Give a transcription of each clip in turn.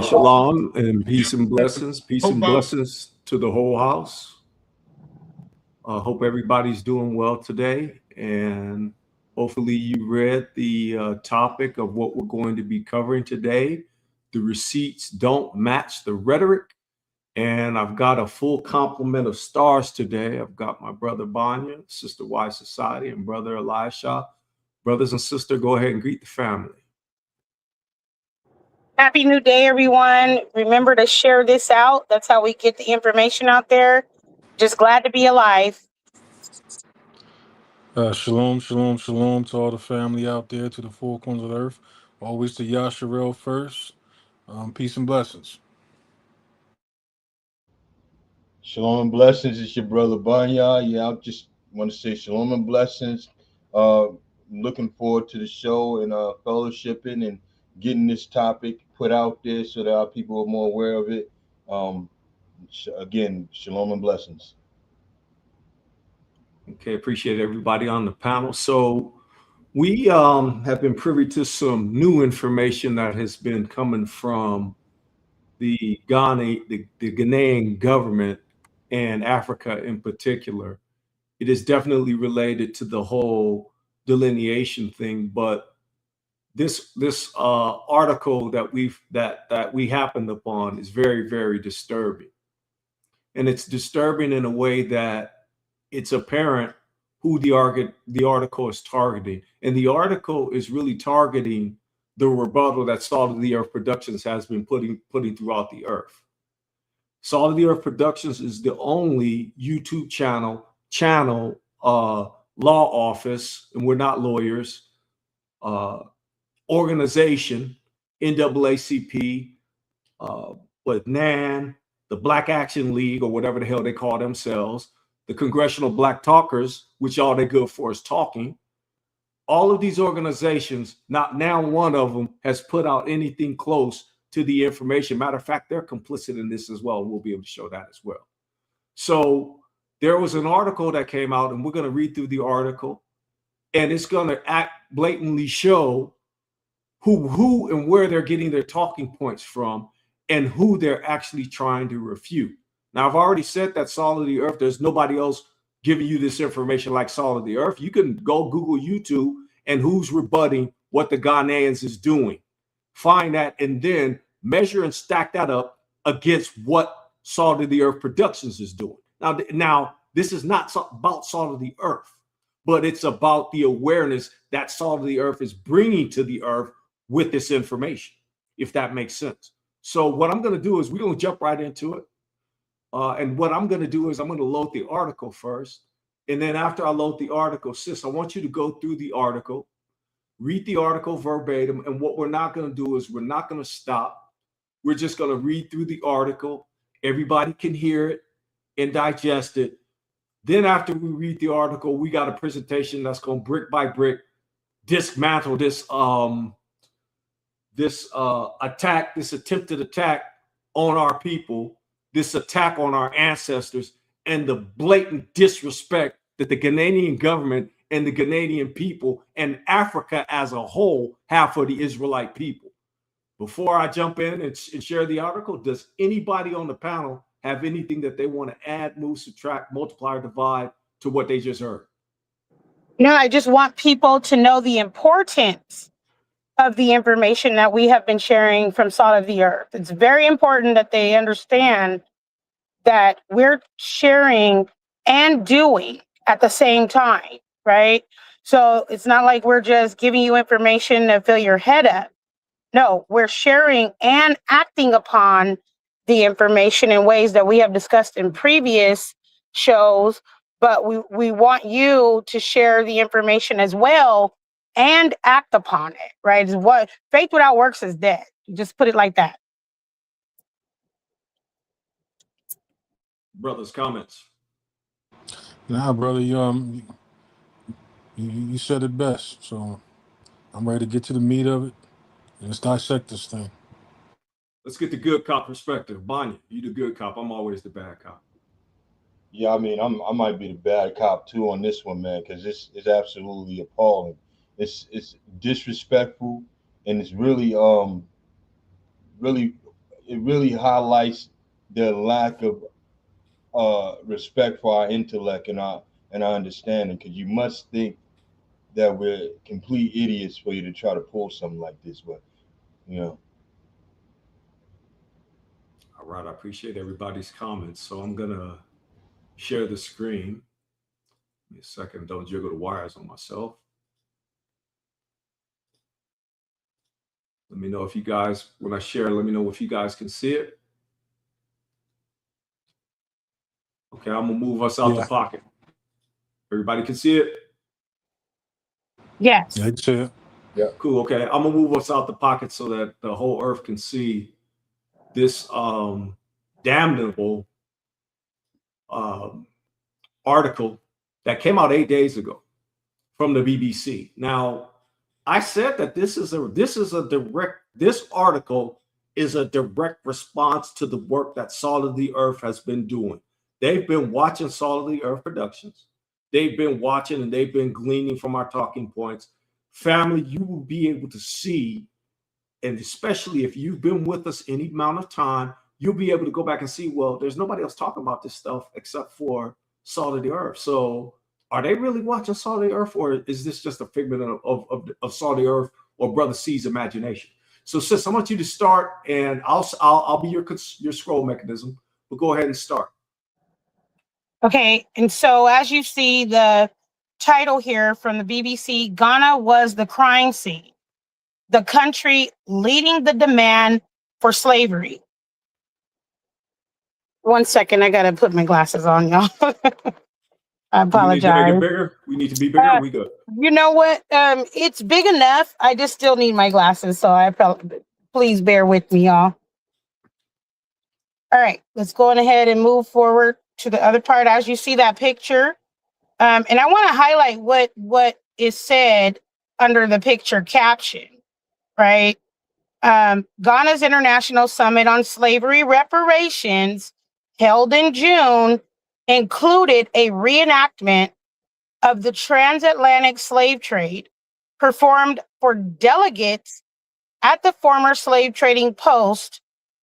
Shalom and peace and blessings. Peace and blessings to the whole house. Hope everybody's doing well today. And hopefully you read the topic of what we're going to be covering today. The receipts don't match the rhetoric. And I've got a full complement of stars today. I've got my brother Banya, Sister Y Society, and brother Elisha. Brothers and sisters, go ahead and greet the family. Happy New Day, everyone. Remember to share this out. That's how we get the information out there. Just glad to be alive. Shalom, shalom, shalom to all the family out there, to the four corners of the earth. Always to Yasharel first. Peace and blessings. Shalom and blessings. It's your brother Banya. Yeah, I just want to say shalom and blessings. Looking forward to the show and fellowshipping and getting this topic put out there so that our people are more aware of it. Again, shalom and blessings. Okay, appreciate everybody on the panel. So we have been privy to some new information that has been coming from the Ghanaian government and Africa in particular. It is definitely related to the whole delineation thing, but this article that we happened upon is very, very disturbing. And it's disturbing in a way that it's apparent who the article is targeting. And the article is really targeting the rebuttal that Salt of the Earth Productions has been putting throughout the earth. Salt of the Earth Productions is the only YouTube channel, law office, and we're not lawyers, organization, NAACP, NAN, the Black Action League, or whatever the hell they call themselves, the Congressional Black Talkers, which all they're good for is talking. All of these organizations, not now one of them has put out anything close to the information. Matter of fact, they're complicit in this as well. We'll be able to show that as well. So there was an article that came out, and we're going to read through the article, and it's going to blatantly show who and where they're getting their talking points from and who they're actually trying to refute. Now, I've already said that Salt of the Earth, there's nobody else giving you this information like Salt of the Earth. You can go Google YouTube and who's rebutting what the Ghanaians is doing. Find that and then measure and stack that up against what Salt of the Earth Productions is doing. Now this is not about Salt of the Earth, but it's about the awareness that Salt of the Earth is bringing to the earth with this information, if that makes sense. So what I'm going to do is we're going to jump right into it. And what I'm going to do is I'm going to load the article first. And then after I load the article, sis, I want you to go through the article, read the article verbatim. And what we're not going to do is we're not going to stop. We're just going to read through the article. Everybody can hear it and digest it. Then after we read the article, we got a presentation that's going brick by brick dismantle this attack, this attempted attack on our people, this attack on our ancestors, and the blatant disrespect that the Ghanaian government and the Ghanaian people and Africa as a whole have for the Israelite people. Before I jump in and share the article, does anybody on the panel have anything that they want to add, move, subtract, multiply, or divide to what they just heard? No, I just want people to know the importance of the information that we have been sharing from Salt of the Earth. It's very important that they understand that we're sharing and doing at the same time, right? So it's not like we're just giving you information to fill your head up. No, we're sharing and acting upon the information in ways that we have discussed in previous shows, but we want you to share the information as well and act upon it, right? Is what faith without works is dead. Just put it like that. Brothers, comments? Nah, brother, you said it best. So I'm ready to get to the meat of it. Let's dissect this thing. Let's get the good cop perspective. Bonnie, you the good cop. I'm always the bad cop. Yeah, I mean, I might be the bad cop too on this one, man, because this is absolutely appalling. It's disrespectful, and it's really it really highlights the lack of respect for our intellect and our understanding, because you must think that we're complete idiots for you to try to pull something like this. But you know, All right, I appreciate everybody's comments. So I'm gonna share the screen. Give me a second, don't jiggle the wires on myself. Let me know if you guys, when I share, let me know if you guys can see it. Okay, I'm gonna move us out the pocket. Everybody can see it? Yes. Yeah, I can see it. yeah, Cool, okay. I'm gonna move us out the pocket so that the whole earth can see this damnable article that came out 8 days ago from the BBC. Now, I said that this article is a direct response to the work that Salt of the Earth has been doing. They've been watching Salt of the Earth Productions. They've been watching and they've been gleaning from our talking points. Family, you will be able to see, and especially if you've been with us any amount of time, you'll be able to go back and see, well, there's nobody else talking about this stuff except for Salt of the Earth. So are they really watching Salt of the Earth, or is this just a figment of Salt of the Earth or Brother C's imagination? So, sis, I want you to start, and I'll be your scroll mechanism. But go ahead and start. Okay, and so as you see the title here from the BBC, Ghana was the crime scene, the country leading the demand for slavery. One second, I gotta put my glasses on, y'all. I apologize. We need to make it bigger. We need to be bigger. We good. You know what? It's big enough. I just still need my glasses, so please bear with me, y'all. All right, let's go on ahead and move forward to the other part. As you see that picture, and I want to highlight what is said under the picture caption, right? Ghana's International Summit on Slavery Reparations, held in June, included a reenactment of the transatlantic slave trade performed for delegates at the former slave trading post,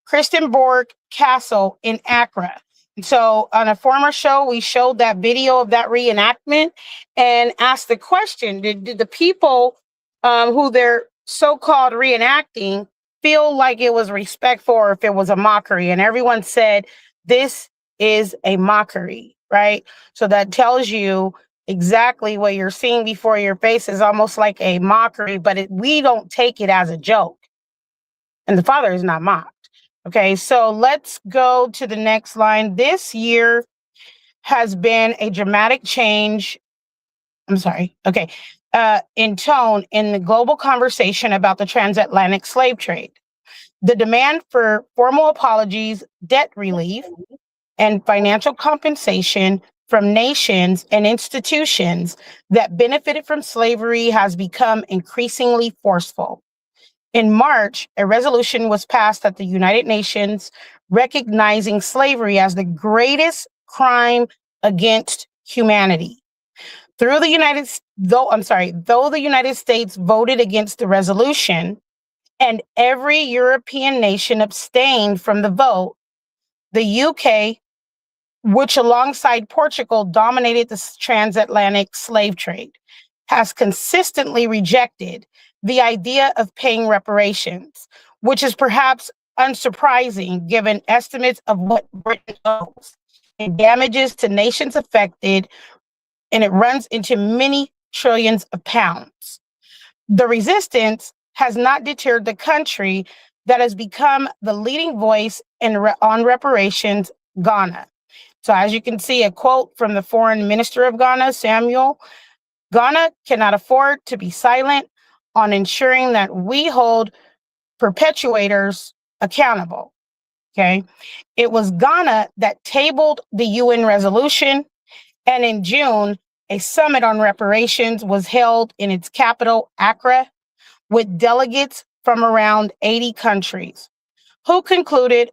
Christiansborg Castle in Accra. So on a former show, we showed that video of that reenactment and asked the question, did the people who they're so-called reenacting feel like it was respectful or if it was a mockery? And everyone said, this is a mockery, right? So that tells you exactly what you're seeing before your face is almost like a mockery, but we don't take it as a joke. And the Father is not mocked. Okay, so let's go to the next line. This year has been a dramatic change. I'm sorry. Okay. In tone in the global conversation about the transatlantic slave trade. The demand for formal apologies, debt relief, and financial compensation from nations and institutions that benefited from slavery has become increasingly forceful. In March, a resolution was passed at the United Nations recognizing slavery as the greatest crime against humanity. Though the United States voted against the resolution and every European nation abstained from the vote, the UK, which alongside Portugal dominated the transatlantic slave trade, has consistently rejected the idea of paying reparations, which is perhaps unsurprising given estimates of what Britain owes and damages to nations affected, and it runs into many trillions of pounds. The resistance has not deterred the country that has become the leading voice on reparations, Ghana. So as you can see, a quote from the Foreign Minister of Ghana, Samuel, Ghana cannot afford to be silent on ensuring that we hold perpetuators accountable. Okay. It was Ghana that tabled the UN resolution, and in June, a summit on reparations was held in its capital, Accra, with delegates from around 80 countries who concluded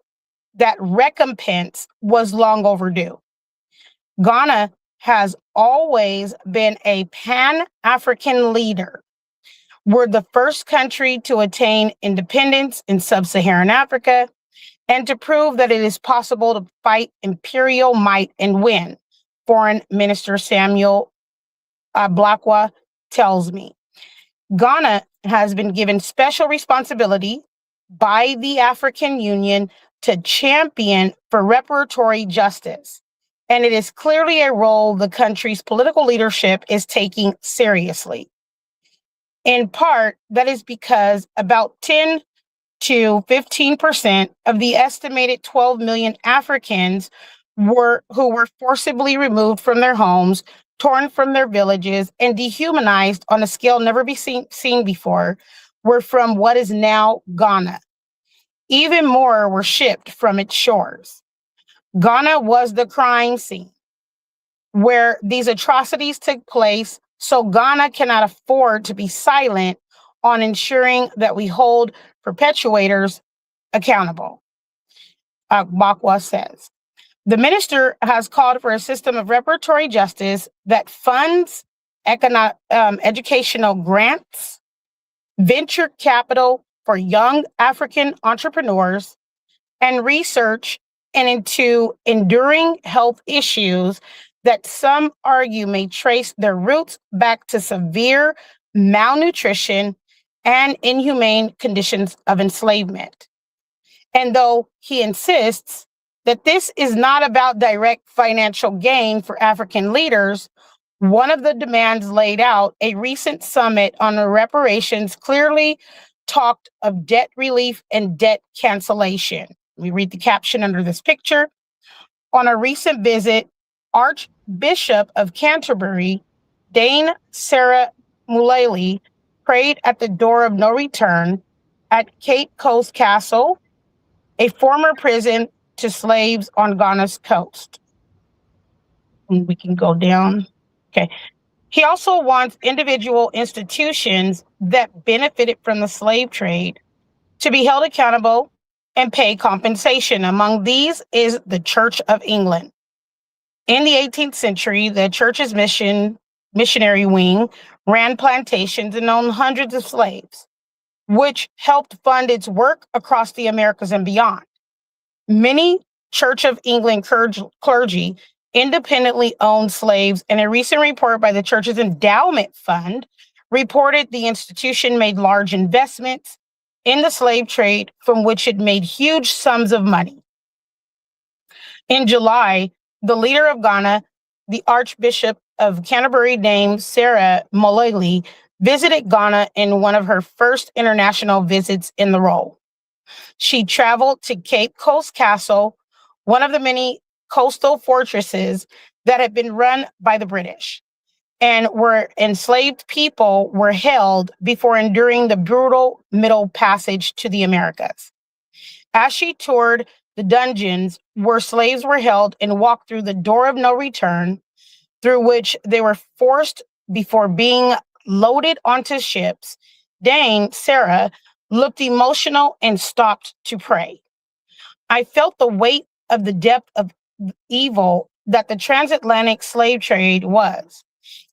that recompense was long overdue. Ghana has always been a Pan-African leader. We're the first country to attain independence in sub-Saharan Africa, and to prove that it is possible to fight imperial might and win, Foreign Minister Samuel Blakwa tells me. Ghana has been given special responsibility by the African Union to champion for reparatory justice, and it is clearly a role the country's political leadership is taking seriously. In part, that is because about 10 to 15% of the estimated 12 million Africans who were forcibly removed from their homes, torn from their villages, and dehumanized on a scale never seen before, were from what is now Ghana. Even more were shipped from its shores. Ghana was the crime scene where these atrocities took place, so Ghana cannot afford to be silent on ensuring that we hold perpetrators accountable. Bakwa says. The minister has called for a system of reparatory justice that funds educational grants, venture capital for young African entrepreneurs, and research and into enduring health issues that some argue may trace their roots back to severe malnutrition and inhumane conditions of enslavement. And though he insists that this is not about direct financial gain for African leaders, one of the demands laid out, a recent summit on reparations, clearly talked of debt relief and debt cancellation. We read the caption under this picture. On a recent visit, Archbishop of Canterbury, Dame Sarah Mullally, prayed at the door of no return at Cape Coast Castle, a former prison to slaves on Ghana's coast. And we can go down. Okay. He also wants individual institutions that benefited from the slave trade to be held accountable and pay compensation. Among these is the Church of England. In the 18th century, the church's missionary wing ran plantations and owned hundreds of slaves, which helped fund its work across the Americas and beyond. Many Church of England clergy independently owned slaves, and a recent report by the church's endowment fund reported the institution made large investments in the slave trade from which it made huge sums of money. In July, the leader of Ghana, the Archbishop of Canterbury, Dame Sarah Mullally, visited Ghana in one of her first international visits in the role. She traveled to Cape Coast Castle, one of the many coastal fortresses that had been run by the British, and where enslaved people were held before enduring the brutal Middle Passage to the Americas. As she toured the dungeons where slaves were held and walked through the door of no return, through which they were forced before being loaded onto ships, Dame Sarah looked emotional and stopped to pray. I felt the weight of the depth of evil that the transatlantic slave trade was.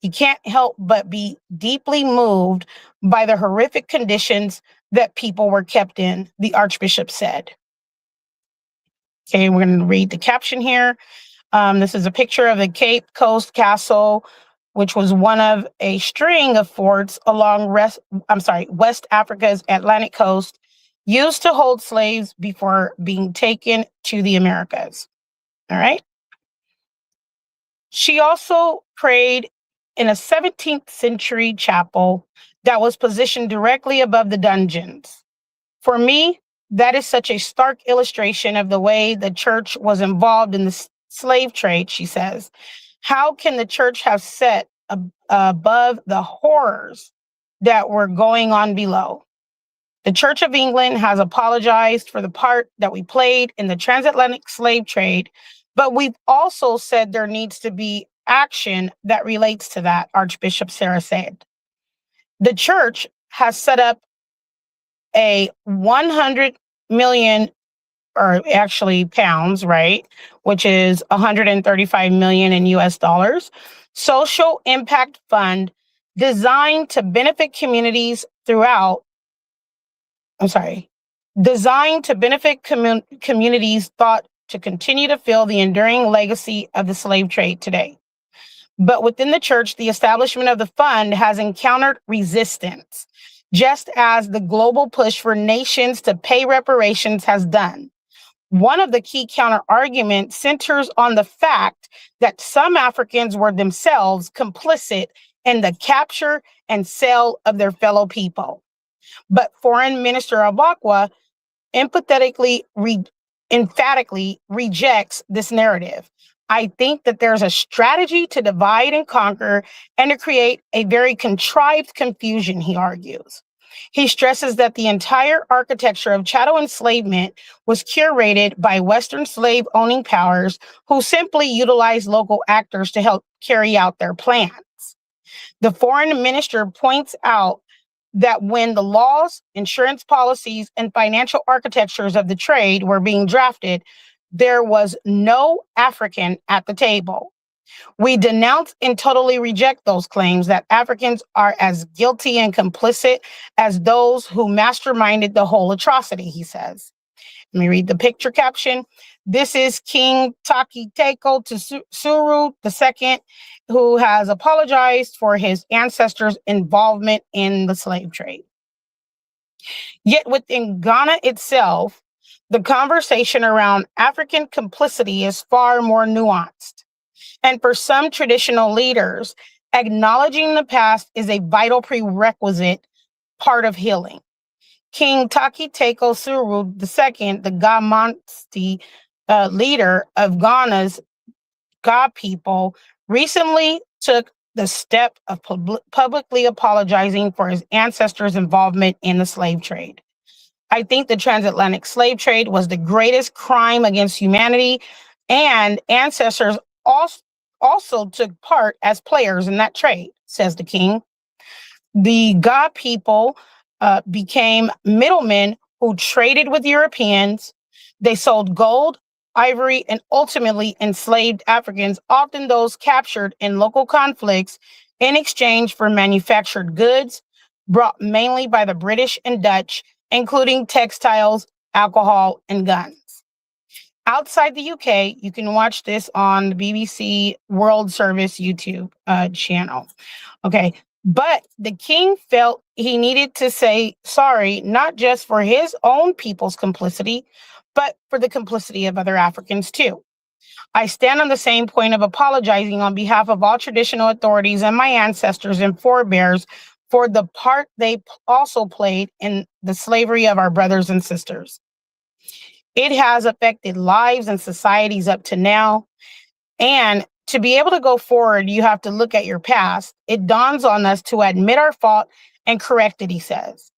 You can't help but be deeply moved by the horrific conditions that people were kept in, the Archbishop said. Okay, we're going to read the caption here. This is a picture of the Cape Coast Castle, which was one of a string of forts along West Africa's Atlantic coast, used to hold slaves before being taken to the Americas. All right. She also prayed in a 17th century chapel that was positioned directly above the dungeons. For me, that is such a stark illustration of the way the church was involved in the slave trade, she says. How can the church have set above the horrors that were going on below? The Church of England has apologized for the part that we played in the transatlantic slave trade, but we've also said there needs to be action that relates to that, Archbishop Sarah said. The church has set up a 100 million, or actually pounds, right, which is 135 million in US dollars, social impact fund designed to benefit communities designed to benefit communities thought to continue to fill the enduring legacy of the slave trade today. But within the church, the establishment of the fund has encountered resistance, just as the global push for nations to pay reparations has done. One of the key counter arguments centers on the fact that some Africans were themselves complicit in the capture and sale of their fellow people. But Foreign Minister Abakwa emphatically rejects this narrative. I think that there's a strategy to divide and conquer and to create a very contrived confusion, he argues. He stresses that the entire architecture of chattel enslavement was curated by Western slave-owning powers who simply utilized local actors to help carry out their plans. The foreign minister points out that when the laws, insurance policies, and financial architectures of the trade were being drafted, there was no African at the table. We denounce and totally reject those claims that Africans are as guilty and complicit as those who masterminded the whole atrocity, he says. Let me read the picture caption. This is King Takiteko Tsuru II, who has apologized for his ancestors' involvement in the slave trade. Yet within Ghana itself, the conversation around African complicity is far more nuanced. And for some traditional leaders, acknowledging the past is a vital prerequisite part of healing. King Takiteko Tsuru II, the Gamansti leader of Ghana's Ga people, recently took the step of publicly apologizing for his ancestors' involvement in the slave trade. I think the transatlantic slave trade was the greatest crime against humanity, and ancestors also took part as players in that trade, says the king. The Ga people became middlemen who traded with Europeans. They sold gold, ivory, and ultimately enslaved Africans, often those captured in local conflicts, in exchange for manufactured goods brought mainly by the British and Dutch, including textiles, alcohol, and guns. Outside the UK, you can watch this on the BBC World Service YouTube channel. Okay, but the king felt he needed to say sorry, not just for his own people's complicity, but for the complicity of other Africans too. I stand on the same point of apologizing on behalf of all traditional authorities and my ancestors and forebears for the part they also played in the slavery of our brothers and sisters. It has affected lives and societies up to now. And to be able to go forward, you have to look at your past. It dawns on us to admit our fault and correct it, he says.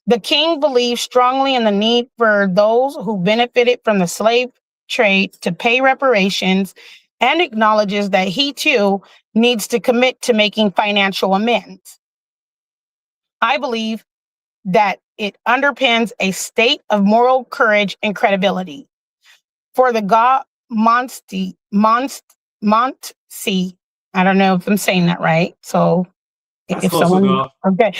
The king believes strongly in the need for those who benefited from the slave trade to pay reparations and acknowledges that he too needs to commit to making financial amends. I believe that it underpins a state of moral courage and credibility. For the Ga Montsi, I don't know if I'm saying that right. So That's if close someone, enough. okay.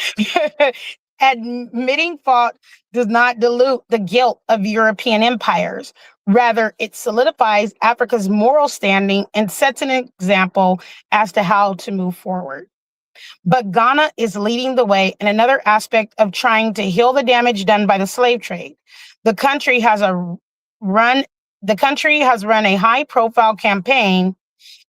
Admitting fault does not dilute the guilt of European empires. Rather, it solidifies Africa's moral standing and sets an example as to how to move forward. But Ghana is leading the way in another aspect of trying to heal the damage done by the slave trade. The country has run a high-profile campaign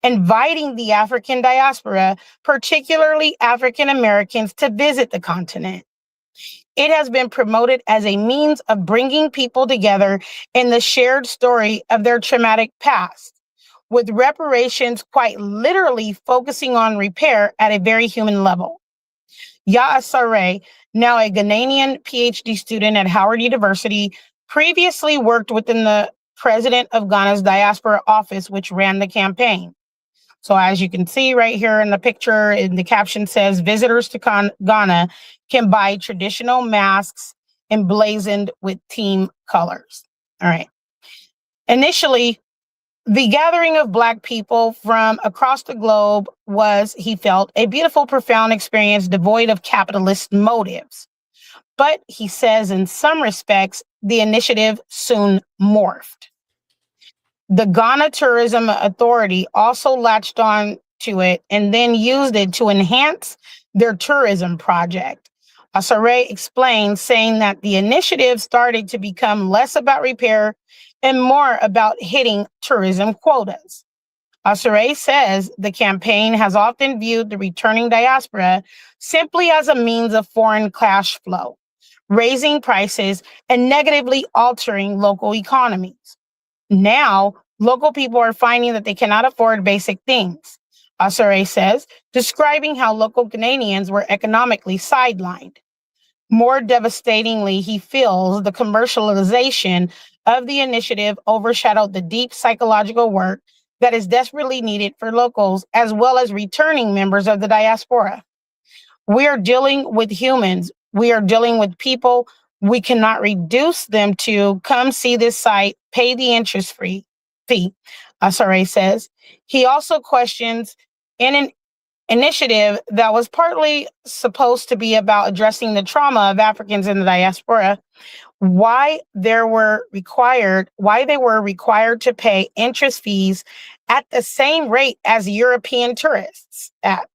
inviting the African diaspora, particularly African Americans, to visit the continent. It has been promoted as a means of bringing people together in the shared story of their traumatic past, with reparations quite literally focusing on repair at a very human level. Yaa Sare, now a Ghanaian PhD student at Howard University, previously worked within the president of Ghana's Diaspora office, which ran the campaign. So as you can see right here in the picture, in the caption says, visitors to Ghana can buy traditional masks emblazoned with team colors. All right. Initially, the gathering of Black people from across the globe was, he felt, a beautiful, profound experience devoid of capitalist motives. But he says in some respects, the initiative soon morphed. The Ghana Tourism Authority also latched on to it and then used it to enhance their tourism project. Asare explained, saying that the initiative started to become less about repair and more about hitting tourism quotas. Asare says the campaign has often viewed the returning diaspora simply as a means of foreign cash flow, raising prices and negatively altering local economies. Now, local people are finding that they cannot afford basic things, Asare says, describing how local Canadians were economically sidelined. More devastatingly, he feels the commercialization of the initiative overshadowed the deep psychological work that is desperately needed for locals as well as returning members of the diaspora. We are dealing with humans. We are dealing with people. We cannot reduce them to come see this site, pay the interest free fee, Asare says. He also questions in an initiative that was partly supposed to be about addressing the trauma of Africans in the diaspora, why they were required to pay interest fees at the same rate as European tourists at.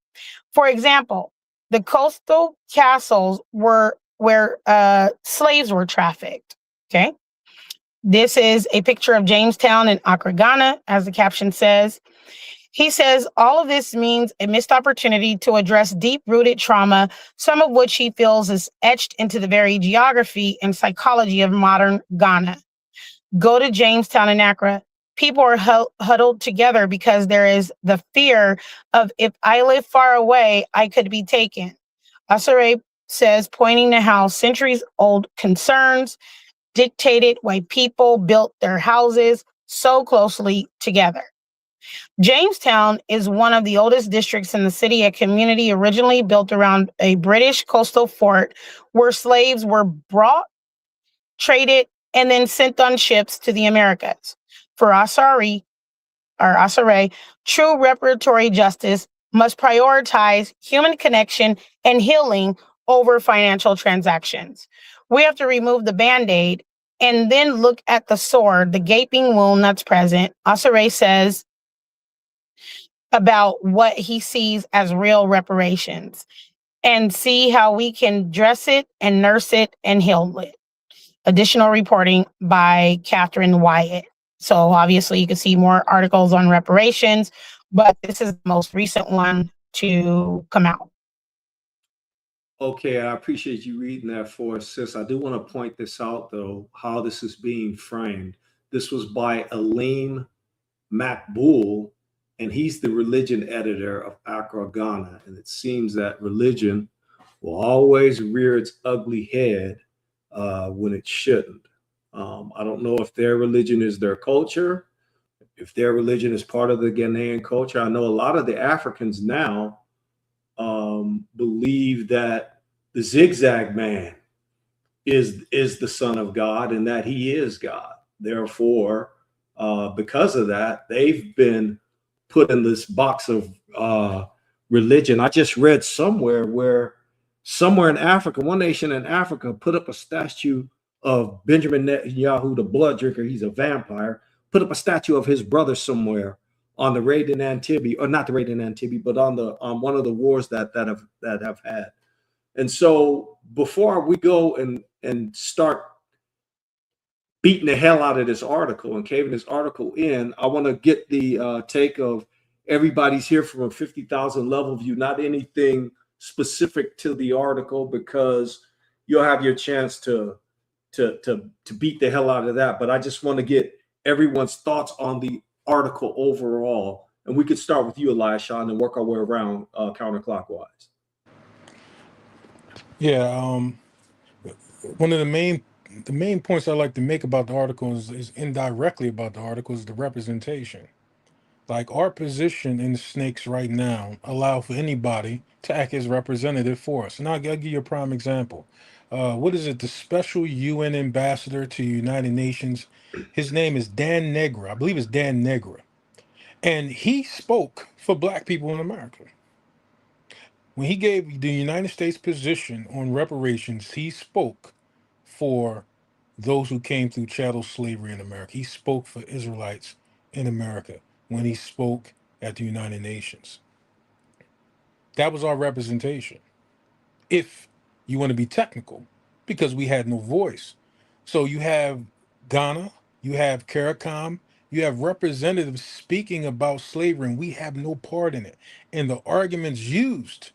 For example, the coastal castles were where slaves were trafficked. Okay. This is a picture of Jamestown in Accra, Ghana, as the caption says. He says all of this means a missed opportunity to address deep-rooted trauma, some of which he feels is etched into the very geography and psychology of modern Ghana. Go to Jamestown and Accra. People are huddled together because there is the fear of if I live far away, I could be taken. Asare says, pointing to how centuries-old concerns dictated why people built their houses so closely together. Jamestown is one of the oldest districts in the city, a community originally built around a British coastal fort where slaves were brought, traded, and then sent on ships to the Americas. For Asare, true reparatory justice must prioritize human connection and healing over financial transactions. We have to remove the Band-Aid and then look at the sore, the gaping wound that's present. Asare says about what he sees as real reparations and see how we can dress it and nurse it and heal it. Additional reporting by Catherine Wyatt. So obviously you can see more articles on reparations, but this is the most recent one to come out. Okay, I appreciate you reading that for us, sis. I do want to point this out, though, how this is being framed. This was by Aleem Makbul, and he's the religion editor of Accra, Ghana. And it seems that religion will always rear its ugly head when it shouldn't. I don't know if their religion is their culture, if their religion is part of the Ghanaian culture. I know a lot of the Africans now believe that the zigzag man is the son of God and that he is God. Therefore, because of that, they've been put in this box of religion. I just read somewhere in Africa, one nation in Africa put up a statue of Benjamin Netanyahu, the blood drinker. He's a vampire. Put up a statue of his brother somewhere on the raid in Antibes, or not the raid in Antibes, but on one of the wars that have had. And so before we go and start beating the hell out of this article and caving this article in, I want to get the take of everybody's here from a 50,000 level view, not anything specific to the article, because you'll have your chance to beat the hell out of that. But I just want to get everyone's thoughts on the article overall. And we could start with you, Elisha, and work our way around counterclockwise. Yeah, one of the main points I like to make about the article is indirectly about the article is the representation. Like our position in snakes right now allow for anybody to act as representative for us. And I'll give you a prime example. What is it? The special UN ambassador to the United Nations. His name is Dan Negra. I believe it's Dan Negra. And he spoke for black people in America. When he gave the United States position on reparations, he spoke for those who came through chattel slavery in America. He spoke for Israelites in America when he spoke at the United Nations. That was our representation, if you want to be technical, because we had no voice. So you have Ghana, you have CARICOM, you have representatives speaking about slavery, and we have no part in it. And the arguments used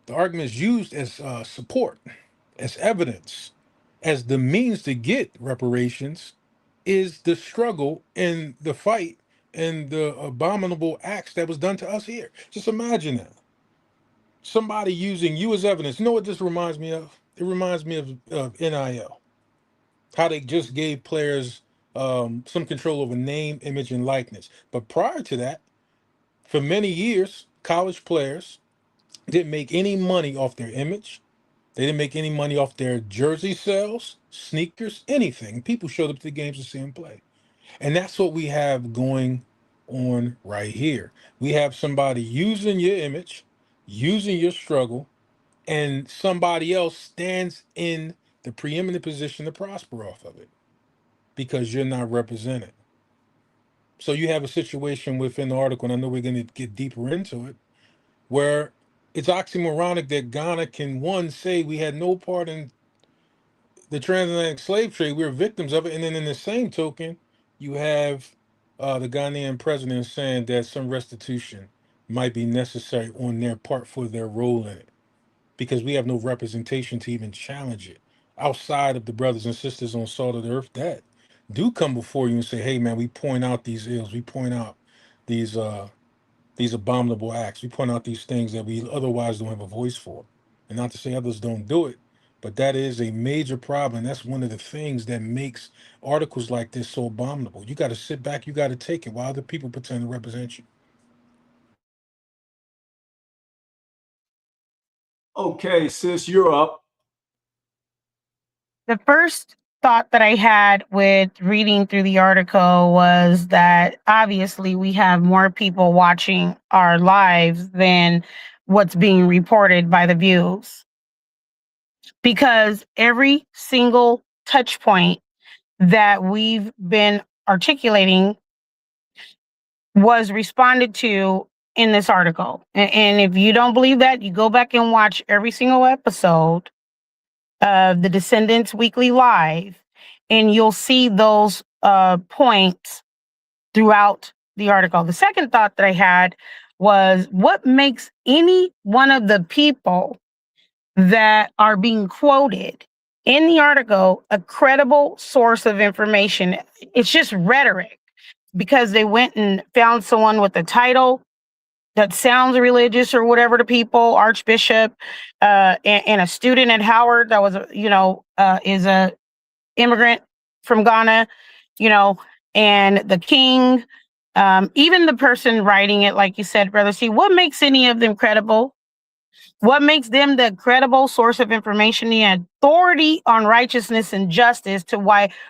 as support, as evidence, as the means to get reparations, is the struggle and the fight and the abominable acts that was done to us here. Just imagine that. Somebody using you as evidence. You know what this reminds me of? It reminds me of NIL. How they just gave players some control over name, image, and likeness. But prior to that, for many years, college players didn't make any money off their image. They didn't make any money off their jersey sales, sneakers, anything. People showed up to the games to see them play. And that's what we have going on right here. We have somebody using your image, using your struggle, and somebody else stands in the preeminent position to prosper off of it because you're not represented. So you have a situation within the article, and I know we're going to get deeper into it, where it's oxymoronic that Ghana can, one, say we had no part in the transatlantic slave trade, we were victims of it, and then in the same token, you have the Ghanaian president saying that some restitution might be necessary on their part for their role in it, because we have no representation to even challenge it outside of the brothers and sisters on Salt of the Earth that do come before you and say, hey man, we point out these ills, we point out these abominable acts, we point out these things that we otherwise don't have a voice for. And not to say others don't do it, but that is a major problem. That's one of the things that makes articles like this so abominable. You got to sit back, you got to take it while other people pretend to represent you. Okay, sis, you're up. The first thought that I had with reading through the article was that obviously we have more people watching our lives than what's being reported by the views. Because every single touch point that we've been articulating was responded to in this article. And if you don't believe that, you go back and watch every single episode of the DUSCS Weekly Live, and you'll see those points throughout the article. The second thought that I had was, what makes any one of the people that are being quoted in the article a credible source of information? It's just rhetoric, because they went and found someone with a title that sounds religious or whatever to people, archbishop, and a student at Howard that was, is a immigrant from Ghana, and the king, even the person writing it, like you said, Brother C, what makes any of them credible? What makes them the credible source of information, the authority on righteousness and justice,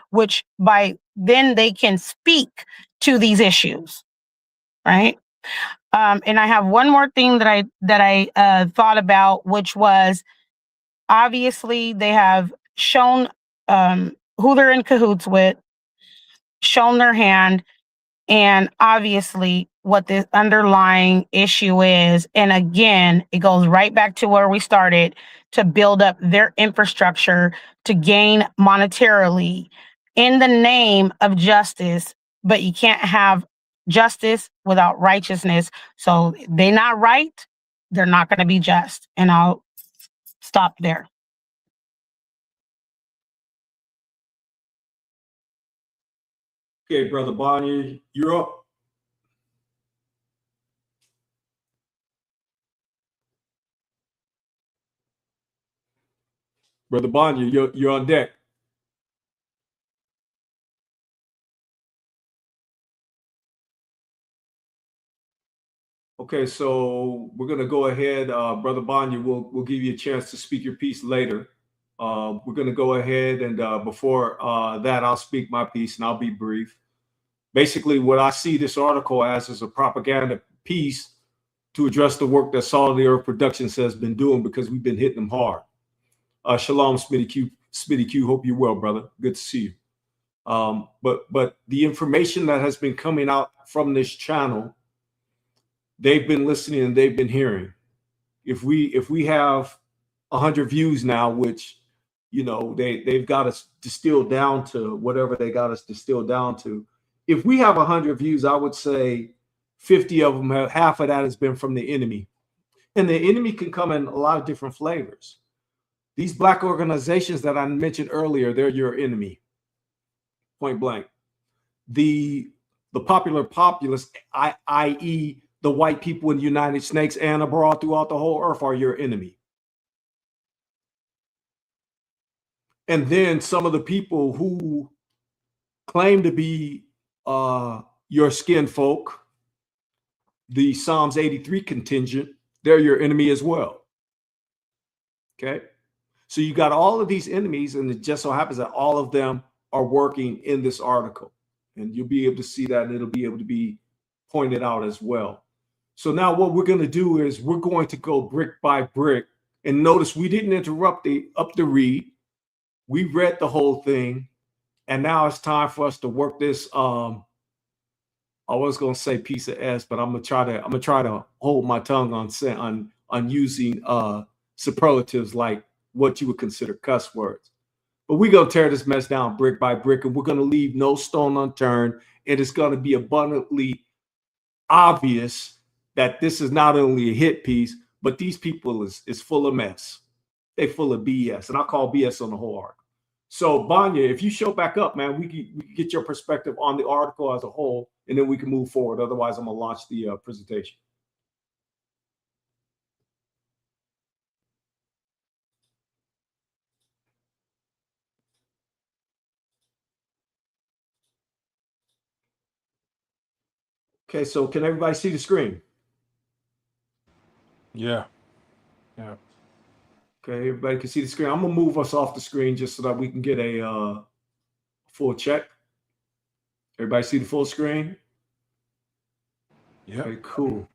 which by then they can speak to these issues, right? And I have one more thing that I thought about, which was, obviously they have shown who they're in cahoots with, shown their hand, and obviously what the underlying issue is. And again, it goes right back to where we started, to build up their infrastructure to gain monetarily in the name of justice. But you can't have justice without righteousness. So they're not right, they're not going to be just. And I'll stop there. Okay, Brother Bonnie, you're up. Brother Bonnie, you're on deck. Okay, so we're gonna go ahead, Brother Bonnie. We'll give you a chance to speak your piece later. We're gonna go ahead, and before that, I'll speak my piece, and I'll be brief. Basically, what I see this article as is a propaganda piece to address the work that Salt of the Earth Productions has been doing, because we've been hitting them hard. Shalom, Smitty Q. Smitty Q, hope you're well, brother. Good to see you. But the information that has been coming out from this channel, they've been listening and they've been hearing. If we have 100 views now, which they've got us distilled down to whatever they got us distilled down to. If we have 100 views, I would say 50 of them, half of that has been from the enemy. And the enemy can come in a lot of different flavors. These black organizations that I mentioned earlier, they're your enemy. Point blank. The popular populace, i.e. the white people in the United States and abroad throughout the whole earth, are your enemy. And then some of the people who claim to be your skin folk, the Psalms 83 contingent, they're your enemy as well. Okay? So you got all of these enemies, and it just so happens that all of them are working in this article. And you'll be able to see that, and it'll be able to be pointed out as well. So now what we're going to do is we're going to go brick by brick. And notice we didn't interrupt the read. We read the whole thing, and now it's time for us to work this. I was going to say piece of S, but I'm gonna try to hold my tongue on using superlatives like what you would consider cuss words. But we're gonna tear this mess down brick by brick, and we're gonna leave no stone unturned. And it's gonna be abundantly obvious that this is not only a hit piece, but these people is full of mess. They full of BS, and I call BS on the whole article. So Banya, if you show back up, man, we can get your perspective on the article as a whole, and then we can move forward. Otherwise, I'm gonna launch the presentation. Okay, so can everybody see the screen? Yeah. Okay, everybody can see the screen. I'm gonna move us off the screen just so that we can get a full check. Everybody see the full screen? Yeah. Okay, cool.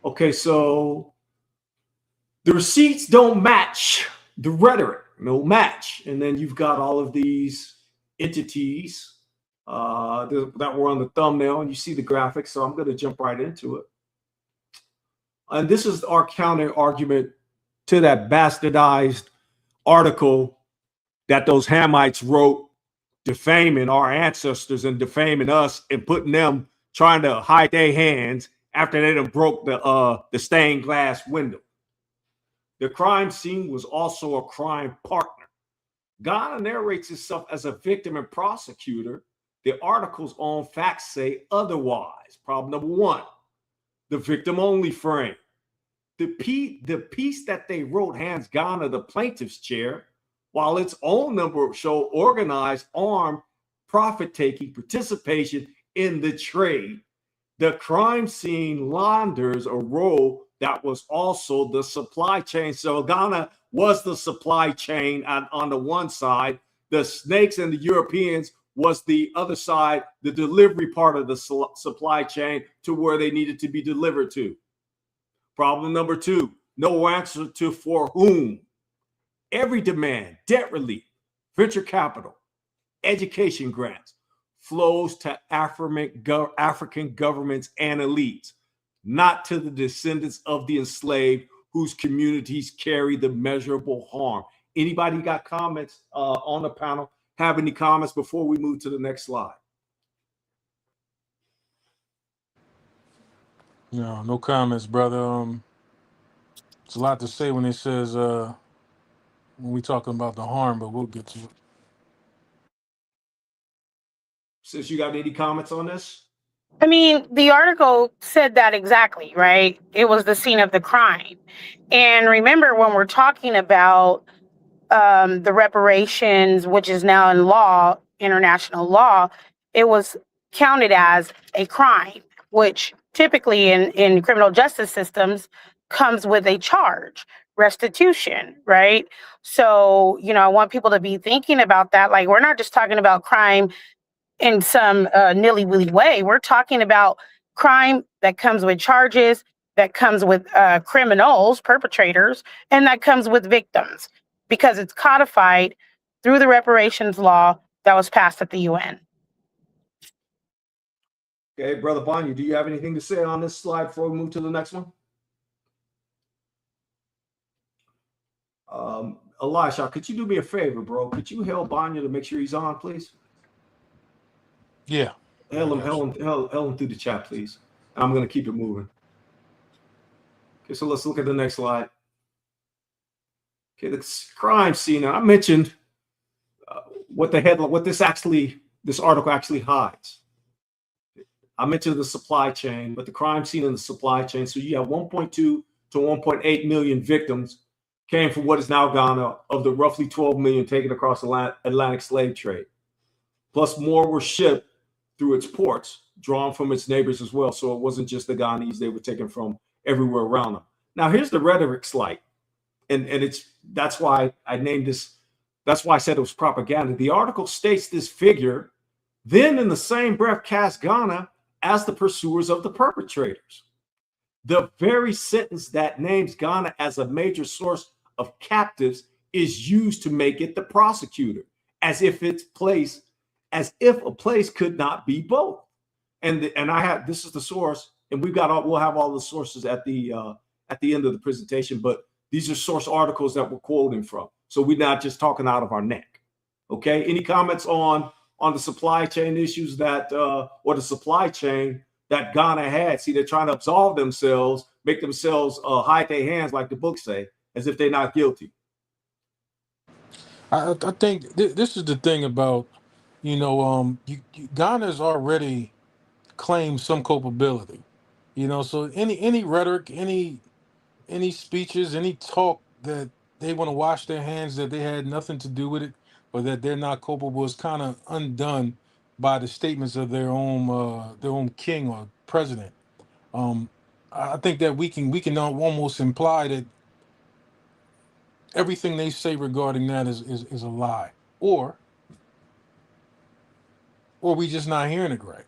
Okay, so the receipts don't match the rhetoric, no match. And then you've got all of these entities that were on the thumbnail, and you see the graphics. So I'm going to jump right into it. And this is our counter argument to that bastardized article that those Hamites wrote, defaming our ancestors and defaming us and putting them trying to hide their hands after they done broke the stained glass window. The crime scene was also a crime partner. Ghana narrates itself as a victim and prosecutor. The article's own facts say otherwise. Problem number one, the victim only frame. The piece that they wrote hands Ghana the plaintiff's chair, while its own number show organized, armed, profit-taking participation in the trade. The crime scene launders a role that was also the supply chain. So Ghana was the supply chain on the one side. The snakes and the Europeans was the other side, the delivery part of the supply chain to where they needed to be delivered to. Problem number two, no answer to for whom. Every demand, debt relief, venture capital, education grants, flows to African governments and elites, not to the descendants of the enslaved whose communities carry the measurable harm. Anybody got comments on the panel? Have any comments before we move to the next slide? No comments, brother. It's a lot to say when it says when we talking about the harm, but we'll get to it. Since you got any comments on this? I mean, the article said that exactly, right? It was the scene of the crime. And remember, when we're talking about the reparations, which is now in law, international law, it was counted as a crime, which typically in criminal justice systems comes with a charge, restitution, right? So, I want people to be thinking about that. Like, we're not just talking about crime in some nilly-willy way. We're talking about crime that comes with charges, that comes with criminals, perpetrators, and that comes with victims. because it's codified through the reparations law that was passed at the UN. Okay, Brother Banya, do you have anything to say on this slide before we move to the next one? Elisha, could you do me a favor, bro? Could you hail Banya to make sure he's on, please? Yeah. Hail him through the chat, please. I'm going to keep it moving. Okay, so let's look at the next slide. Okay, the crime scene. Now, I mentioned what this article actually hides. I mentioned the supply chain, but the crime scene and the supply chain. So you have 1.2 to 1.8 million victims came from what is now Ghana of the roughly 12 million taken across the Atlantic slave trade. Plus more were shipped through its ports, drawn from its neighbors as well. So it wasn't just the Ghanese, they were taken from everywhere around them. Now here's the rhetoric slight. And that's why I named this, that's why I said it was propaganda. The article states this figure, then in the same breath cast Ghana as the pursuers of the perpetrators. The very sentence that names Ghana as a major source of captives is used to make it the prosecutor, as if a place could not be both. And I have, this is the source, and we'll have all the sources at the end of the presentation, but these are source articles that we're quoting from. So we're not just talking out of our neck. Okay. Any comments on the supply chain issues or the supply chain that Ghana had? See, they're trying to absolve themselves, make themselves hide their hands, like the book say, as if they're not guilty. I think this is the thing about, Ghana's already claimed some culpability, so any rhetoric, any speeches, any talk that they want to wash their hands, that they had nothing to do with it, or that they're not culpable, is kind of undone by the statements of their own king or president. I think that we can almost imply that everything they say regarding that is a lie, or we just not hearing it right.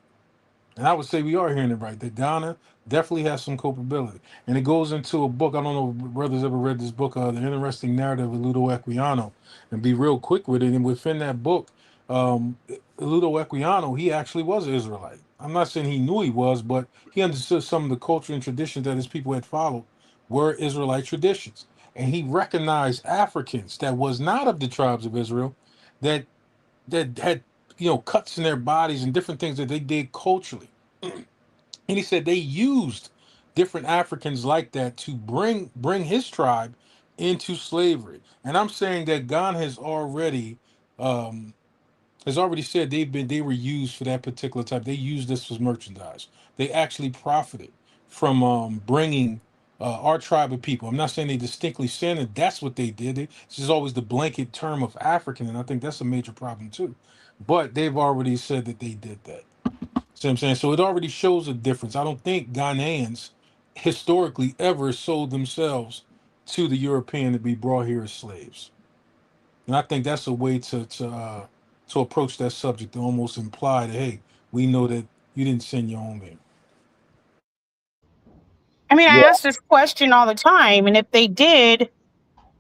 And I would say we are hearing it right, that Ghana definitely has some culpability. And it goes into a book. I don't know if brothers ever read this book, The Interesting Narrative of Ludo Equiano, and be real quick with it. And within that book, Ludo Equiano, he actually was an Israelite. I'm not saying he knew he was, but he understood some of the culture and traditions that his people had followed were Israelite traditions. And he recognized Africans that was not of the tribes of Israel, that had cuts in their bodies and different things that they did culturally. And he said they used different Africans like that to bring his tribe into slavery. And I'm saying that Ghana has already said they were used for that particular type. They used this as merchandise. They actually profited from bringing our tribe of people. I'm not saying they distinctly saying that that's what they did. This is always the blanket term of African, and I think that's a major problem too. But they've already said that they did that. See what I'm saying? So it already shows a difference. I don't think Ghanaians historically ever sold themselves to the European to be brought here as slaves. And I think that's a way to approach that subject, to almost imply that, hey, we know that you didn't send your own there. I mean, I Yeah, ask this question all the time, and if they did,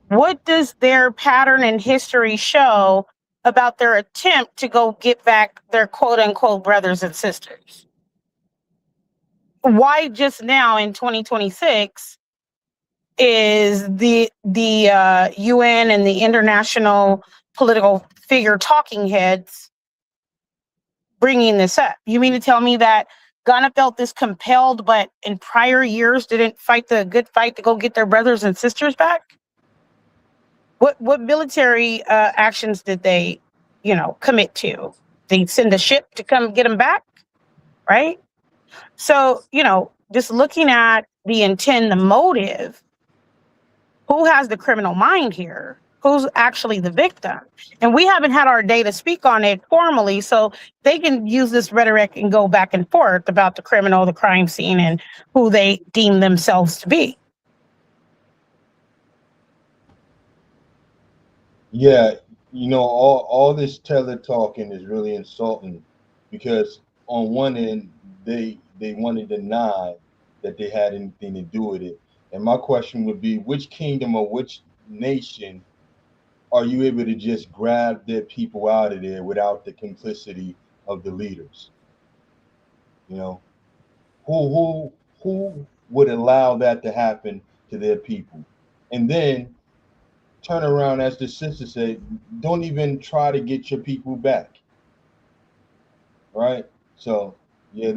what does their pattern in history show about their attempt to go get back their quote unquote brothers and sisters? Why just now in 2026 is the UN and the international political figure talking heads bringing this up? You mean to tell me that Ghana felt this compelled, but in prior years didn't fight the good fight to go get their brothers and sisters back? What military actions did they, commit to? They send a ship to come get them back, right? So, just looking at the intent, the motive, who has the criminal mind here? Who's actually the victim? And we haven't had our day to speak on it formally, so they can use this rhetoric and go back and forth about the criminal, the crime scene, and who they deem themselves to be. yeah. All this tele talking is really insulting, because on one end they want to deny that they had anything to do with it. And my question would be, which kingdom or which nation are you able to just grab their people out of there without the complicity of the leaders? You know, who would allow that to happen to their people? And then turn around, as the sister said, don't even try to get your people back. Right? So yeah,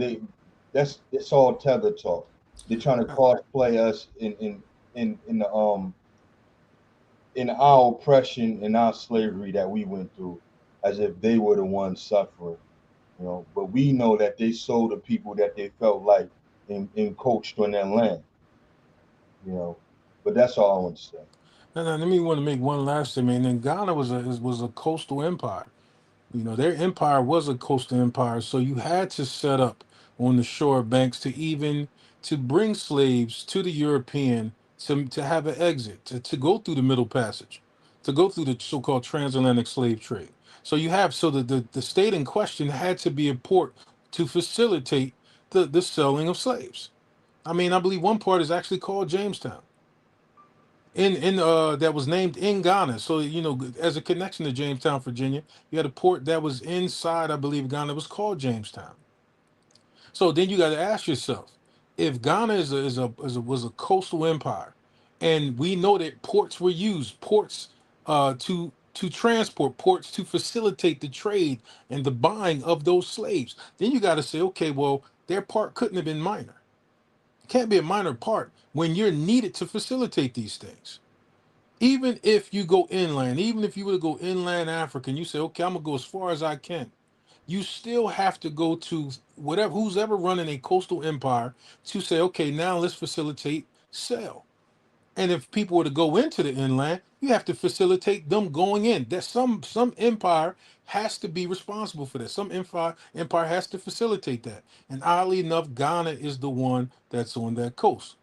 it's all tether talk. They're trying to cosplay us in our oppression and our slavery that we went through, as if they were the ones suffering. You know, but we know that they sold the people that they felt like and coached on their land. You know, but that's all I want to say. And then let me want to make one last statement. And Ghana was a coastal empire. You know, their empire was a coastal empire, so you had to set up on the shore banks to bring slaves to the European to have an exit, to go through the Middle Passage, to go through the so-called transatlantic slave trade. So the state in question had to be a port to facilitate the selling of slaves. I mean, I believe one part is actually called Jamestown in that was named in Ghana. So you know, as a connection to Jamestown, Virginia, you had a port that was inside, I believe, Ghana. It was called Jamestown. So then you got to ask yourself, if Ghana was a coastal empire, and we know that ports were used, ports to transport, ports to facilitate the trade and the buying of those slaves, then you got to say, okay, well, their part couldn't have been minor. It can't be a minor part when you're needed to facilitate these things. Even if you go inland, even if you were to go inland Africa and you say, okay, I'm gonna go as far as I can, you still have to go to whatever who's ever running a coastal empire to say, okay, now let's facilitate sale. And if people were to go into the inland, you have to facilitate them going in. That some empire has to be responsible for that. Some empire has to facilitate that. And oddly enough, Ghana is the one that's on that coast.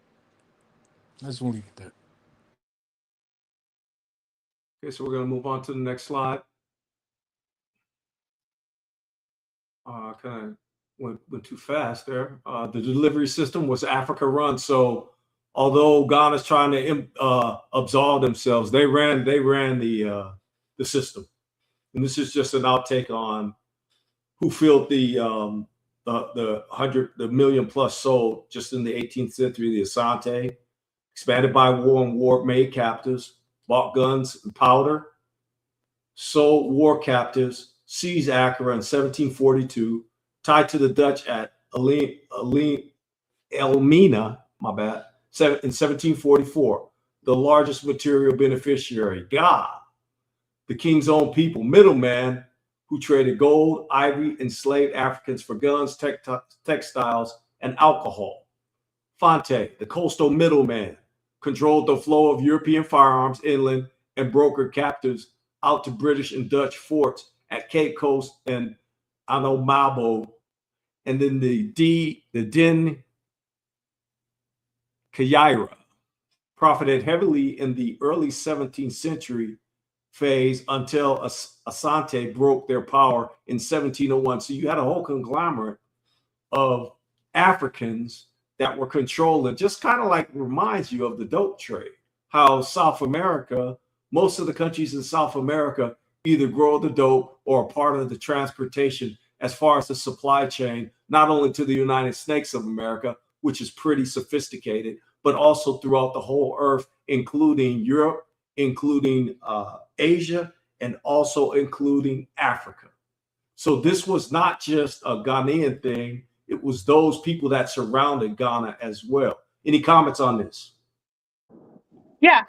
I just want to leave it there. Okay, so we're going to move on to the next slide. Kind of went too fast there. The delivery system was Africa run. So although Ghana's trying to absolve themselves, they ran the system. And this is just an outtake on who filled the million plus sold just in the 18th century, the Asante, expanded by war and war made captives, bought guns and powder, sold war captives, seized Accra in 1742, tied to the Dutch at Elmina, in 1744, the largest material beneficiary, God, the king's own people, middleman, who traded gold, ivory, enslaved Africans for guns, textiles, and alcohol. Fonte, the coastal middleman, controlled the flow of European firearms inland and brokered captives out to British and Dutch forts at Cape Coast and Anomabo. And then the Din Kayaira profited heavily in the early 17th century phase until Asante broke their power in 1701. So you had a whole conglomerate of Africans that were controlling, just kind of like reminds you of the dope trade, how South America, most of the countries in South America either grow the dope or are part of the transportation as far as the supply chain, not only to the United States of America, which is pretty sophisticated, but also throughout the whole earth, including Europe, including Asia, and also including Africa. So this was not just a Ghanaian thing. It was those people that surrounded Ghana as well. Any comments on this? Yeah,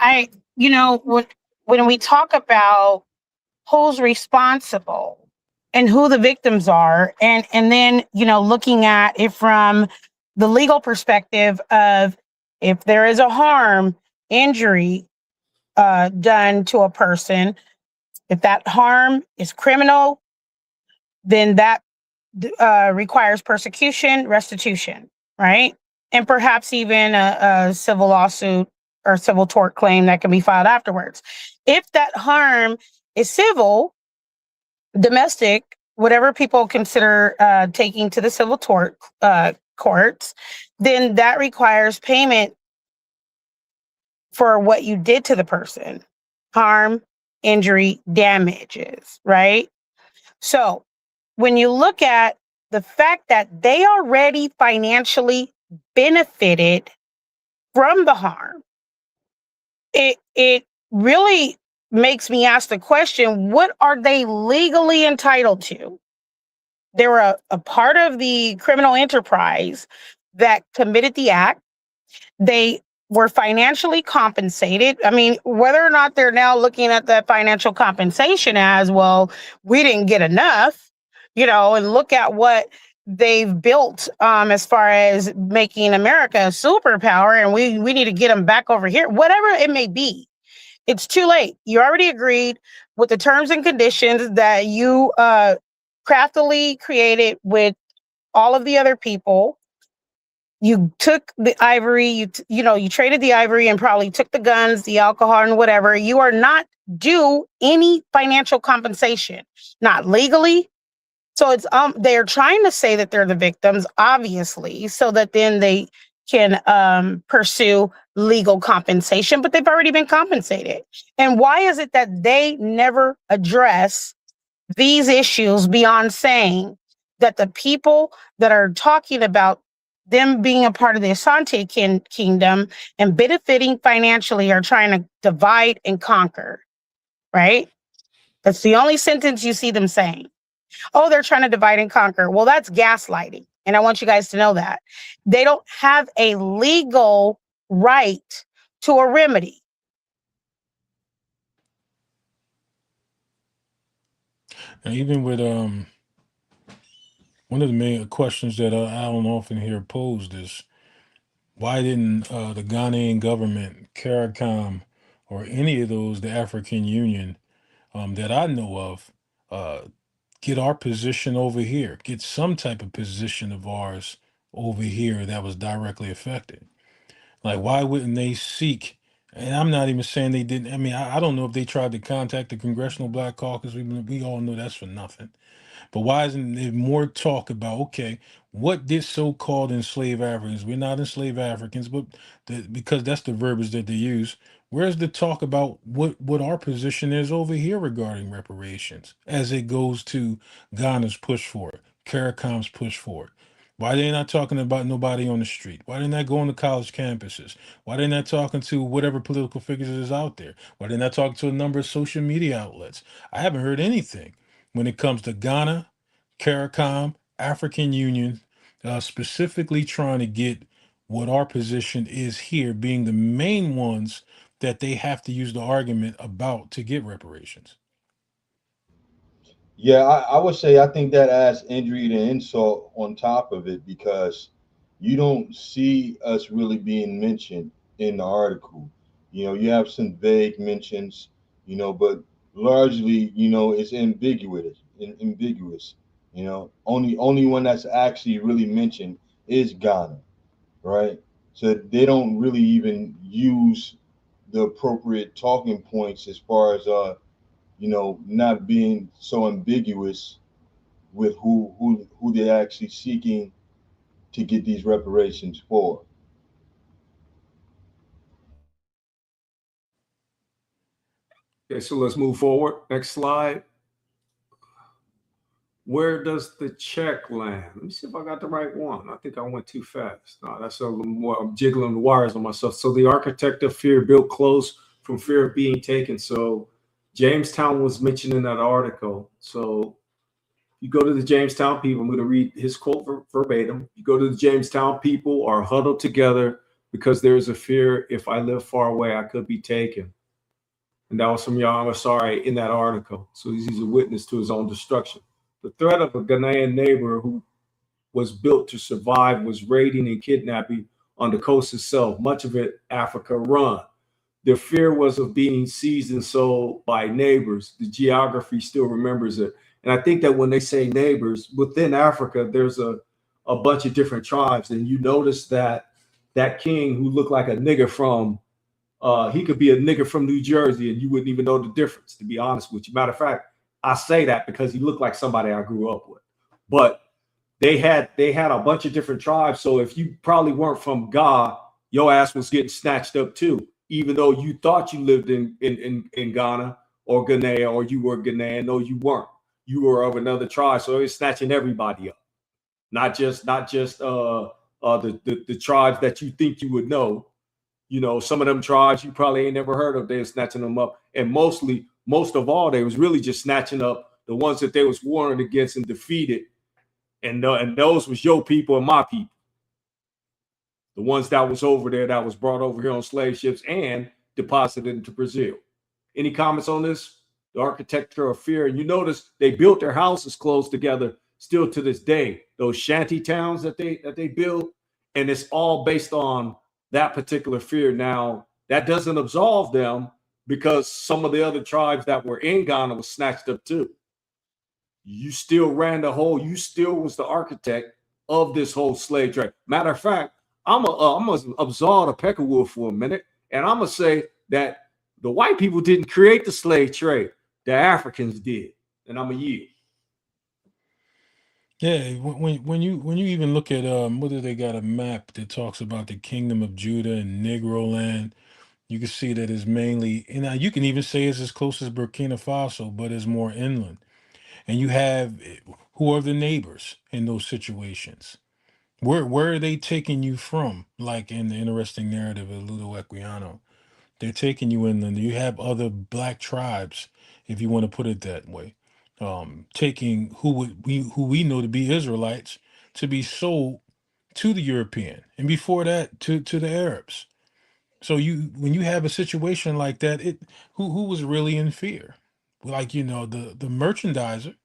when we talk about who's responsible and who the victims are, and then, looking at it from the legal perspective of if there is a harm, injury done to a person, if that harm is criminal, then that requires persecution, restitution, right? And perhaps even a civil lawsuit or civil tort claim that can be filed afterwards. If that harm is civil, domestic, whatever people consider taking to the civil tort courts, then that requires payment for what you did to the person. Harm, injury damages, right? So when you look at the fact that they already financially benefited from the harm, it really makes me ask the question, what are they legally entitled to? They were a part of the criminal enterprise that committed the act. They were financially compensated. I mean, whether or not they're now looking at that financial compensation as, well, we didn't get enough, and look at what they've built as far as making America a superpower, and we need to get them back over here, whatever it may be. It's too late. You already agreed with the terms and conditions that you craftily created with all of the other people. You took the ivory, you traded the ivory and probably took the guns, the alcohol, and whatever. You are not due any financial compensation, not legally. So it's they're trying to say that they're the victims, obviously, so that then they can pursue legal compensation, but they've already been compensated. And why is it that they never address these issues beyond saying that the people that are talking about them being a part of the S.O.T.E.P kingdom and benefiting financially are trying to divide and conquer, right? That's the only sentence you see them saying. Oh, they're trying to divide and conquer. Well, that's gaslighting. And I want you guys to know that. They don't have a legal right to a remedy. And even with one of the main questions that Alan often hear posed is, why didn't the Ghanaian government, CARICOM, or any of those, the African Union that I know of, get our position over here, get some type of position of ours over here that was directly affected? Like, why wouldn't they seek? And I'm not even saying they didn't. I mean, I don't know if they tried to contact the Congressional Black Caucus. We all know that's for nothing. But why isn't there more talk about, okay, what did so-called enslaved Africans? We're not enslaved Africans, but because that's the verbiage that they use. Where's the talk about what our position is over here regarding reparations as it goes to Ghana's push for it, CARICOM's push for it? Why they not talking about nobody on the street? Why they not going to college campuses? Why they not talking to whatever political figures is out there? Why they not talking to a number of social media outlets? I haven't heard anything when it comes to Ghana, CARICOM, African Union, specifically trying to get what our position is here, being the main ones that they have to use the argument about to get reparations. Yeah, I would say I think that adds injury to insult on top of it, because you don't see us really being mentioned in the article. You have some vague mentions, but largely, it's ambiguous. Only one that's actually really mentioned is Ghana, right? So they don't really even use the appropriate talking points as far as not being so ambiguous with who they're actually seeking to get these reparations for. Okay, so let's move forward. Next slide. Where does the check land? Let me see if I got the right one. I think I went too fast. No, that's a little more. I'm jiggling the wires on myself. So the architect of fear built close from fear of being taken. So Jamestown was mentioned in that article. So you go to the Jamestown people, I'm going to read his quote verbatim. You go to the Jamestown people are huddled together because there's a fear if I live far away, I could be taken. And that was from Yama Sari in that article. So he's a witness to his own destruction. The threat of a Ghanaian neighbor who was built to survive was raiding and kidnapping on the coast itself, much of it Africa run. Their fear was of being seized and sold by neighbors. The geography still remembers it. And I think that when they say neighbors, within Africa, there's a bunch of different tribes. And you notice that king who looked like a nigger from, he could be a nigger from New Jersey and you wouldn't even know the difference, to be honest with you. Matter of fact, I say that because he looked like somebody I grew up with. But they had a bunch of different tribes. So if you probably weren't from Ga, your ass was getting snatched up too, even though you thought you lived in Ghana or Ghanaian, or you were Ghanaian. No, you weren't. You were of another tribe. So it's snatching everybody up, not just the tribes that you think you would know. You know, some of them tribes you probably ain't never heard of, they're snatching them up. And most of all, they was really just snatching up the ones that they was warring against and defeated. And those was your people and my people. The ones that was over there, that was brought over here on slave ships and deposited into Brazil. Any comments on this? The architecture of fear. And you notice they built their houses close together still to this day. Those shanty towns that they built, and it's all based on that particular fear. Now, that doesn't absolve them, because some of the other tribes that were in Ghana was snatched up too. You still ran the whole, you still was the architect of this whole slave trade. Matter of fact, I'm gonna absolve the Peckerwood for a minute, and I'm gonna say that the white people didn't create the slave trade. The Africans did. And I'm a yield. Yeah, when you even look at whether they got a map that talks about the Kingdom of Judah and Negro land, you can see that it's mainly, and you can even say it's as close as Burkina Faso, but it's more inland. And you have, who are the neighbors in those situations? Where are they taking you from? Like in the interesting narrative of Ludo Equiano, they're taking you inland. You have other black tribes, if you want to put it that way, taking who we know to be Israelites to be sold to the European, and before that to the Arabs. So when you have a situation like that, who was really in fear? Like, the merchandiser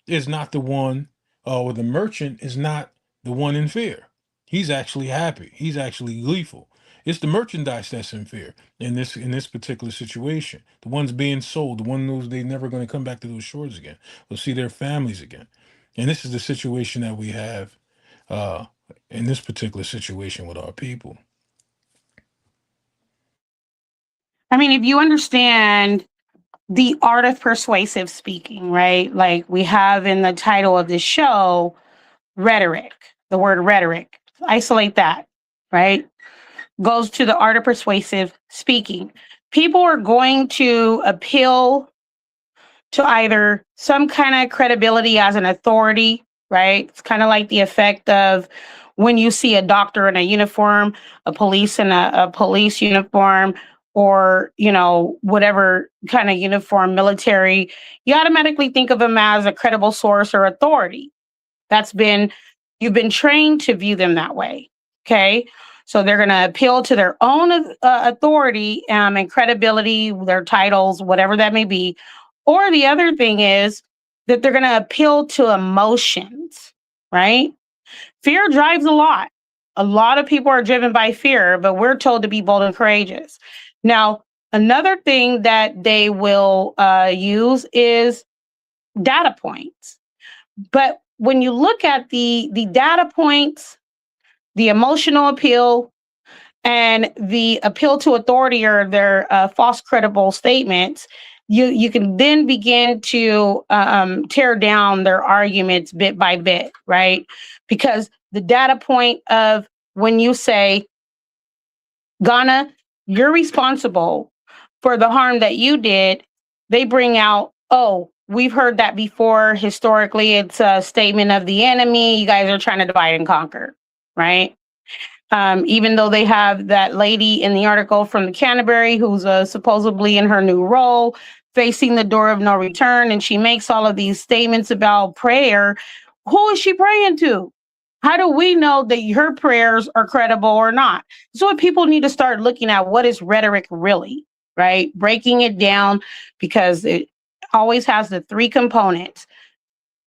is not the one, or the merchant is not the one in fear. He's actually happy. He's actually gleeful. It's the merchandise that's in fear in this particular situation. The ones being sold, the one knows they're never going to come back to those shores again. They'll see their families again. And this is the situation that we have in this particular situation with our people. I mean, if you understand the art of persuasive speaking, right? Like we have in the title of this show, rhetoric, the word rhetoric, isolate that, right? Goes to the art of persuasive speaking. People are going to appeal to either some kind of credibility as an authority, right? It's kind of like the effect of when you see a doctor in a uniform, a police in a police uniform, or, whatever kind of uniform, military, you automatically think of them as a credible source or authority. You've been trained to view them that way. Okay. So they're going to appeal to their own authority and credibility, their titles, whatever that may be. Or the other thing is that they're going to appeal to emotions, right? Fear drives a lot. A lot of people are driven by fear, but we're told to be bold and courageous. Now, another thing that they will use is data points. But when you look at the data points, the emotional appeal, and the appeal to authority, or their false credible statements, you can then begin to tear down their arguments bit by bit, right? Because the data point of when you say, Ghana, you're responsible for the harm that you did, they bring out, oh, we've heard that before. Historically, it's a statement of the enemy. You guys are trying to divide and conquer, right? Even though they have that lady in the article from the Canterbury who's supposedly in her new role, facing the door of no return, and she makes all of these statements about prayer. Who is she praying to? How do we know that her prayers are credible or not? So people need to start looking at what is rhetoric really, right? Breaking it down, because it always has the three components: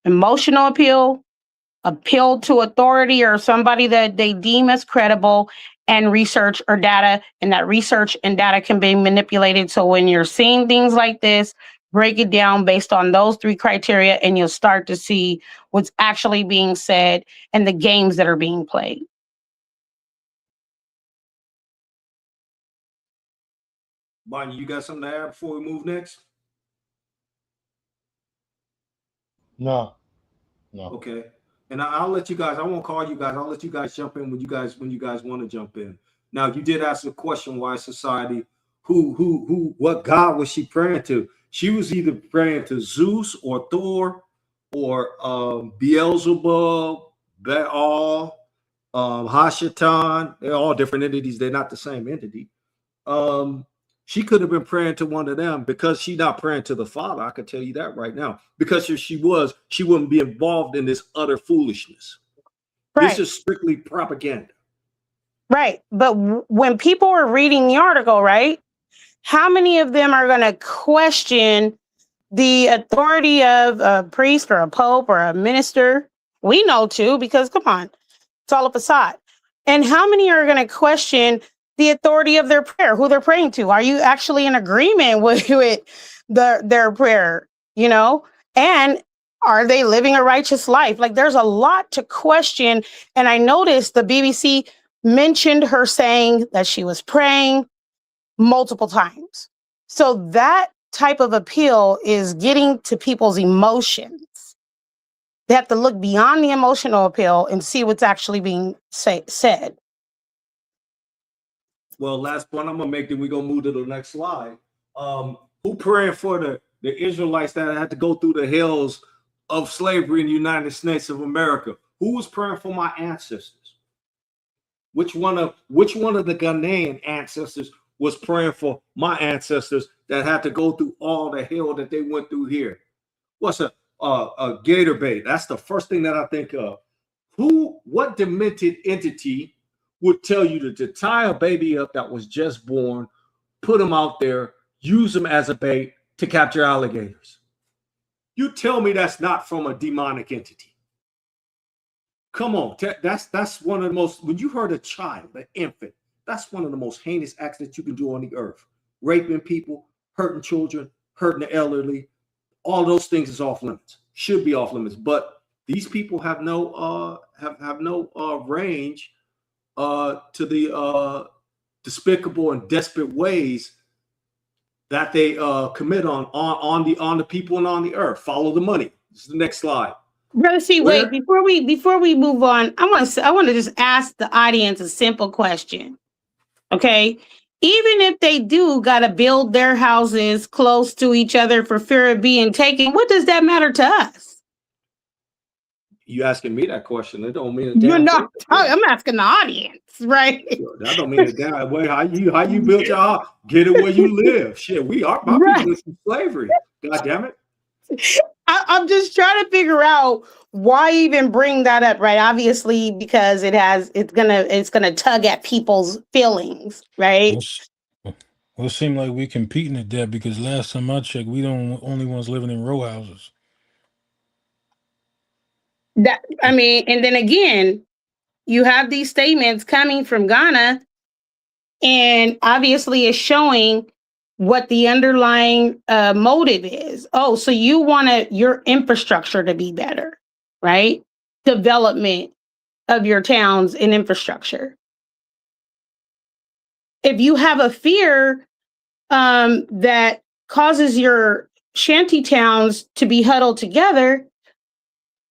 emotional appeal to authority or somebody that they deem as credible, and research or data. And that research and data can be manipulated. So when you're seeing things like this, break it down based on those three criteria, and you'll start to see what's actually being said and the games that are being played. Bonnie, you got something to add before we move next? No. Okay. And I'll let you guys, I won't call you guys. I'll let you guys jump in when you guys want to jump in. Now, you did ask the question, why society, what God was she praying to? She was either praying to Zeus or Thor or Beelzebub, Baal, Hashatan. They're all different entities. They're not the same entity. She could have been praying to one of them because she's not praying to the Father. I can tell you that right now. Because if she was, she wouldn't be involved in this utter foolishness. Right. This is strictly propaganda. Right. But when people are reading the article, right, how many of them are going to question the authority of a priest or a pope or a minister? We know too, because come on, it's all a facade. And how many are going to question the authority of their prayer, who they're praying to? Are you actually in agreement with their prayer, you know? And are they living a righteous life? Like, there's a lot to question. And I noticed the BBC mentioned her saying that she was praying multiple times. So that type of appeal is getting to people's emotions. They have to look beyond the emotional appeal and see what's actually being said. Well, last point I'm gonna make, then we're gonna move to the next slide. Who praying for the Israelites that had to go through the hells of slavery in the United States of America? Who was praying for my ancestors? Which one of the Ghanaian ancestors was praying for my ancestors that had to go through all the hell that they went through here? What's a gator bait? That's the first thing that I think of. What demented entity would tell you to tie a baby up that was just born, put them out there, use them as a bait to capture alligators? You tell me that's not from a demonic entity. Come on, that's one of the most, when you hurt a child, an infant, that's one of the most heinous acts that you can do on the earth. Raping people, hurting children, hurting the elderly, all those things is off limits, should be off limits. But these people have no range to the despicable and desperate ways that they commit on the people and on the earth. Follow the money. This is the next slide. Brother C, wait, before we move on, I want to just ask the audience a simple question. Okay? Even if they do got to build their houses close to each other for fear of being taken, what does that matter to us? You asking me that question? It don't mean a You're damn not. thing. I'm asking the audience, right? That don't mean a damn way. How you built your house? Get it where you live. Shit, my Right. people live in slavery. God damn it. I'm just trying to figure out why even bring that up, right? Obviously, because it's gonna tug at people's feelings, right? Well, it seems like we competing at that, because last time I checked, we don't only ones living in row houses. That, I mean, and then again, you have these statements coming from Ghana, and obviously it's showing what the underlying motive is. Oh, so you want your infrastructure to be better, right? Development of your towns and infrastructure. If you have a fear that causes your shanty towns to be huddled together,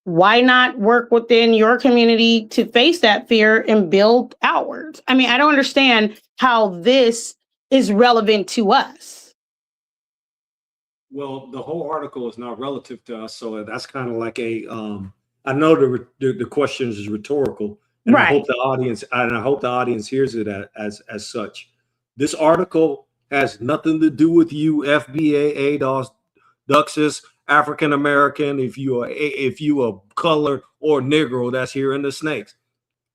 why not work within your community to face that fear and build outwards? I mean, I don't understand how this is relevant to us. Well, the whole article is not relative to us, so that's kind of like a. I know the question is rhetorical, and Right. I hope the audience hears it as such. This article has nothing to do with you, FBA, ADOS, DUSCS, African American. If you are colored or Negro that's here in the snakes,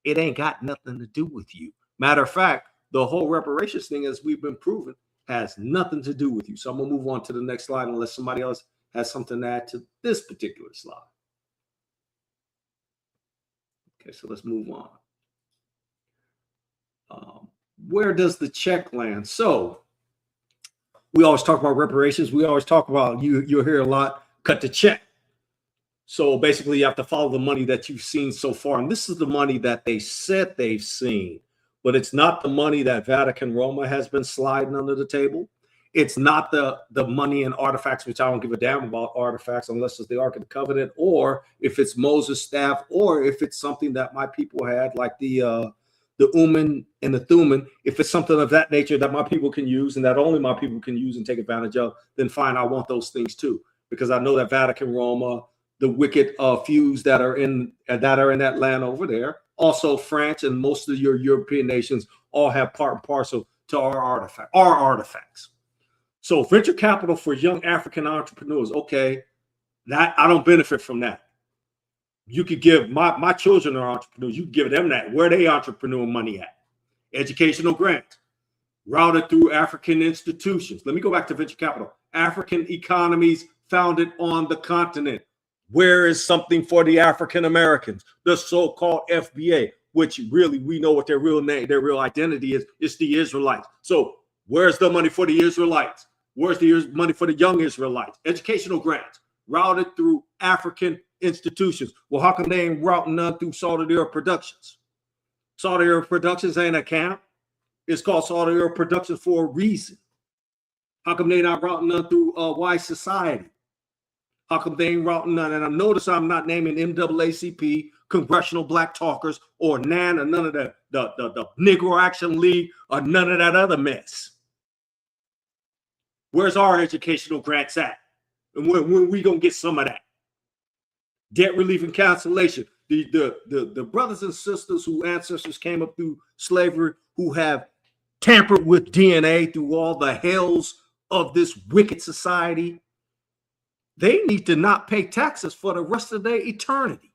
it ain't got nothing to do with you. Matter of fact, the whole reparations thing, as we've been proven, has nothing to do with you. So I'm gonna move on to the next slide unless somebody else has something to add to this particular slide. Okay, so let's move on. Where does the check land? So we always talk about reparations. We always talk about, you'll hear a lot, cut the check. So basically you have to follow the money that you've seen so far. And this is the money that they said they've seen, but it's not the money that Vatican Roma has been sliding under the table. It's not the money and artifacts, which I don't give a damn about artifacts unless it's the Ark of the Covenant, or if it's Moses' staff, or if it's something that my people had, like the the Uman and the Thuman. If it's something of that nature that my people can use and that only my people can use and take advantage of, then fine, I want those things too, because I know that Vatican, Roma, the wicked fews that are in that land over there, also France and most of your European nations all have part and parcel to our artifacts. So venture capital for young African entrepreneurs, okay, that I don't benefit from that. You could give my children are entrepreneurs. You can give them that. Where they entrepreneur money at? Educational grant routed through African institutions. Let me go back to venture capital. African economies founded on the continent. Where is something for the African Americans? The so-called FBA, which really we know what their real name, their real identity is. It's the Israelites. So where's the money for the Israelites? Where's the money for the young Israelites? Educational grants routed through African institutions. Well, how come they ain't routing none through S.O.T.E.P Productions? S.O.T.E.P Productions ain't a camp. It's called S.O.T.E.P Productions for a reason. How come they not routing none through Wise Society? How come they ain't routing none? And I notice I'm not naming NAACP, Congressional Black Talkers, or NAN, or none of the Negro Action League, or none of that other mess. Where's our educational grants at? And when we gonna get some of that? Debt relief and cancellation. The brothers and sisters whose ancestors came up through slavery, who have tampered with DNA through all the hells of this wicked society, they need to not pay taxes for the rest of their eternity.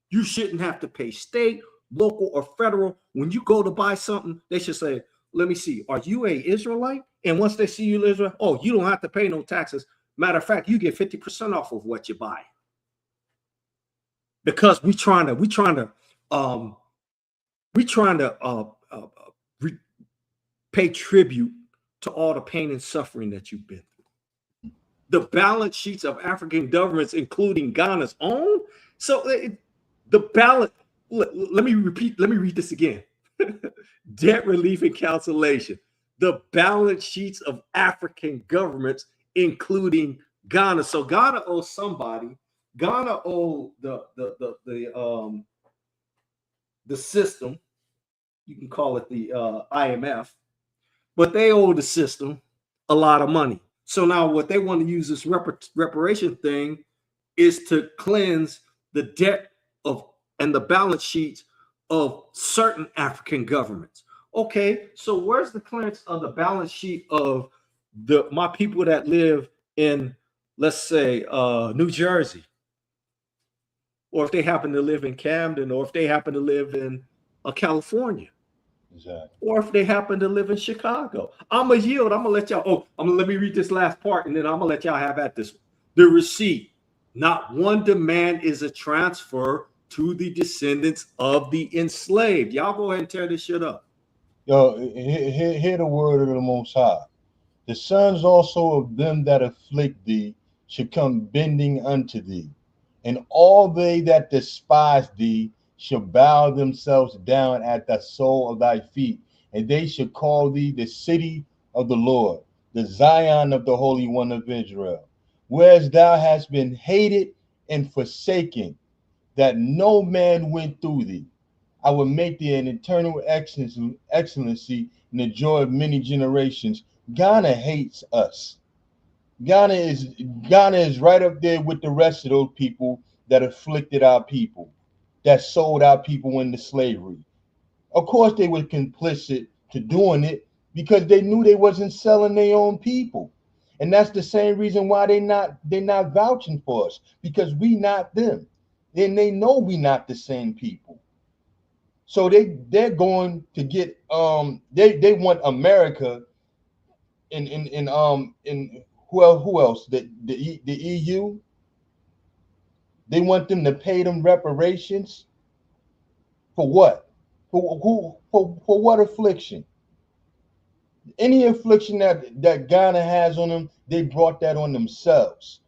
You shouldn't have to pay state, local, or federal. When you go to buy something, they should say, let me see, are you a Israelite? And once they see you Israel, oh, you don't have to pay no taxes. Matter of fact, you get 50% off of what you buy. Because we trying to pay tribute to all the pain and suffering that you've been through. The balance sheets of African governments, including Ghana's own. So the balance. Let me read this again. Debt relief and cancellation. The balance sheets of African governments, including Ghana. So Ghana owes somebody. Ghana owed the system. You can call it the IMF, but they owe the system a lot of money. So now what they want to use this reparation thing is to cleanse the debt of and the balance sheets of certain African governments. Okay, so where's the clearance of the balance sheet of my people that live in, let's say, New Jersey? Or if they happen to live in Camden, or if they happen to live in California, exactly. Or if they happen to live in Chicago. I'm going to yield. I'm going to let y'all, let me read this last part, and then I'm going to let y'all have at this. The receipt. Not one demand is a transfer to the descendants of the enslaved. Y'all go ahead and tear this shit up. Yo, hear the word of the Most High. The sons also of them that afflict thee should come bending unto thee, and all they that despise thee shall bow themselves down at the sole of thy feet, and they shall call thee the city of the Lord, the Zion of the Holy One of Israel. Whereas thou hast been hated and forsaken, that no man went through thee, I will make thee an eternal excellency and the joy of many generations. Ghana hates us. Ghana is right up there with the rest of those people that afflicted our people, that sold our people into slavery. Of course, they were complicit to doing it because they knew they wasn't selling their own people. And that's the same reason why they're not vouching for us, because we not them. And they know we not the same people. So they're going to get they want America in who else? The EU. They want them to pay them reparations for what? For what affliction? Any affliction that Ghana has on them, they brought that on themselves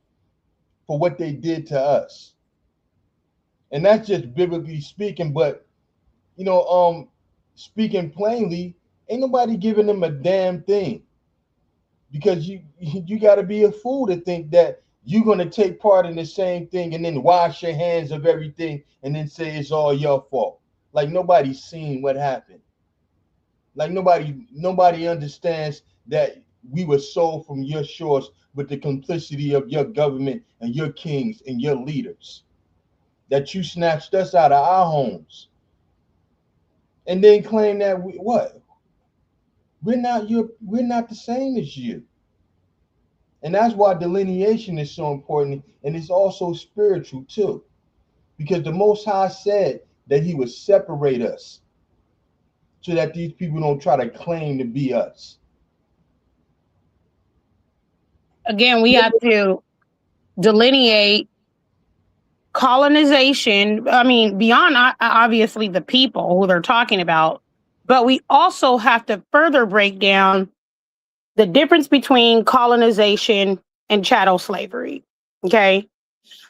for what they did to us. And that's just biblically speaking, but speaking plainly, ain't nobody giving them a damn thing. Because you got to be a fool to think that you're going to take part in the same thing and then wash your hands of everything and then say it's all your fault. Like nobody's seen what happened. Like nobody understands that we were sold from your shores with the complicity of your government and your kings and your leaders. That you snatched us out of our homes and then claim that we're not the same as you. And that's why delineation is so important, and it's also spiritual too. Because the Most High said that He would separate us so that these people don't try to claim to be us. Again, we have to delineate colonization. I mean, beyond obviously the people who they're talking about, but we also have to further break down the difference between colonization and chattel slavery. Okay.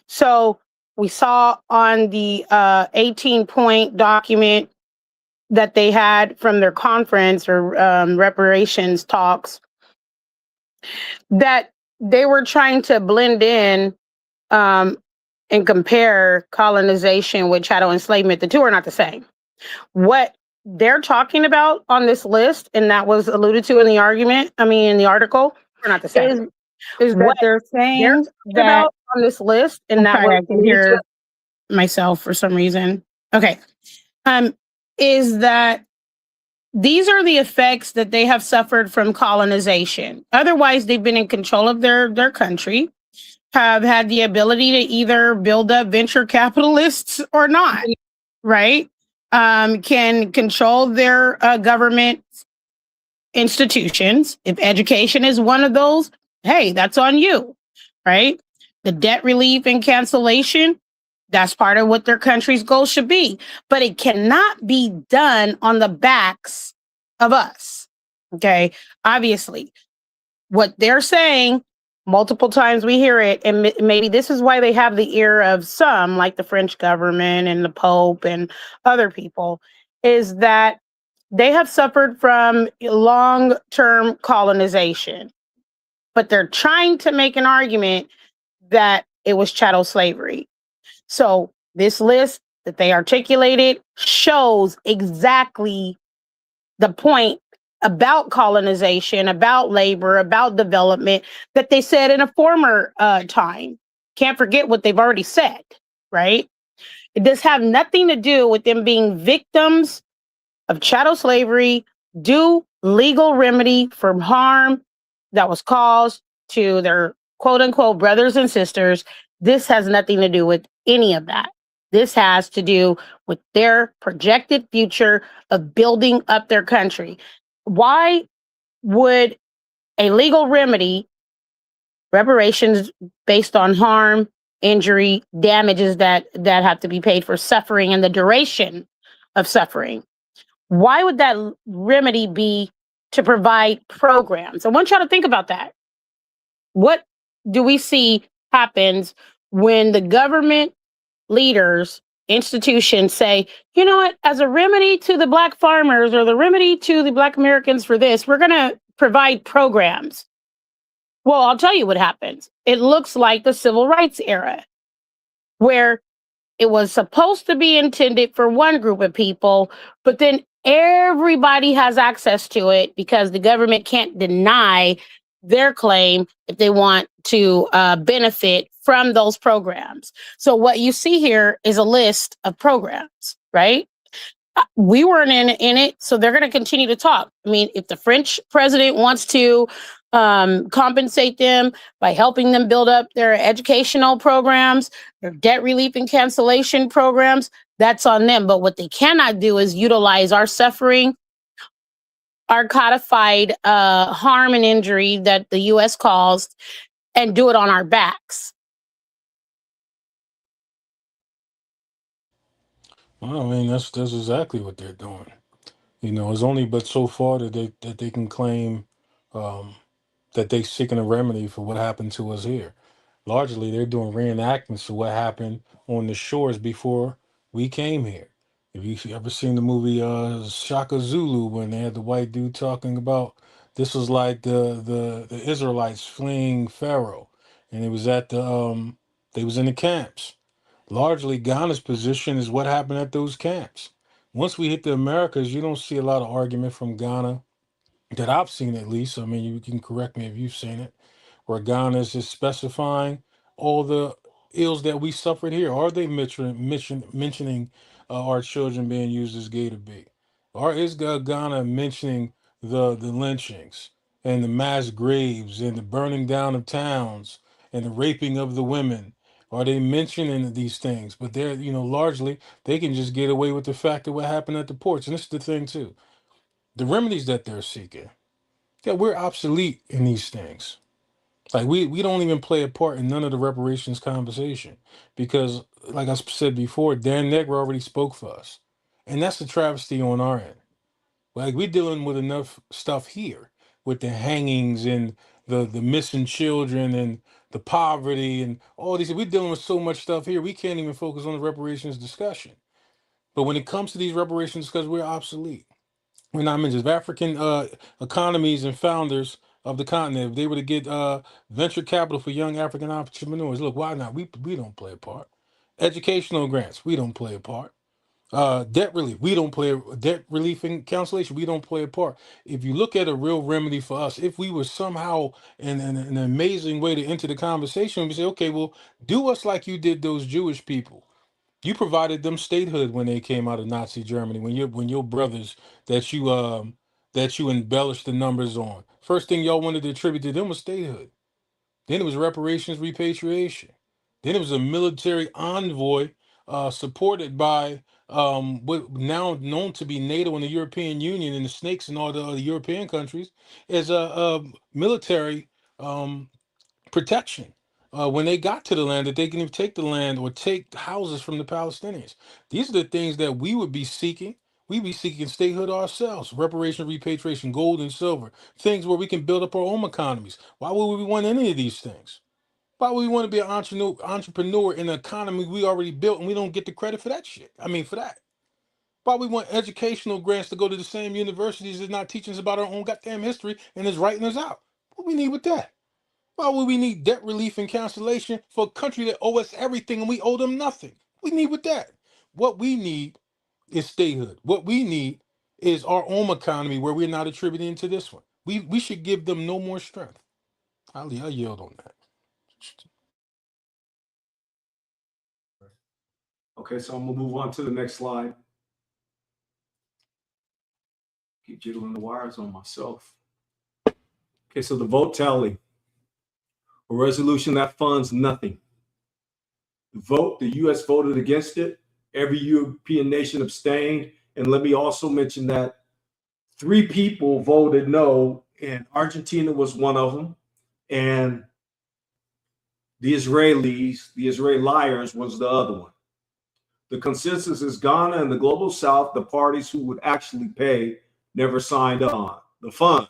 So we saw on the 18-point document that they had from their conference or reparations talks that they were trying to blend in um, and compare colonization with chattel enslavement. The two are not the same. What they're talking about on this list, and that was alluded to in the argument, in the article, We're not the same. is What that they're they're saying talking that about on this list, and that sorry, was I can alluded hear to myself for some reason. Okay. Is that these are the effects that they have suffered from colonization. Otherwise, they've been in control of their country, have had the ability to either build up venture capitalists or not, right? Can control their government institutions. If education is one of those, hey, that's on you, right? The debt relief and cancellation, that's part of what their country's goals should be. But it cannot be done on the backs of us. Okay. Obviously, what they're saying, multiple times we hear it, and maybe this is why they have the ear of some, like the French government and the Pope and other people, is that they have suffered from long-term colonization, but they're trying to make an argument that it was chattel slavery. So this list that they articulated shows exactly the point about colonization, about labor, about development that they said in a former time. Can't forget what they've already said, right? It does have nothing to do with them being victims of chattel slavery, due legal remedy for harm that was caused to their quote unquote brothers and sisters. This has nothing to do with any of that. This has to do with their projected future of building up their country. Why would a legal remedy, reparations based on harm, injury, damages that have to be paid for suffering and the duration of suffering, why would that remedy be to provide programs? I want y'all to think about that. What do we see happens when the government leaders, institutions say, you know what, as a remedy to the Black farmers or the remedy to the Black Americans for this, we're going to provide programs. Well, I'll tell you what happens. It looks like the civil rights era, where it was supposed to be intended for one group of people, but then everybody has access to it because the government can't deny their claim if they want to benefit from those programs. So what you see here is a list of programs, right? We weren't in it, so they're going to continue to talk. I mean, if the French president wants to compensate them by helping them build up their educational programs, their debt relief and cancellation programs, that's on them. But what they cannot do is utilize our suffering, our codified harm and injury that the U.S. caused, and do it on our backs. Well, I mean, that's exactly what they're doing. You know, it's only but so far that they can claim um, that they're seeking a remedy for what happened to us here. Largely, they're doing reenactments of what happened on the shores before we came here. If you ever seen the movie Shaka Zulu, when they had the white dude talking about this was like the Israelites fleeing Pharaoh, and it was at they was in the camps. Largely, Ghana's position is what happened at those camps. Once we hit the Americas, you don't see a lot of argument from Ghana that I've seen, at least. I mean, you can correct me if you've seen it, where Ghana is just specifying all the ills that we suffered here. Are they mentioning our children being used as gay to be? Or is Ghana mentioning the lynchings and the mass graves and the burning down of towns and the raping of the women? Are they mentioning these things? But they're, largely they can just get away with the fact of what happened at the ports. And this is the thing too. The remedies that they're seeking, yeah, we're obsolete in these things. Like we don't even play a part in none of the reparations conversation because, like I said before, Dan Negro already spoke for us, and that's the travesty on our end. Like we're dealing with enough stuff here with the hangings and the missing children and the poverty and all these. We're dealing with so much stuff here. We can't even focus on the reparations discussion. But when it comes to these reparations discussions, we're obsolete. We're not mentioned. If African economies and founders of the continent, if they were to get venture capital for young African entrepreneurs, look, why not? We don't play a part. Educational grants, we don't play a part. Debt relief, we don't play debt relief and cancellation, we don't play a part. If you look at a real remedy for us, if we were somehow in an amazing way to enter the conversation, we say, okay, well, do us like you did those Jewish people. You provided them statehood when they came out of Nazi Germany. When your brothers that you embellished the numbers on. First thing y'all wanted to attribute to them was statehood. Then it was reparations, repatriation. Then it was a military envoy supported by what now known to be NATO and the European Union and the snakes and all the other European countries as a military protection when they got to the land, that they can even take the land or take houses from the Palestinians. These are the things that we would be seeking. We'd be seeking statehood ourselves, reparation, repatriation, gold and silver, things where we can build up our own economies. Why would we want any of these things? Why would we want to be an entrepreneur in an economy we already built and we don't get the credit for that shit? I mean, for that. Why we want educational grants to go to the same universities that's not teaching us about our own goddamn history and is writing us out? What we need with that? Why would we need debt relief and cancellation for a country that owe us everything and we owe them nothing? We need with that. What we need is statehood. What we need is our own economy where we're not attributing to this one. We should give them no more strength. I'll yield on that. Okay, so I'm gonna move on to the next slide. Keep jiggling the wires on myself. Okay, so the vote tally. A resolution that funds nothing. The U.S. voted against it. Every European nation abstained. And let me also mention that 3 people voted no, and Argentina was one of them. And the Israeli liars was the other one. The consensus is Ghana and the Global South, the parties who would actually pay, never signed on. The fund.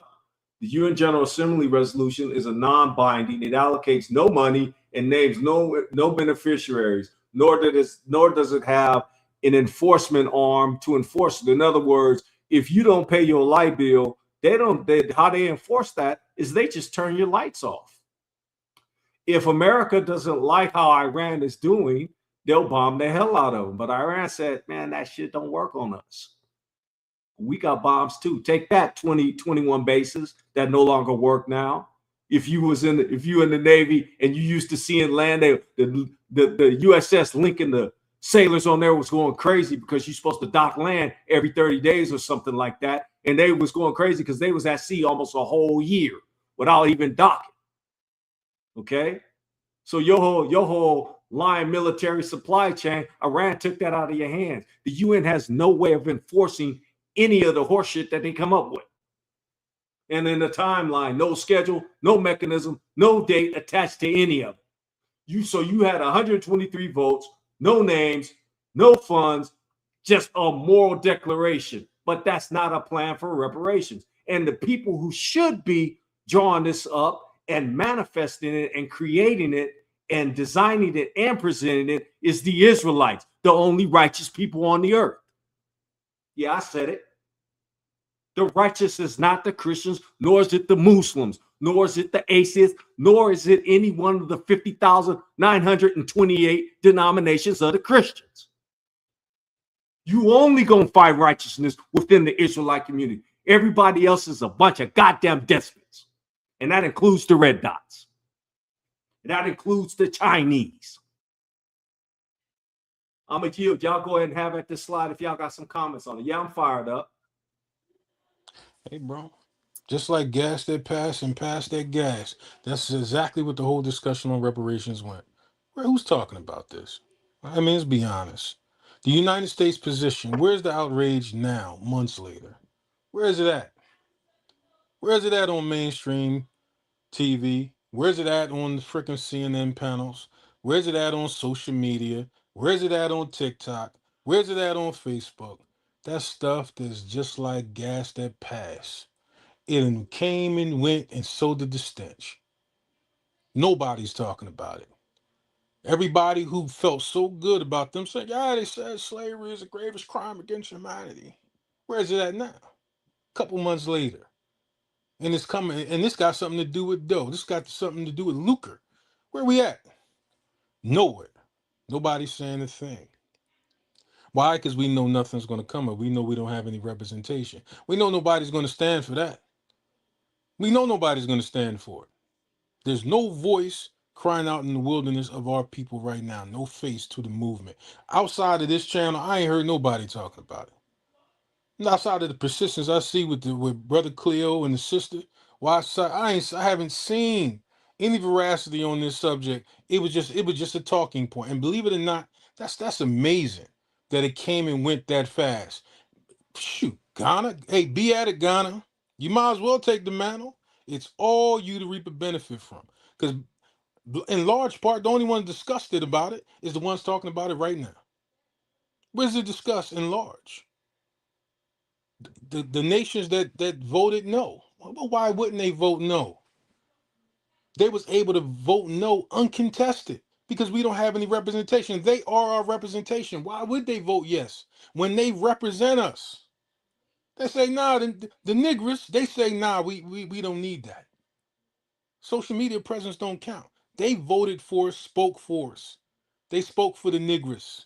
The UN General Assembly resolution is a non-binding. It allocates no money and names no beneficiaries, nor does it have an enforcement arm to enforce it. In other words, if you don't pay your light bill, how they enforce that is they just turn your lights off. If America doesn't like how Iran is doing, they'll bomb the hell out of them. But Iran said, man, that shit don't work on us. We got bombs too. Take that, 21 bases that no longer work now. If you in the Navy and you used to seeing land, the USS Lincoln, the sailors on there was going crazy because you're supposed to dock land every 30 days or something like that. And they was going crazy because they was at sea almost a whole year without even docking. Okay? So your whole line military supply chain, Iran took that out of your hands. The UN has no way of enforcing any of the horseshit that they come up with. And in the timeline, no schedule, no mechanism, no date attached to any of it. So you had 123 votes, no names, no funds, just a moral declaration. But that's not a plan for reparations. And the people who should be drawing this up and manifesting it and creating it and designing it and presenting it is the Israelites, the only righteous people on the earth. Yeah, I said it. The righteous is not the Christians, nor is it the Muslims, nor is it the atheists, nor is it any one of the 50,928 denominations of the Christians. You only gonna fight righteousness within the Israelite community. Everybody else is a bunch of goddamn despots. And that includes the red dots. That includes the Chinese. I'm gonna yield. Y'all go ahead and have at this slide if y'all got some comments on it. Yeah, I'm fired up. Hey, bro. Just like gas that pass and pass that gas. That's exactly what the whole discussion on reparations went. Who's talking about this? I mean, let's be honest. The United States position, where's the outrage now, months later? Where is it at? Where is it at on mainstream TV? Where's it at on the freaking CNN panels? Where's it at on social media? Where's it at on TikTok? Where's it at on Facebook? That stuff that's just like gas that pass. It came and went, and so did the stench. Nobody's talking about it. Everybody who felt so good about them saying, yeah, they said slavery is the gravest crime against humanity. Where's it at now? A couple months later. And it's coming, and this got something to do with dough. This got something to do with lucre. Where we at? Nowhere. Nobody's saying a thing. Why? Because we know nothing's going to come up. We know we don't have any representation. We know nobody's going to stand for that. We know nobody's going to stand for it. There's no voice crying out in the wilderness of our people right now. No face to the movement. Outside of this channel, I ain't heard nobody talking about it. And outside of the persistence I see with Brother Cleo and the sister, I haven't seen any veracity on this subject. It was just a talking point. And believe it or not, that's amazing that it came and went that fast. Shoot, Ghana, hey, be at it, Ghana. You might as well take the mantle. It's all you to reap a benefit from. Because in large part, the only one discussed it about it is the ones talking about it right now. Where's it discussed in large? The nations that voted no. Well, why wouldn't they vote no? They was able to vote no uncontested because we don't have any representation. They are our representation. Why would they vote yes when they represent us? They say, nah, the niggers, they say, nah, we don't need that. Social media presence don't count. They voted for us, spoke for us. They spoke for the niggers.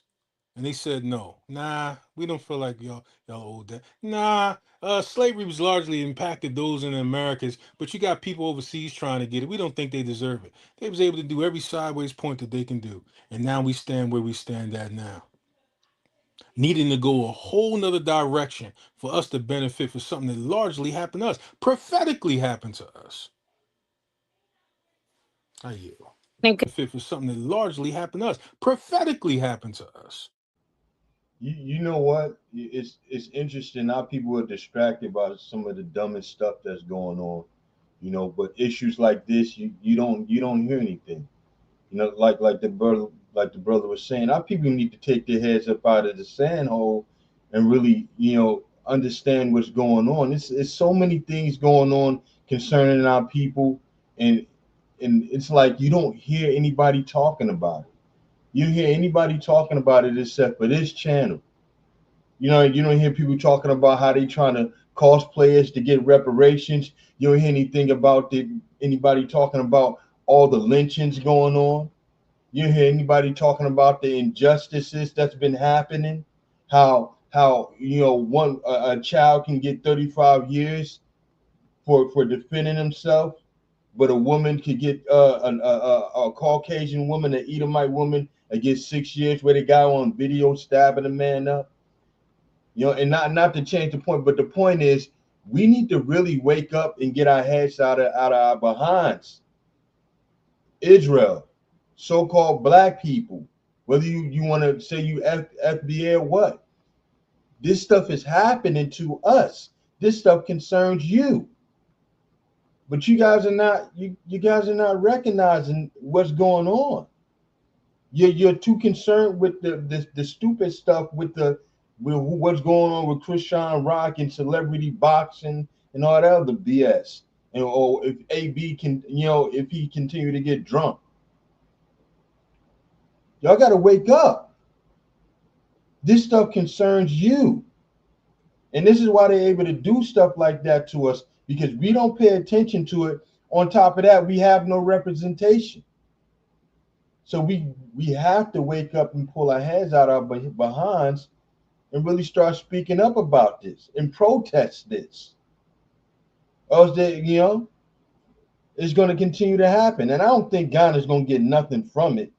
And they said, no, nah, we don't feel like y'all owe that. Nah, slavery was largely impacted those in the Americas, but you got people overseas trying to get it. We don't think they deserve it. They was able to do every sideways point that they can do. And now we stand where we stand at now. Needing to go a whole nother direction for us to benefit for something that largely happened to us, prophetically happened to us. I yield. Benefit for something that largely happened to us, prophetically happened to us. You know what? It's interesting how people are distracted by some of the dumbest stuff that's going on, But issues like this, you don't hear anything, like the brother was saying. Our people need to take their heads up out of the sand hole and really, understand what's going on. It's so many things going on concerning our people, and it's like you don't hear anybody talking about it. You hear anybody talking about it except for this channel. You don't hear people talking about how they trying to cosplay us to get reparations. You don't hear anything about anybody talking about all the lynchings going on. You don't hear anybody talking about the injustices that's been happening. How a child can get 35 years for defending himself, but a woman could get a Caucasian woman, an Edomite woman, get 6 years, where the guy on video stabbing a man up. And not to change the point, but the point is we need to really wake up and get our heads out of our behinds. Israel, so-called black people, whether you want to say you FBA or what, this stuff is happening to us. This stuff concerns you. But you guys are not recognizing what's going on. You're too concerned with the stupid stuff with what's going on with Christian Rock and celebrity boxing and all that other BS. Or if AB can, if he continue to get drunk. Y'all got to wake up. This stuff concerns you. And this is why they're able to do stuff like that to us, because we don't pay attention to it. On top of that, we have no representation. So we have to wake up and pull our heads out of our behinds and really start speaking up about this and protest this. Or else they, it's going to continue to happen. And I don't think Ghana's going to get nothing from it,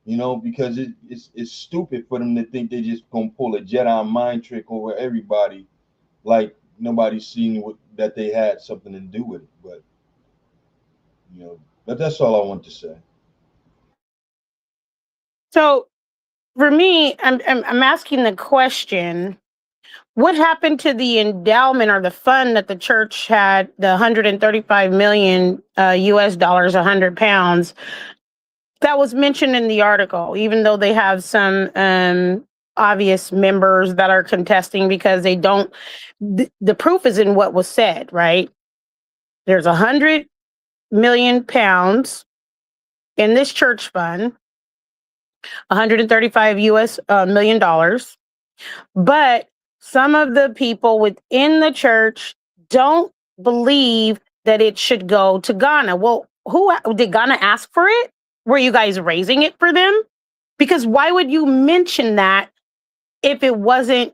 because it's stupid for them to think they're just going to pull a Jedi mind trick over everybody, like nobody's seen that they had something to do with it. But that's all I want to say. So for me, I'm asking the question: what happened to the endowment or the fund that the church had, the 135 million US dollars, 100 pounds, that was mentioned in the article, even though they have some obvious members that are contesting because they don't, the proof is in what was said, right? There's 100 million pounds in this church fund, 135 US million dollars, but some of the people within the church don't believe that it should go to Ghana. Well, who did Ghana ask for it? Were you guys raising it for them? Because why would you mention that if it wasn't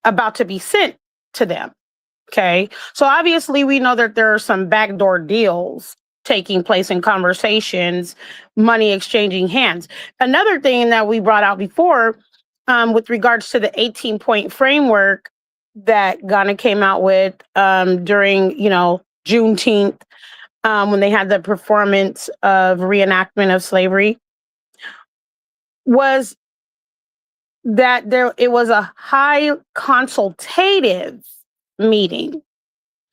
about to be sent to them? Okay. So obviously we know that there are some backdoor deals taking place in conversations, money exchanging hands. Another thing that we brought out before, with regards to the 18-point framework that Ghana came out with during, Juneteenth, when they had the performance of reenactment of slavery, was that it was a high consultative meeting.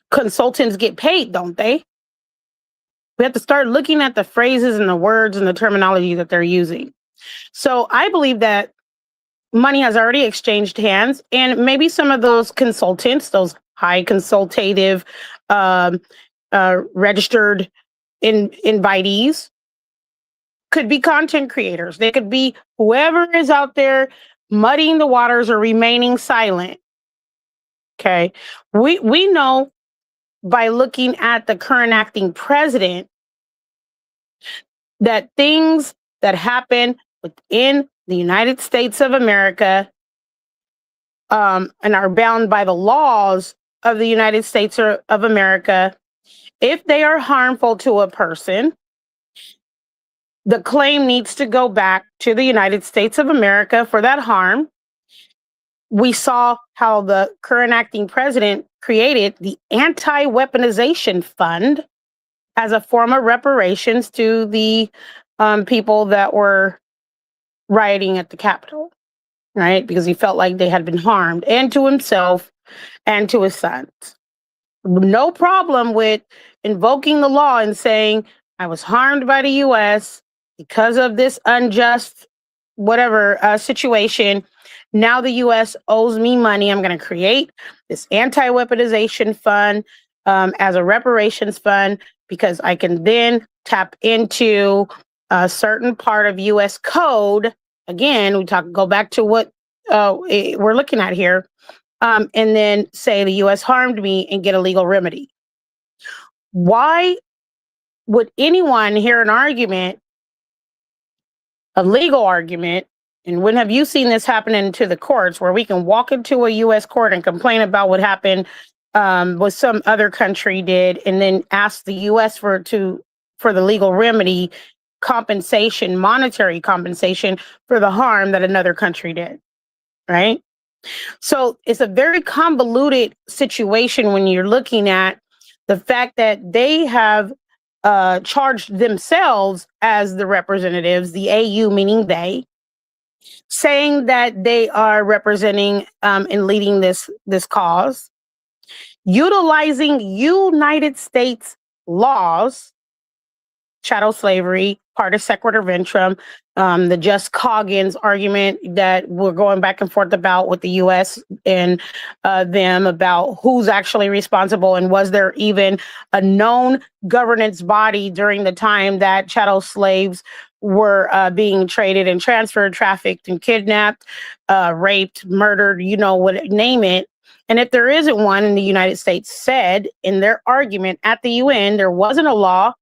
Consultants get paid, don't they? We have to start looking at the phrases and the words and the terminology that they're using. So I believe that money has already exchanged hands, and maybe some of those consultants, those high consultative registered invitees, could be content creators. They could be whoever is out there muddying the waters or remaining silent. Okay. We know by looking at the current acting president that things that happen within the United States of America and are bound by the laws of the United States of America, if they are harmful to a person, the claim needs to go back to the United States of America for that harm. We saw how the current acting president created the Anti-Weaponization Fund as a form of reparations to the people that were rioting at the Capitol, right? Because he felt like they had been harmed, and to himself and to his sons. No problem with invoking the law and saying, I was harmed by the US because of this unjust whatever situation. Now the US owes me money. I'm going to create this anti-weaponization fund as a reparations fund, because I can then tap into a certain part of US code. Again, go back to what we're looking at here, and then say the US harmed me and get a legal remedy. Why would anyone hear an argument, a legal argument, and when have you seen this happening to the courts, where we can walk into a US court and complain about what happened, what some other country did, and then ask the US for the legal remedy, compensation, monetary compensation for the harm that another country did, right? So it's a very convoluted situation when you're looking at the fact that they have charged themselves as the representatives, the AU meaning they, saying that they are representing and leading this cause, utilizing United States laws, chattel slavery, partus sequitur ventrum, the Just Coggins argument that we're going back and forth about with the US and them about who's actually responsible, and was there even a known governance body during the time that chattel slaves were being traded and transferred, trafficked and kidnapped, raped, murdered, name it. And if there isn't one, and the United States said in their argument at the UN, there wasn't a law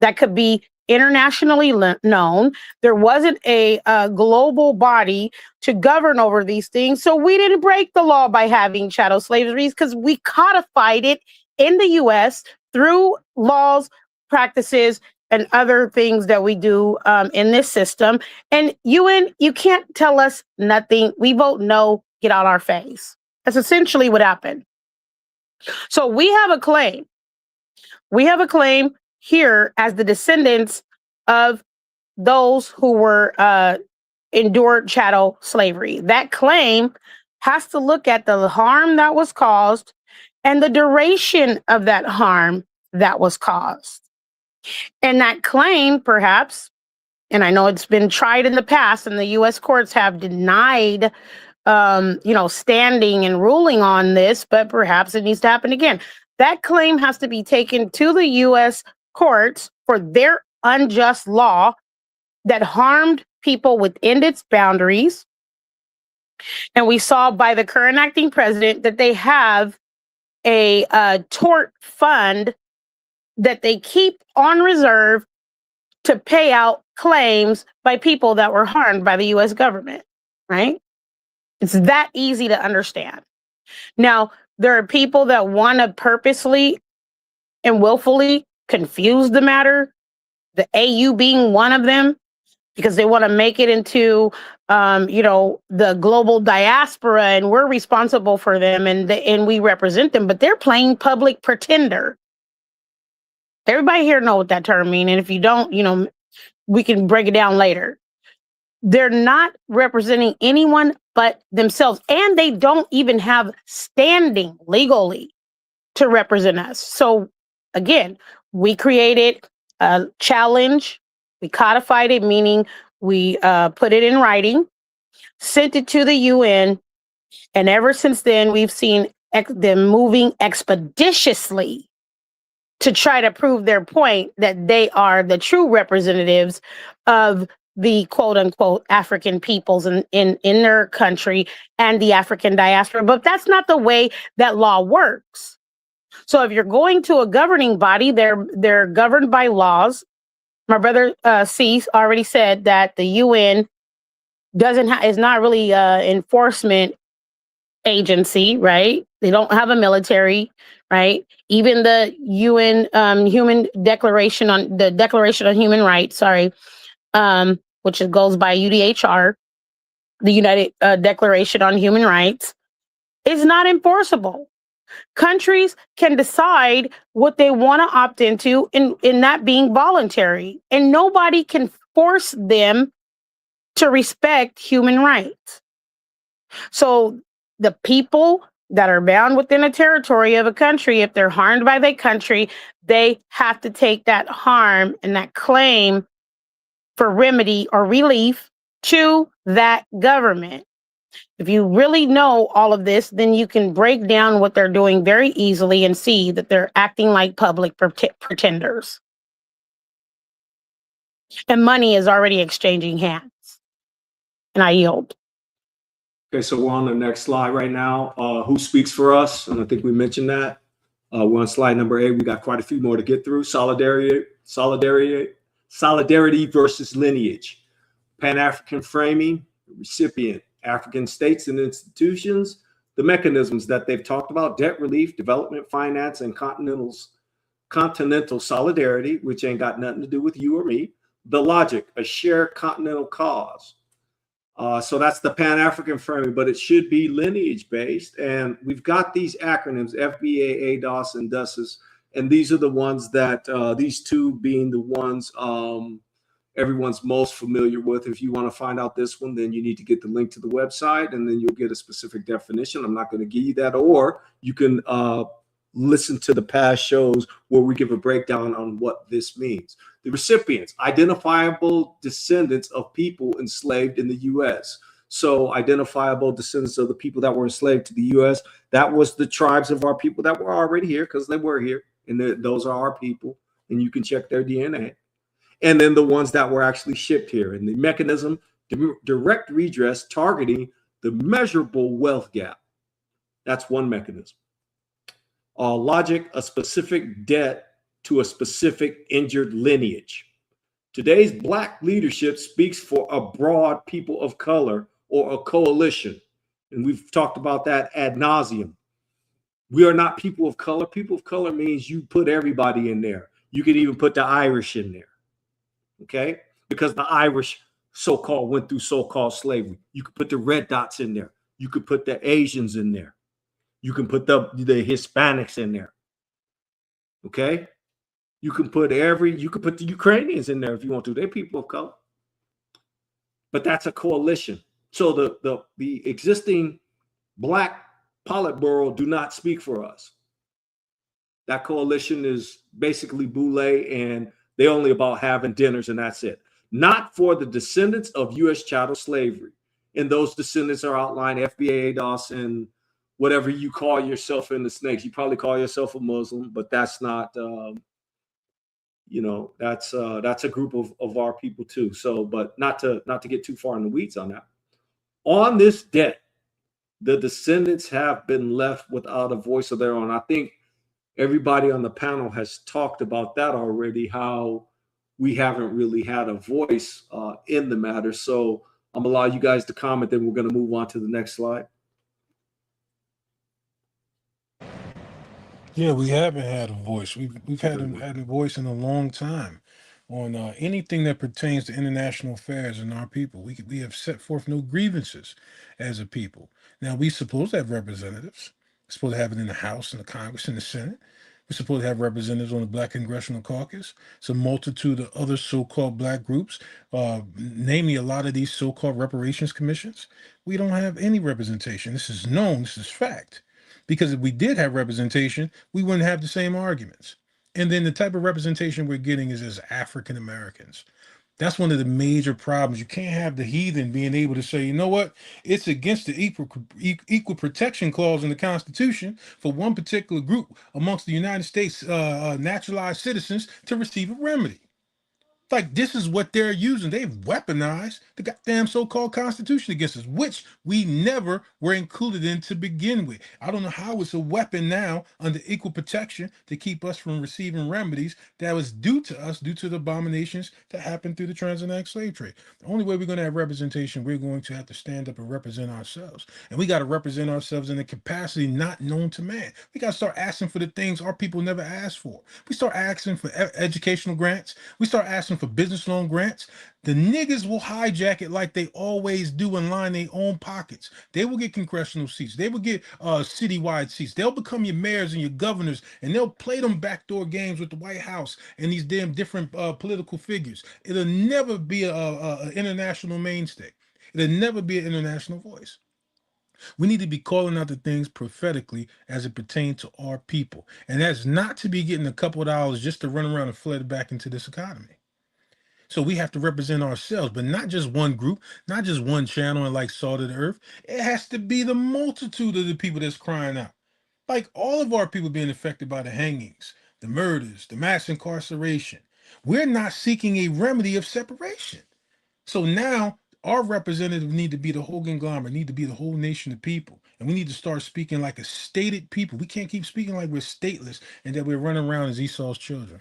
that could be internationally known. There wasn't a global body to govern over these things. So we didn't break the law by having chattel slavery because we codified it in the US through laws, practices, and other things that we do in this system. And UN, you can't tell us nothing. We vote no, get out our face. That's essentially what happened. So we have a claim. We have a claim here as the descendants of those who were endured chattel slavery. That claim has to look at the harm that was caused and the duration of that harm that was caused. And that claim, perhaps, and I know it's been tried in the past, and the U.S. courts have denied, standing and ruling on this, but perhaps it needs to happen again. That claim has to be taken to the U.S. courts for their unjust law that harmed people within its boundaries. And we saw by the current acting president that they have a tort fund that they keep on reserve to pay out claims by people that were harmed by the U.S. government, right? It's that easy to understand. Now, there are people that want to purposely and willfully confuse the matter, the AU being one of them, because they want to make it into, the global diaspora, and we're responsible for them, and we represent them, but they're playing public pretender. Everybody here know what that term means, and if you don't, we can break it down later. They're not representing anyone but themselves, and they don't even have standing legally to represent us. So again, we created a challenge, we codified it, meaning we put it in writing, sent it to the UN, and ever since then, we've seen them moving expeditiously to try to prove their point that they are the true representatives of the quote unquote African peoples in their country and the African diaspora. But that's not the way that law works. So if you're going to a governing body, they're governed by laws. My brother C already said that the UN is not really enforcement agency, right? They don't have a military, right? Even the UN Human Declaration on Human Rights, which goes by UDHR, the United Declaration on Human Rights, is not enforceable. Countries can decide what they want to opt into, in that being voluntary, and nobody can force them to respect human rights. So the people that are bound within a territory of a country, if they're harmed by their country, they have to take that harm and that claim for remedy or relief to that government. If you really know all of this, then you can break down what they're doing very easily and see that they're acting like public pretenders. And money is already exchanging hands. And I yield. Okay, so we're on the next slide right now. Who speaks for us? And I think we mentioned that. We're on slide number 8. We got quite a few more to get through. Solidarity versus lineage. Pan-African framing, recipient, African states and institutions, the mechanisms that they've talked about, debt relief, development finance, and continental solidarity, which ain't got nothing to do with you or me. The logic, a shared continental cause. So that's the Pan-African framing, but it should be lineage-based. And we've got these acronyms, FBA, ADOS, and DUSCS. And these are the ones that, these two being the ones everyone's most familiar with. If you want to find out this one, then you need to get the link to the website, and then you'll get a specific definition. I'm not going to give you that, or you can listen to the past shows where we give a breakdown on what this means. The recipients, identifiable descendants of people enslaved in the U.S. So identifiable descendants of the people that were enslaved to the U.S., that was the tribes of our people that were already here because they were here, and those are our people, and you can check their DNA. And then the ones that were actually shipped here. And the mechanism, direct redress targeting the measurable wealth gap. That's one mechanism. Logic, a specific debt to a specific injured lineage. Today's black leadership speaks for a broad people of color or a coalition. And we've talked about that ad nauseum. We are not people of color. People of color means you put everybody in there. You could even put the Irish in there. Okay? Because the Irish so-called went through so-called slavery. You could put the red dots in there. You could put the Asians in there. You can put the Hispanics in there. Okay? You can put the Ukrainians in there if you want to. They're people of color. But that's a coalition. So the existing black Politburo do not speak for us. That coalition is basically boule, and they only about having dinners, and that's it. Not for the descendants of U.S. chattel slavery. And those descendants are outlined, FBA, ADOS, and whatever you call yourself in the snakes. You probably call yourself a Muslim, but that's not, that's a group of our people too. So, but not to get too far in the weeds on that. On this debt, the descendants have been left without a voice of their own. I think everybody on the panel has talked about that already, how we haven't really had a voice in the matter. So I'm gonna allow you guys to comment, then we're gonna move on to the next slide. Yeah, we haven't had a voice. We've had a voice in a long time on anything that pertains to international affairs and our people. We have set forth no grievances as a people. Now we supposed to have representatives. We're supposed to have it in the House, in the Congress, in the Senate. We're supposed to have representatives on the Black Congressional Caucus. It's a multitude of other so-called black groups, namely a lot of these so-called reparations commissions. We don't have any representation. This is known. This is fact. Because if we did have representation, we wouldn't have the same arguments. And then the type of representation we're getting is as African Americans. That's one of the major problems. You can't have the heathen being able to say, you know what, it's against the equal protection clause in the Constitution for one particular group amongst the United States naturalized citizens to receive a remedy. Like, this is what they're using. They've weaponized the goddamn so-called Constitution against us, which we never were included in to begin with. I don't know how it's a weapon now under equal protection to keep us from receiving remedies that was due to us due to the abominations that happened through the transatlantic slave trade. The only way we're going to have representation, we're going to have to stand up and represent ourselves. And we got to represent ourselves in a capacity not known to man. We got to start asking for the things our people never asked for. We start asking for educational grants. We start asking for business loan grants. The niggas will hijack it like they always do and line their own pockets. They will get congressional seats. They will get citywide seats. They'll become your mayors and your governors, and they'll play them backdoor games with the White House and these damn different political figures. It'll never be an international mainstay. It'll never be an international voice. We need to be calling out the things prophetically as it pertains to our people. And that's not to be getting a couple of dollars just to run around and flood back into this economy. So we have to represent ourselves, but not just one group, not just one channel and like salt of the earth. It has to be the multitude of the people that's crying out. Like all of our people being affected by the hangings, the murders, the mass incarceration. We're not seeking a remedy of separation. So now our representatives need to be the whole conglomerate, need to be the whole nation of people. And we need to start speaking like a stated people. We can't keep speaking like we're stateless and that we're running around as Esau's children.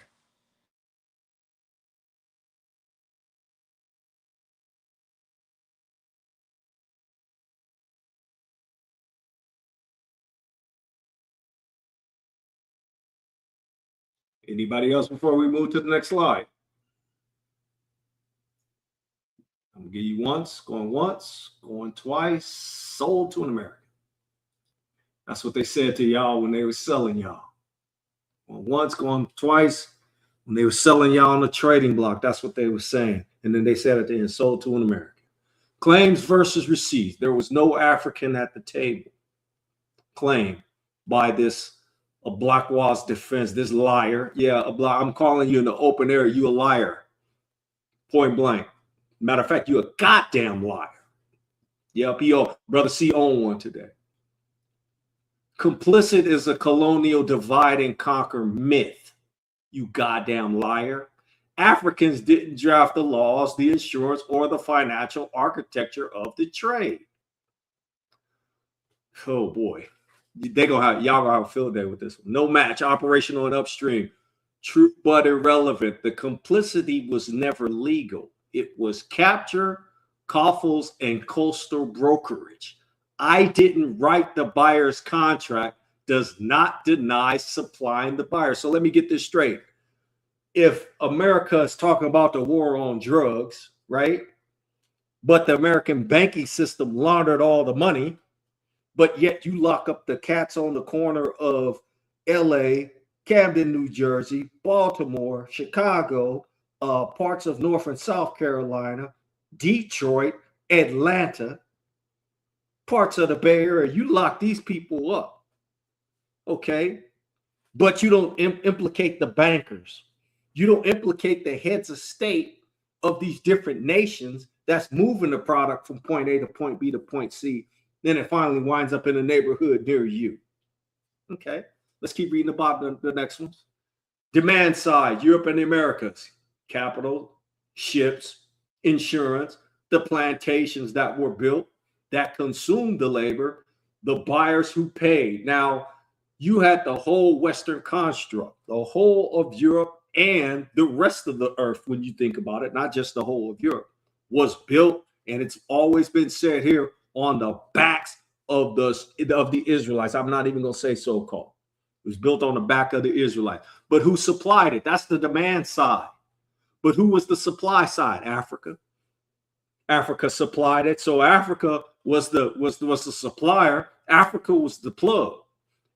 Anybody else before we move to the next slide? I'm gonna give you once, going twice, sold to an American. That's what they said to y'all when they were selling y'all. Going once, going twice, when they were selling y'all on the trading block, that's what they were saying. And then they said at the end, sold to an American. Claims versus receipts. There was no African at the table. Claim by this a Black Wall's defense, this liar. Yeah, I'm calling you in the open air, you a liar. Point blank. Matter of fact, you a goddamn liar. Yep, Brother C owned one today. Complicit is a colonial divide and conquer myth. You goddamn liar. Africans didn't draft the laws, the insurance, or the financial architecture of the trade. Oh boy. Y'all gonna have a field day with this one. No match, operational and upstream. True, but irrelevant. The complicity was never legal. It was capture, coffles, and coastal brokerage. I didn't write the buyer's contract, does not deny supplying the buyer. So let me get this straight. If America is talking about the war on drugs, right? But the American banking system laundered all the money, but yet you lock up the cats on the corner of LA, Camden, New Jersey, Baltimore, Chicago, parts of North and South Carolina, Detroit, Atlanta, parts of the Bay Area. You lock these people up, okay? But you don't implicate the bankers. You don't implicate the heads of state of these different nations that's moving the product from point A to point B to point C. Then it finally winds up in a neighborhood near you. Okay, let's keep reading about the next ones. Demand side, Europe and the Americas. Capital, ships, insurance, the plantations that were built, that consumed the labor, the buyers who paid. Now, you had the whole Western construct, the whole of Europe and the rest of the earth, when you think about it, not just the whole of Europe, was built, and it's always been said here, on the backs of the Israelites. I'm not even going to say so-called. It was built on the back of the Israelites. But who supplied it? That's the demand side. But who was the supply side? Africa. Africa supplied it. So Africa was the supplier. Africa was the plug.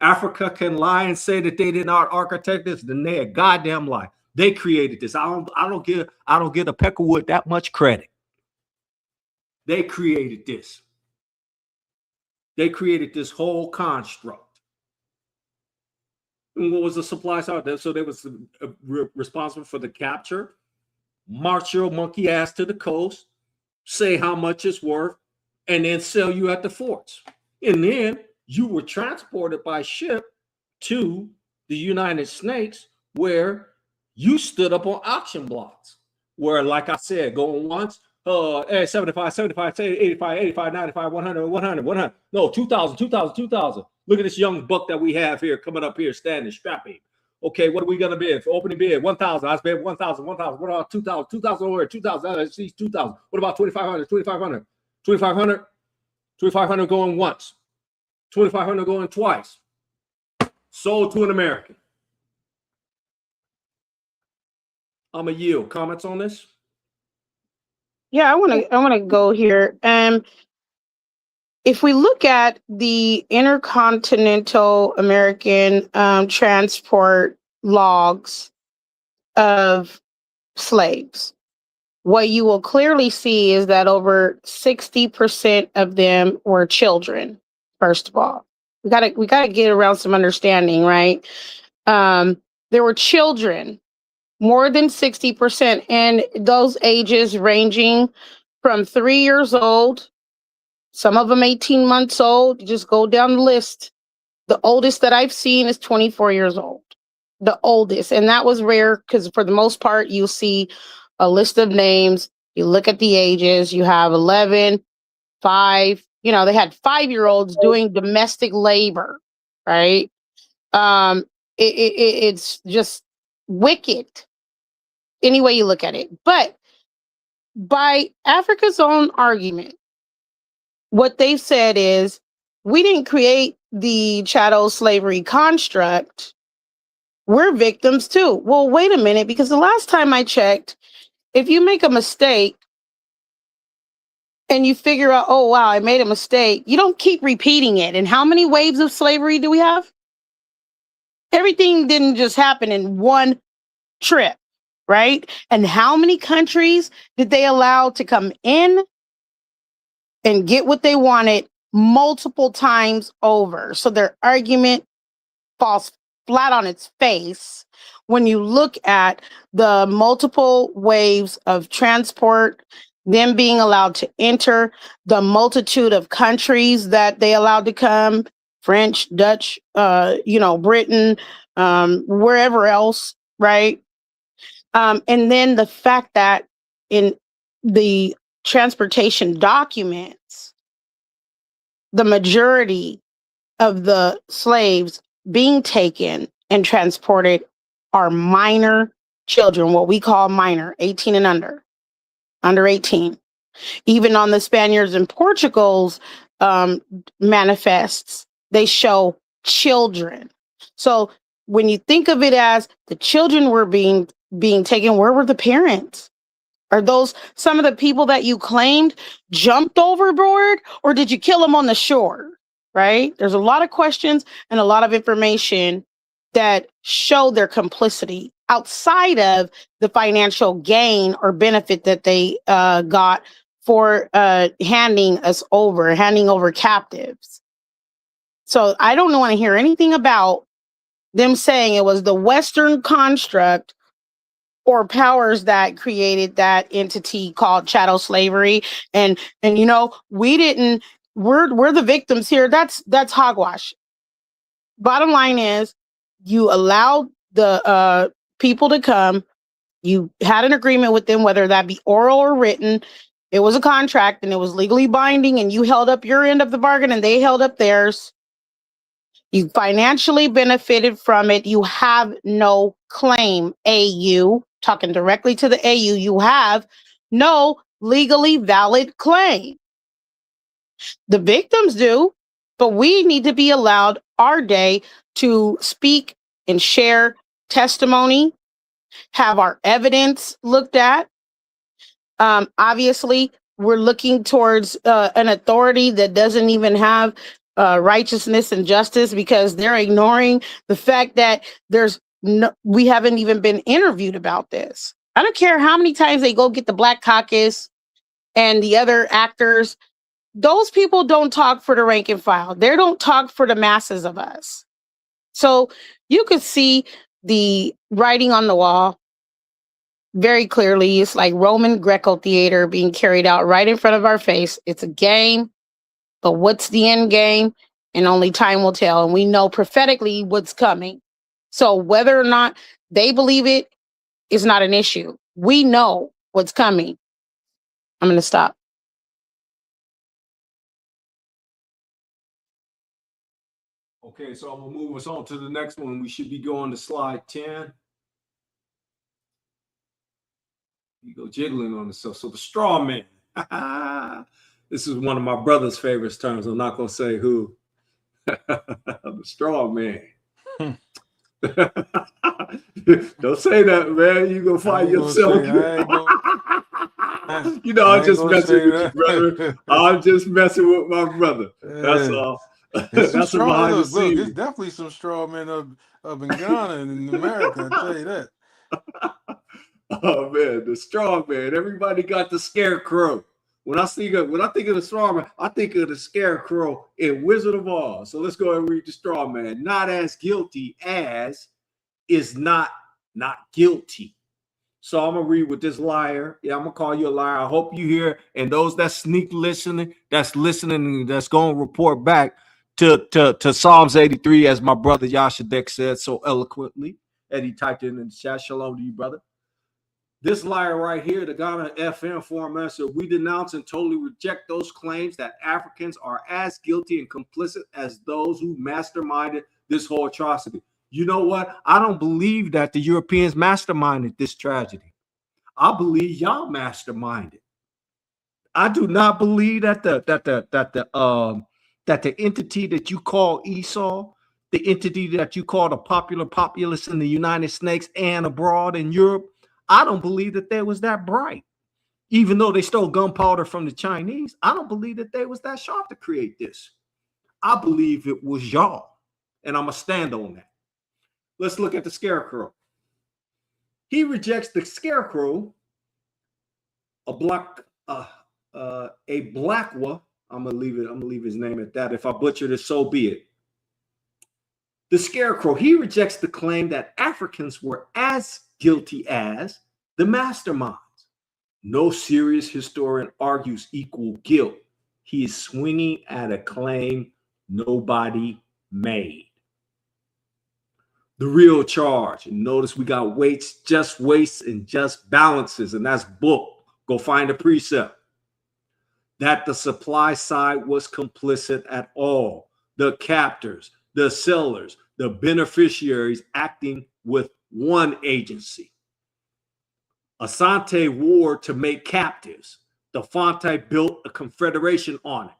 Africa can lie and say that they did not architect this, then they a goddamn lie. They created this. I don't give a Peckerwood that much credit. They created this. They created this whole construct. And what was the supply side? So they was responsible for the capture, march your monkey ass to the coast, say how much it's worth, and then sell you at the forts. And then you were transported by ship to the United States, where you stood up on auction blocks, where, like I said, going once, 75, 75, 85, 85, 95, 100, 100, 100. No, 2,000, 2,000, 2,000. Look at this young buck that we have here coming up here, standing, strapping. Okay, what are we going to bid? For opening bid, 1,000. I bid 1,000, 1,000. What about 2,000? 2,000 over here, 2,000. I see 2,000. What about 2,500? 2,500. 2,500. 2,500 going once. 2,500 going twice. Sold to an American. I'm a yield. Comments on this? Yeah, I want to go here. If we look at the intercontinental American transport logs of slaves, what you will clearly see is that over 60% of them were children. First of all, we gotta get around some understanding, right? There were children, more than 60%, and those ages ranging from 3 years old, some of them 18 months old. You just go down the list. The oldest that I've seen is 24 years old. The oldest. And that was rare because for the most part, you'll see a list of names. You look at the ages. You have 11, 5. They had 5-year-olds doing domestic labor, right? It's just wicked any way you look at it. But by Africa's own argument, what they've said is, we didn't create the chattel slavery construct. We're victims too. Well, wait a minute, because the last time I checked, if you make a mistake and you figure out, oh, wow, I made a mistake, you don't keep repeating it. And how many waves of slavery do we have? Everything didn't just happen in one trip, right? And how many countries did they allow to come in and get what they wanted multiple times over? So their argument falls flat on its face when you look at the multiple waves of transport, them being allowed to enter, the multitude of countries that they allowed to come, French, Dutch, Britain, wherever else, right? And then the fact that in the transportation documents, the majority of the slaves being taken and transported are minor children, what we call minor, 18 and under 18. Even on the Spaniards and Portugal's manifests, they show children. So when you think of it as the children were being taken, where were the parents? Are those some of the people that you claimed jumped overboard, or did you kill them on the shore? Right? There's a lot of questions and a lot of information that show their complicity outside of the financial gain or benefit that they got for handing over captives. So I don't want to hear anything about them saying it was the Western construct or powers that created that entity called chattel slavery. And you know, we're the victims here. That's hogwash. Bottom line is, you allowed the people to come. You had an agreement with them, whether that be oral or written. It was a contract and it was legally binding, and you held up your end of the bargain and they held up theirs. You financially benefited from it. You have no claim, AU, talking directly to the AU, you have no legally valid claim. The victims do, but we need to be allowed our day to speak and share testimony, have our evidence looked at. Obviously, we're looking towards an authority that doesn't even have righteousness and justice, because they're ignoring the fact that we haven't even been interviewed about this. I don't care how many times they go get the Black Caucus and the other actors. Those people don't talk for the rank and file. They don't talk for the masses of us. So you could see the writing on the wall very clearly. It's like Roman Greco theater being carried out right in front of our face. It's a game, but what's the end game? And only time will tell. And we know prophetically what's coming. So whether or not they believe it is not an issue. We know what's coming. I'm going to stop. Okay, so I'm gonna move us on to the next one. We should be going to slide 10. You go jiggling on itself. So the straw man. This is one of my brother's favorite terms. I'm not gonna say who. The straw man. Don't say that, man. You gonna find yourself. You know, I'm just messing with you, brother. I'm just messing with my brother. That's all. That's behind the scenes. There's definitely some straw men up in Ghana and in America. I tell you that. Oh man, the straw man. Everybody got the scarecrow. When I think of the straw man, I think of the scarecrow in Wizard of Oz. So let's go and read the straw man. Not as guilty as is not guilty. So I'm gonna read with this liar. Yeah, I'm gonna call you a liar. I hope you hear, and those that sneak listening, that's gonna report back to Psalms 83, as my brother Yashadek said so eloquently, and he typed it in the chat. Shalom to you, brother. This liar right here, the Ghana FM format, said, we denounce and totally reject those claims that Africans are as guilty and complicit as those who masterminded this whole atrocity. You know what? I don't believe that the Europeans masterminded this tragedy. I believe y'all masterminded. I do not believe that the entity that you call Esau, the entity that you call the populace in the United States and abroad in Europe, I don't believe that they was that bright. Even though they stole gunpowder from the Chinese, I don't believe that they was that sharp to create this. I believe it was y'all, and I'm gonna stand on that. Let's look at the scarecrow. He rejects the scarecrow, a black one. I'm gonna leave his name at that. If I butchered it, so be it. The scarecrow, he rejects the claim that Africans were as guilty as the masterminds. No serious historian argues equal guilt. He is swinging at a claim nobody made. The real charge, and notice we got weights, and just balances, and that's book. Go find a precept. That the supply side was complicit at all. The captors, the sellers, the beneficiaries acting with one agency. Asante war to make captives. The Fonte built a confederation on it.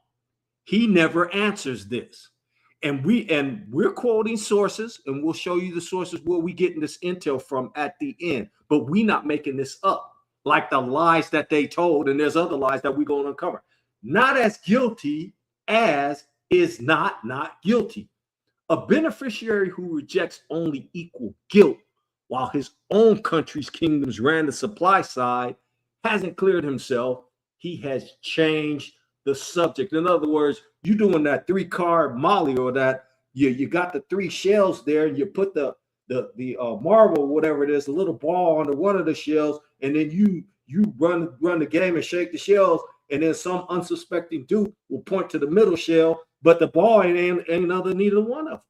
He never answers this. And we're quoting sources, and we'll show you the sources where we getting this intel from at the end. But we not making this up, like the lies that they told, and there's other lies that we're going to uncover. Not as guilty as is not guilty. A beneficiary who rejects only equal guilt, while his own country's kingdoms ran the supply side, hasn't cleared himself. He has changed the subject. In other words, you doing that 3-card Molly, or that you got the 3 shells there, and you put the marble, whatever it is, the little ball under one of the shells, and then you run the game and shake the shells, and then some unsuspecting dude will point to the middle shell, but the ball ain't neither one of them.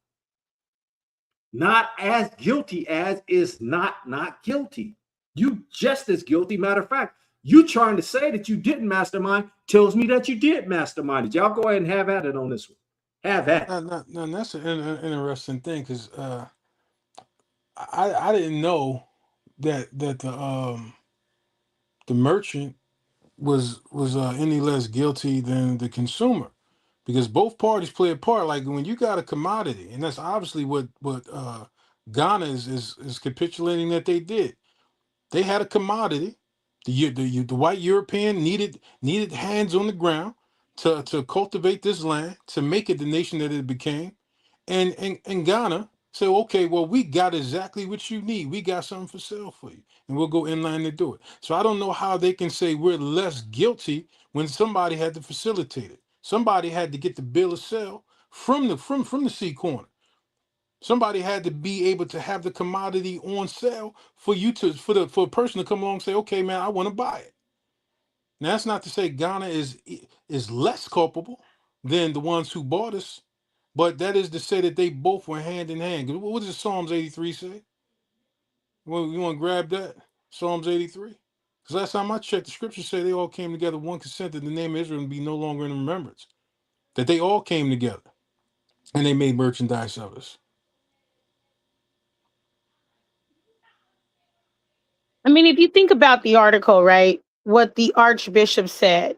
Not as guilty as is not guilty. You just as guilty. Matter of fact, you trying to say that you didn't mastermind tells me that you did mastermind it. Y'all go ahead and have at it on this one. Have at it. No, that's an interesting thing, because I didn't know that the merchant was any less guilty than the consumer, because both parties play a part. Like when you got a commodity, and that's obviously what Ghana is capitulating that they did. They had a commodity. The white European needed hands on the ground to cultivate this land, to make it the nation that it became. And Ghana said, okay, well, we got exactly what you need. We got something for sale for you, and we'll go inland to do it. So I don't know how they can say we're less guilty when somebody had to facilitate it. Somebody had to get the bill of sale from the sea corner. Somebody had to be able to have the commodity on sale for a person to come along and say, okay, man, I want to buy it. Now, that's not to say Ghana is less culpable than the ones who bought us, but that is to say that they both were hand in hand. What does Psalms 83 say? Well, you want to grab that? Psalms 83? Because last time I checked, the scriptures say they all came together, one consent, that the name of Israel would be no longer in remembrance. That they all came together and they made merchandise of us. I mean, if you think about the article, right, what the Archbishop said,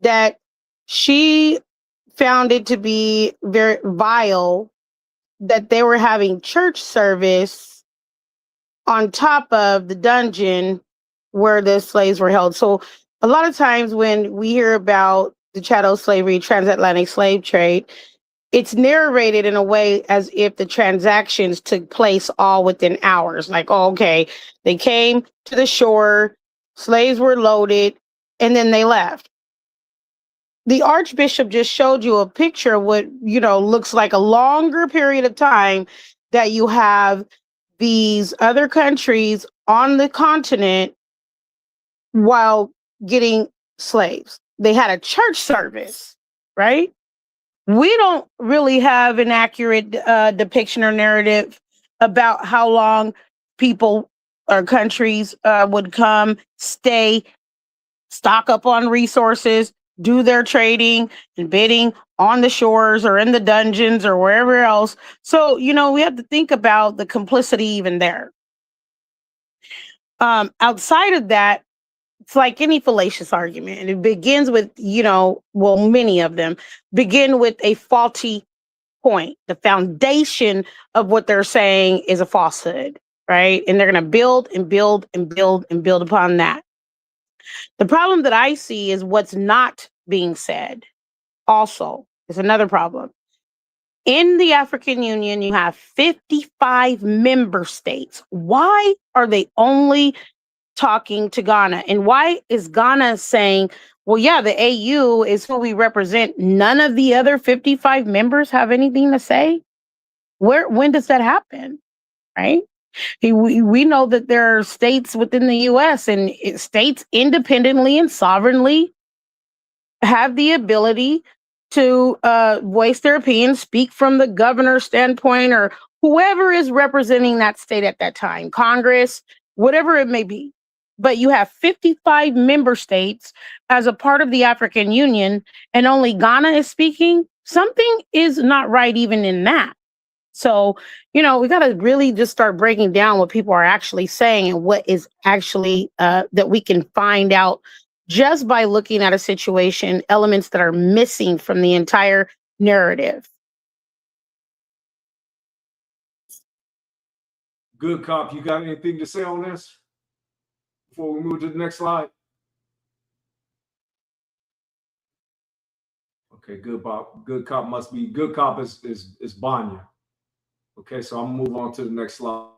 that she found it to be very vile that they were having church service on top of the dungeon where the slaves were held. So a lot of times when we hear about the chattel slavery, transatlantic slave trade, it's narrated in a way as if the transactions took place all within hours. Like, oh, okay, they came to the shore, slaves were loaded, and then they left. The Archbishop just showed you a picture of what, looks like a longer period of time, that you have these other countries on the continent while getting slaves. They had a church service, right? We don't really have an accurate depiction or narrative about how long people or countries would come, stay, stock up on resources, do their trading and bidding on the shores or in the dungeons or wherever else. So, we have to think about the complicity even there. Outside of that, it's like any fallacious argument. And it begins with, many of them begin with a faulty point. The foundation of what they're saying is a falsehood, right? And they're going to build and build and build and build upon that. The problem that I see is what's not being said also is another problem. In the African Union, you have 55 member states. Why are they only talking to Ghana? And why is Ghana saying, well, yeah, the AU is who we represent? None of the other 55 members have anything to say? When does that happen, right? We know that there are states within the U.S. and states independently and sovereignly have the ability to voice their opinion, speak from the governor's standpoint or whoever is representing that state at that time, Congress, whatever it may be. But you have 55 member states as a part of the African Union, and only Ghana is speaking. Something is not right even in that. So, we got to really just start breaking down what people are actually saying and what is actually that we can find out just by looking at a situation, elements that are missing from the entire narrative. Good cop, you got anything to say on this before we move to the next slide? Okay, good cop. Good cop must be good cop is Banya. Okay, so I'm gonna move on to the next slide.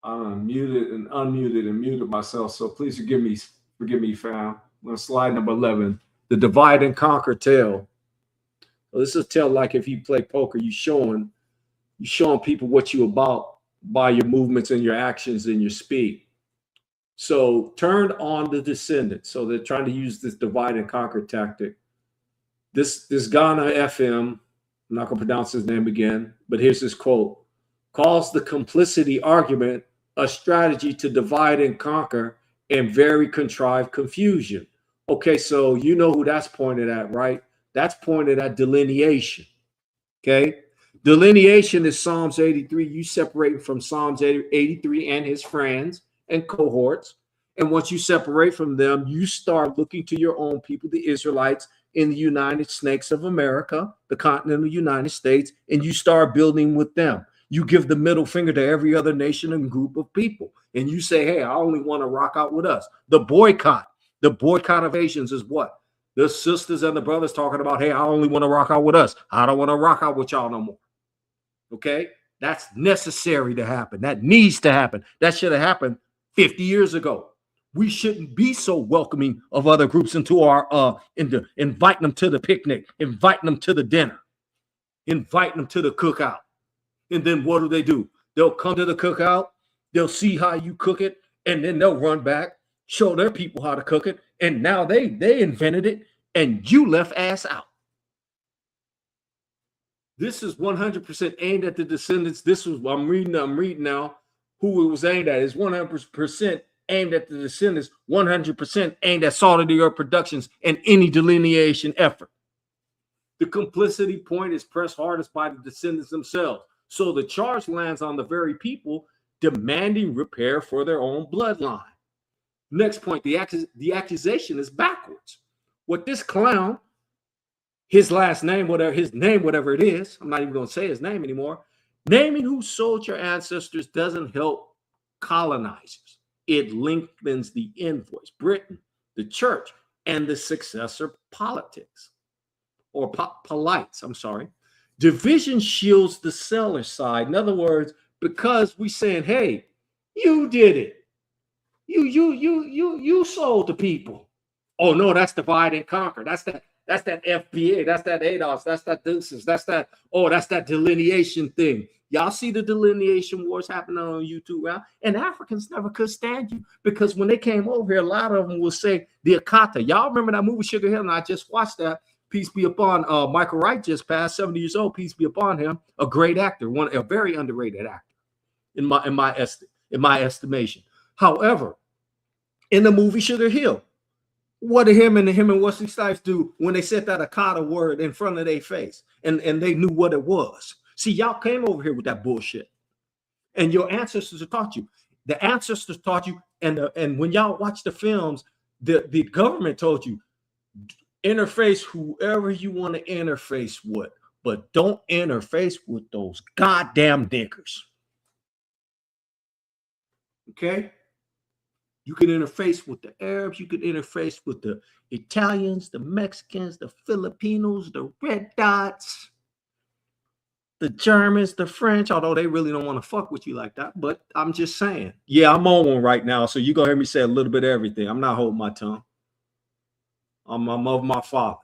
I'm unmuted and unmuted and muted myself, so please forgive me, fam. On slide number 11, the divide and conquer tale. Well, this is a tale like if you play poker, you showing people what you about by your movements and your actions and your speed. So turned on the descendants. So they're trying to use this divide and conquer tactic. This Ghana FM, I'm not gonna pronounce his name again, but here's his quote: calls the complicity argument a strategy to divide and conquer and very contrived confusion. Okay, so you know who that's pointed at, right? That's pointed at delineation. Okay. Delineation is Psalms 83. You separate from Psalms 83 and his friends and cohorts. And once you separate from them, you start looking to your own people, the Israelites in the United Snakes of America, the continental United States, and you start building with them. You give the middle finger to every other nation and group of people. And you say, hey, I only want to rock out with us. The boycott of Asians is what? The sisters and the brothers talking about, hey, I only want to rock out with us. I don't want to rock out with y'all no more. Okay? That's necessary to happen. That needs to happen. That should have happened 50 years ago. We shouldn't be so welcoming of other groups into inviting them to the picnic, inviting them to the dinner, inviting them to the cookout. And then what do? They'll come to the cookout, they'll see how you cook it, and then they'll run back, show their people how to cook it, and now they invented it, and you left ass out. This is 100% aimed at the descendants. I'm reading now who it was aimed at. It's 100% aimed at the descendants, 100% aimed at S.O.T.E.P Productions and any delineation effort. The complicity point is pressed hardest by the descendants themselves. So the charge lands on the very people demanding repair for their own bloodline. Next point, the accusation is backwards. What this clown, his last name, whatever it is, I'm not even going to say his name anymore, naming who sold your ancestors doesn't help colonizers. It lengthens the invoice. Britain, the church, and the successor politics. Or polites, I'm sorry. Division shields the seller side. In other words, because we saying, hey, you did it. You sold the people. Oh no, that's divide and conquer. That's that FBA, that's that ADOS, that's that DUSCS, that's that delineation thing. Y'all see the delineation wars happening on YouTube now, and Africans never could stand you because when they came over here, a lot of them will say the Akata. Y'all remember that movie Sugar Hill? And I just watched that. Peace be upon Michael Wright, just passed 70 years old. Peace be upon him. A great actor, a very underrated actor in my estimation. However, in the movie Sugar Hill, what did him and Wesley Snipes do when they said that Akata word in front of their face and they knew what it was? See, y'all came over here with that bullshit, and your ancestors have taught you. The ancestors taught you, and when y'all watch the films, the government told you, interface whoever you want to interface with, but don't interface with those goddamn dinkers. Okay? You can interface with the Arabs, you can interface with the Italians, the Mexicans, the Filipinos, the Red Dots, the Germans, the French, although they really don't want to fuck with you like that. But I'm just saying. Yeah, I'm on one right now, so you're going to hear me say a little bit of everything. I'm not holding my tongue. I'm of my father.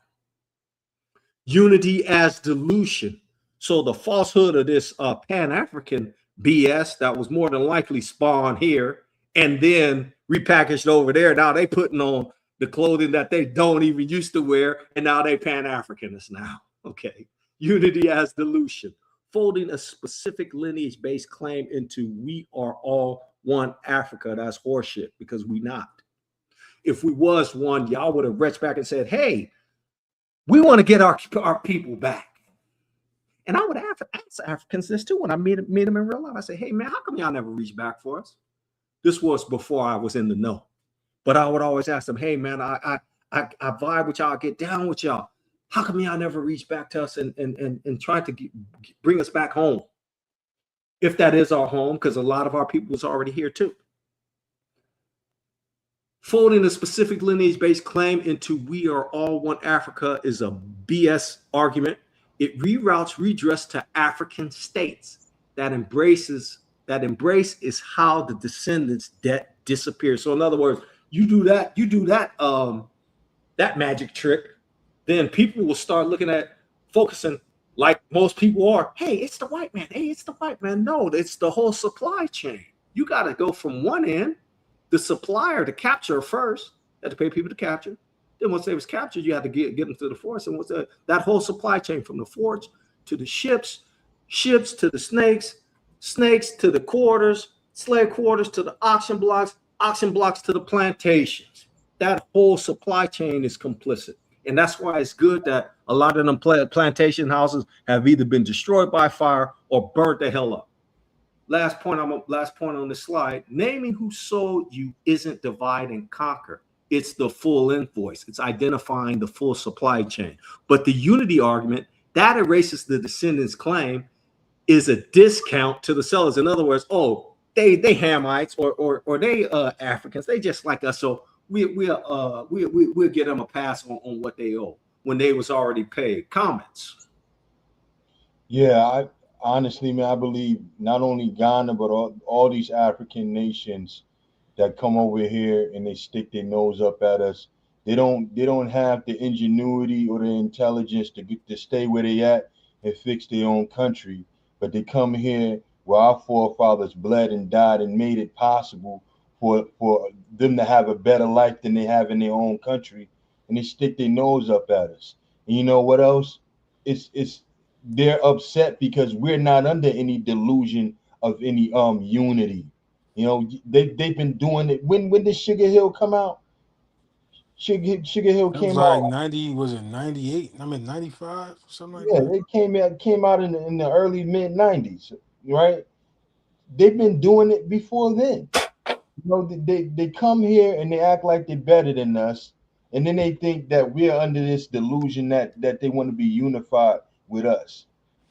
Unity as dilution. So the falsehood of this Pan-African BS that was more than likely spawned here and then repackaged over there. Now they putting on the clothing that they don't even used to wear, and now they Pan-Africanists now. Okay. Unity as dilution. folding a specific lineage-based claim into we are all one Africa. That's horseshit, because we not. If we was one, y'all would have reached back and said, hey, we want to get our people back. And I would ask Africans this too when I meet them in real life. I say, hey, man, how come y'all never reach back for us? This was before I was in the know. But I would always ask them, hey, man, I vibe with y'all, get down with y'all. How come y'all never reach back to us and try to bring us back home? If that is our home, because a lot of our people is already here too. Folding a specific lineage-based claim into we are all one Africa is a BS argument. It reroutes redress to African states. That embrace is how the descendants' debt disappears. So in other words, you do that magic trick, then people will start looking at focusing like most people are. Hey, it's the white man. Hey, it's the white man. No, it's the whole supply chain. You got to go from one end, the supplier to capture first. You had to pay people to capture. Then once they was captured, you had to get them to the force. And that whole supply chain from the forge to the ships to the snakes to the quarters, slave quarters to the auction blocks to the plantations. That whole supply chain is complicit. And that's why it's good that a lot of them plantation houses have either been destroyed by fire or burnt the hell up. Last point on this slide, naming who sold you isn't divide and conquer. It's the full invoice. It's identifying the full supply chain. But the unity argument, that erases the descendants' claim, is a discount to the sellers. In other words, oh, they Hamites or they Africans, they just like us. So we'll get them a pass on what they owe when they was already paid. Comments? Yeah, honestly, man, I believe not only Ghana, but all these African nations that come over here and they stick their nose up at us. They don't have the ingenuity or the intelligence to stay where they at and fix their own country. But they come here where our forefathers bled and died and made it possible for them to have a better life than they have in their own country, and they stick their nose up at us. And you know what else? It's they're upset because we're not under any delusion of any unity. You know, they've been doing it. When did Sugar Hill come out? Sugar Hill That was came like out. 90, was it 98? I mean 95, something like Yeah, that. they came out in the early mid 90s, right? They've been doing it before then. You know, they come here and they act like they're better than us, and then they think that we're under this delusion that they want to be unified with us.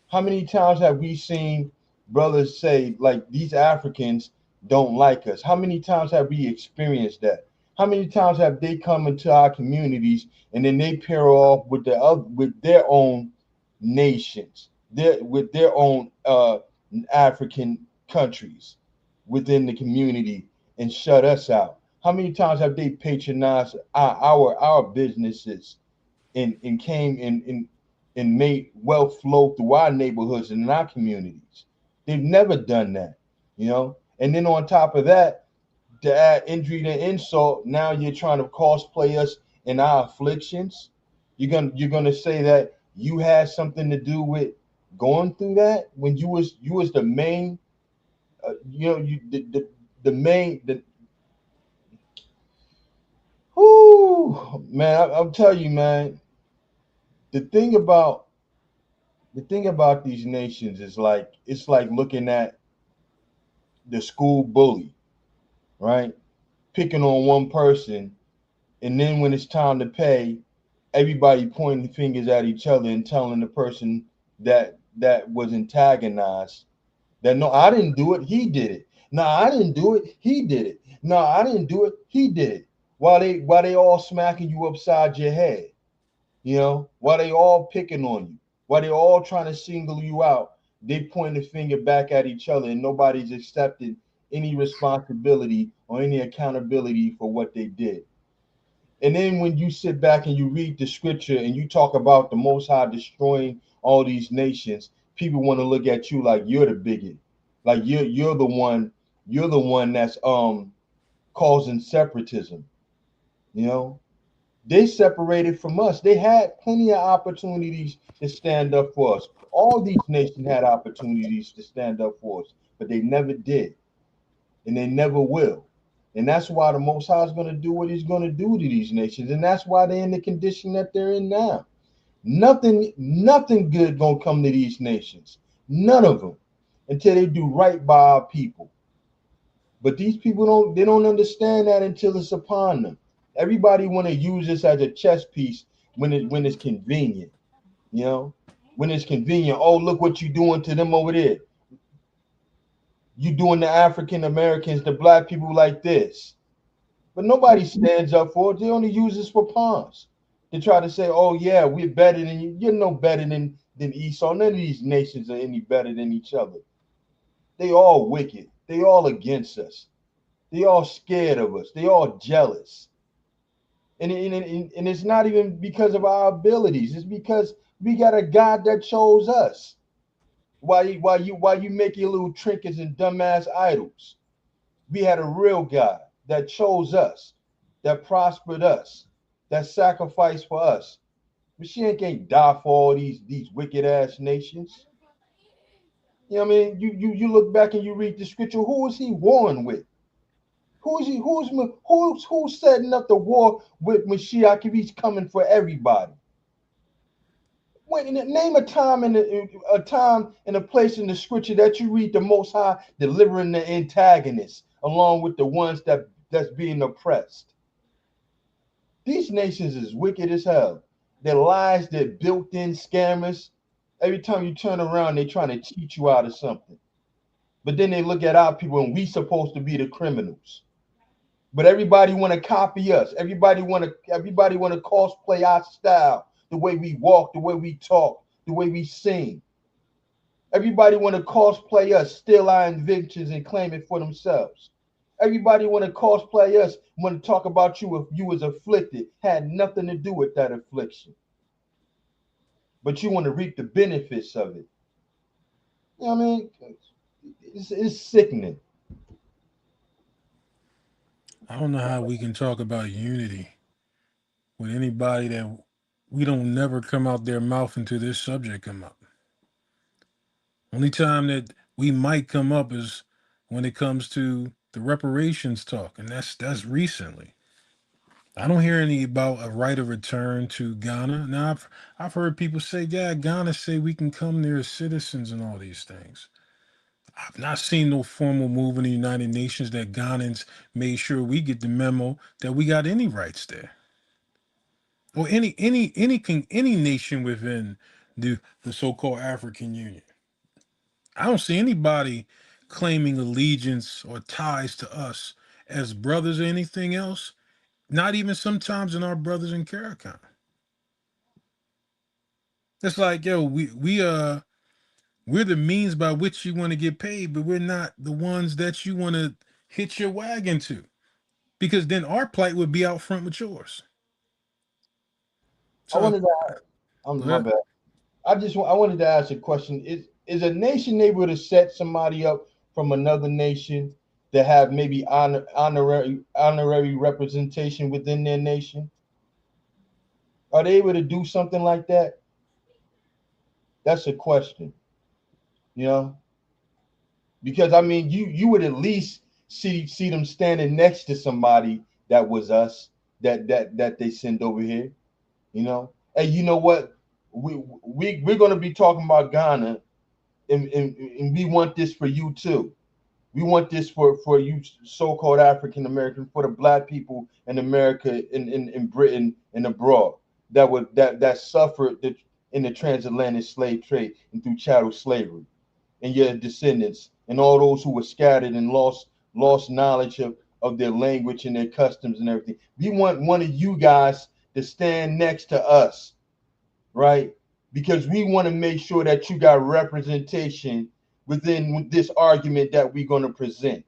How many times have we seen brothers say like these Africans don't like us? How many times have we experienced that? How many times have they come into our communities and then they pair off with their own nations, with their own African countries within the community and shut us out? How many times have they patronized our businesses and came and made wealth flow through our neighborhoods and in our communities? They've never done that, you know. And then on top of that, to add injury to insult, now you're trying to cosplay us in our afflictions. You're gonna say that you had something to do with going through that when you was the main, you know, you the main the. Whoo, man, I'll tell you, man. The thing about these nations is like it's like looking at the school bully, right? Picking on one person, and then when it's time to pay, everybody pointing fingers at each other and telling the person that was antagonized that no, I didn't do it, he did it. No, I didn't do it, he did it. No, I didn't do it, he did it. While they all smacking you upside your head. You know, while they all picking on you, while they all trying to single you out, they point the finger back at each other and nobody's accepted any responsibility or any accountability for what they did. And then when you sit back and you read the scripture and you talk about the Most High destroying all these nations, people want to look at you like you're the bigot, like you're the one that's causing separatism. You know, they separated from us. They had plenty of opportunities to stand up for us. All these nations had opportunities to stand up for us, but they never did, and they never will. And that's why the Most High is going to do what He's going to do to these nations, and that's why they're in the condition that they're in now. Nothing good gonna come to these nations. None of them, until they do right by our people. But these people don't understand that until it's upon them. Everybody want to use this as a chess piece when it's convenient. You know, when it's convenient. Oh, look what you doing to them over there. You doing the African Americans, the black people like this. But nobody stands up for it. They only use this for pawns. They try to say, oh yeah, we're better than you. You're no better than Esau. None of these nations are any better than each other. They all wicked. They all against us. They all scared of us. They all jealous. And it's not even because of our abilities. It's because we got a God that chose us. Why you make your little trinkets and dumbass idols? We had a real God that chose us, that prospered us, that sacrificed for us. But she can't die for all these wicked ass nations. You know what I mean? You look back and you read the scripture. Who is he warring with? Who's setting up the war with Mashiach if he's coming for everybody? Name a time and a place in the scripture that you read the Most High delivering the antagonists along with the ones that's being oppressed. These nations is wicked as hell. Their lies, they're built-in scammers. Every time you turn around, they're trying to cheat you out of something. But then they look at our people and we supposed to be the criminals. But everybody want to copy us. Everybody want to cosplay our style, the way we walk, the way we talk, the way we sing. Everybody want to cosplay us, steal our inventions and claim it for themselves. Everybody want to cosplay us, want to talk about you if you was afflicted, had nothing to do with that affliction. But you want to reap the benefits of it. You know what I mean? It's sickening. I don't know how we can talk about unity with anybody that we don't never come out their mouth until this subject come up. Only time that we might come up is when it comes to the reparations talk, and that's recently. I don't hear any about a right of return to Ghana. Now I've heard people say, yeah, Ghana say we can come there as citizens and all these things. I've not seen no formal move in the United Nations that Ghanans made sure we get the memo that we got any rights there, or any nation within the so-called African Union. I don't see anybody claiming allegiance or ties to us as brothers or anything else. Not even sometimes in our brothers in Farrakhan. It's like, yo, we're the means by which you want to get paid, but we're not the ones that you want to hitch your wagon to. Because then our plight would be out front with yours. I So wanted to, go my ahead. bad. I wanted to ask a question. Is a nation able to set somebody up from another nation that have maybe honorary representation within their nation? Are they able to do something like that? That's a question, you know, because I mean, you would at least see them standing next to somebody that was us that they send over here, you know. Hey, you know what? We're gonna be talking about Ghana, and we want this for you too. We want this for you so-called African American, for the black people in America, in Britain and abroad that suffered in the transatlantic slave trade and through chattel slavery, and your descendants and all those who were scattered and lost knowledge of their language and their customs and everything. We want one of you guys to stand next to us, right? Because we want to make sure that you got representation within this argument that we're going to present.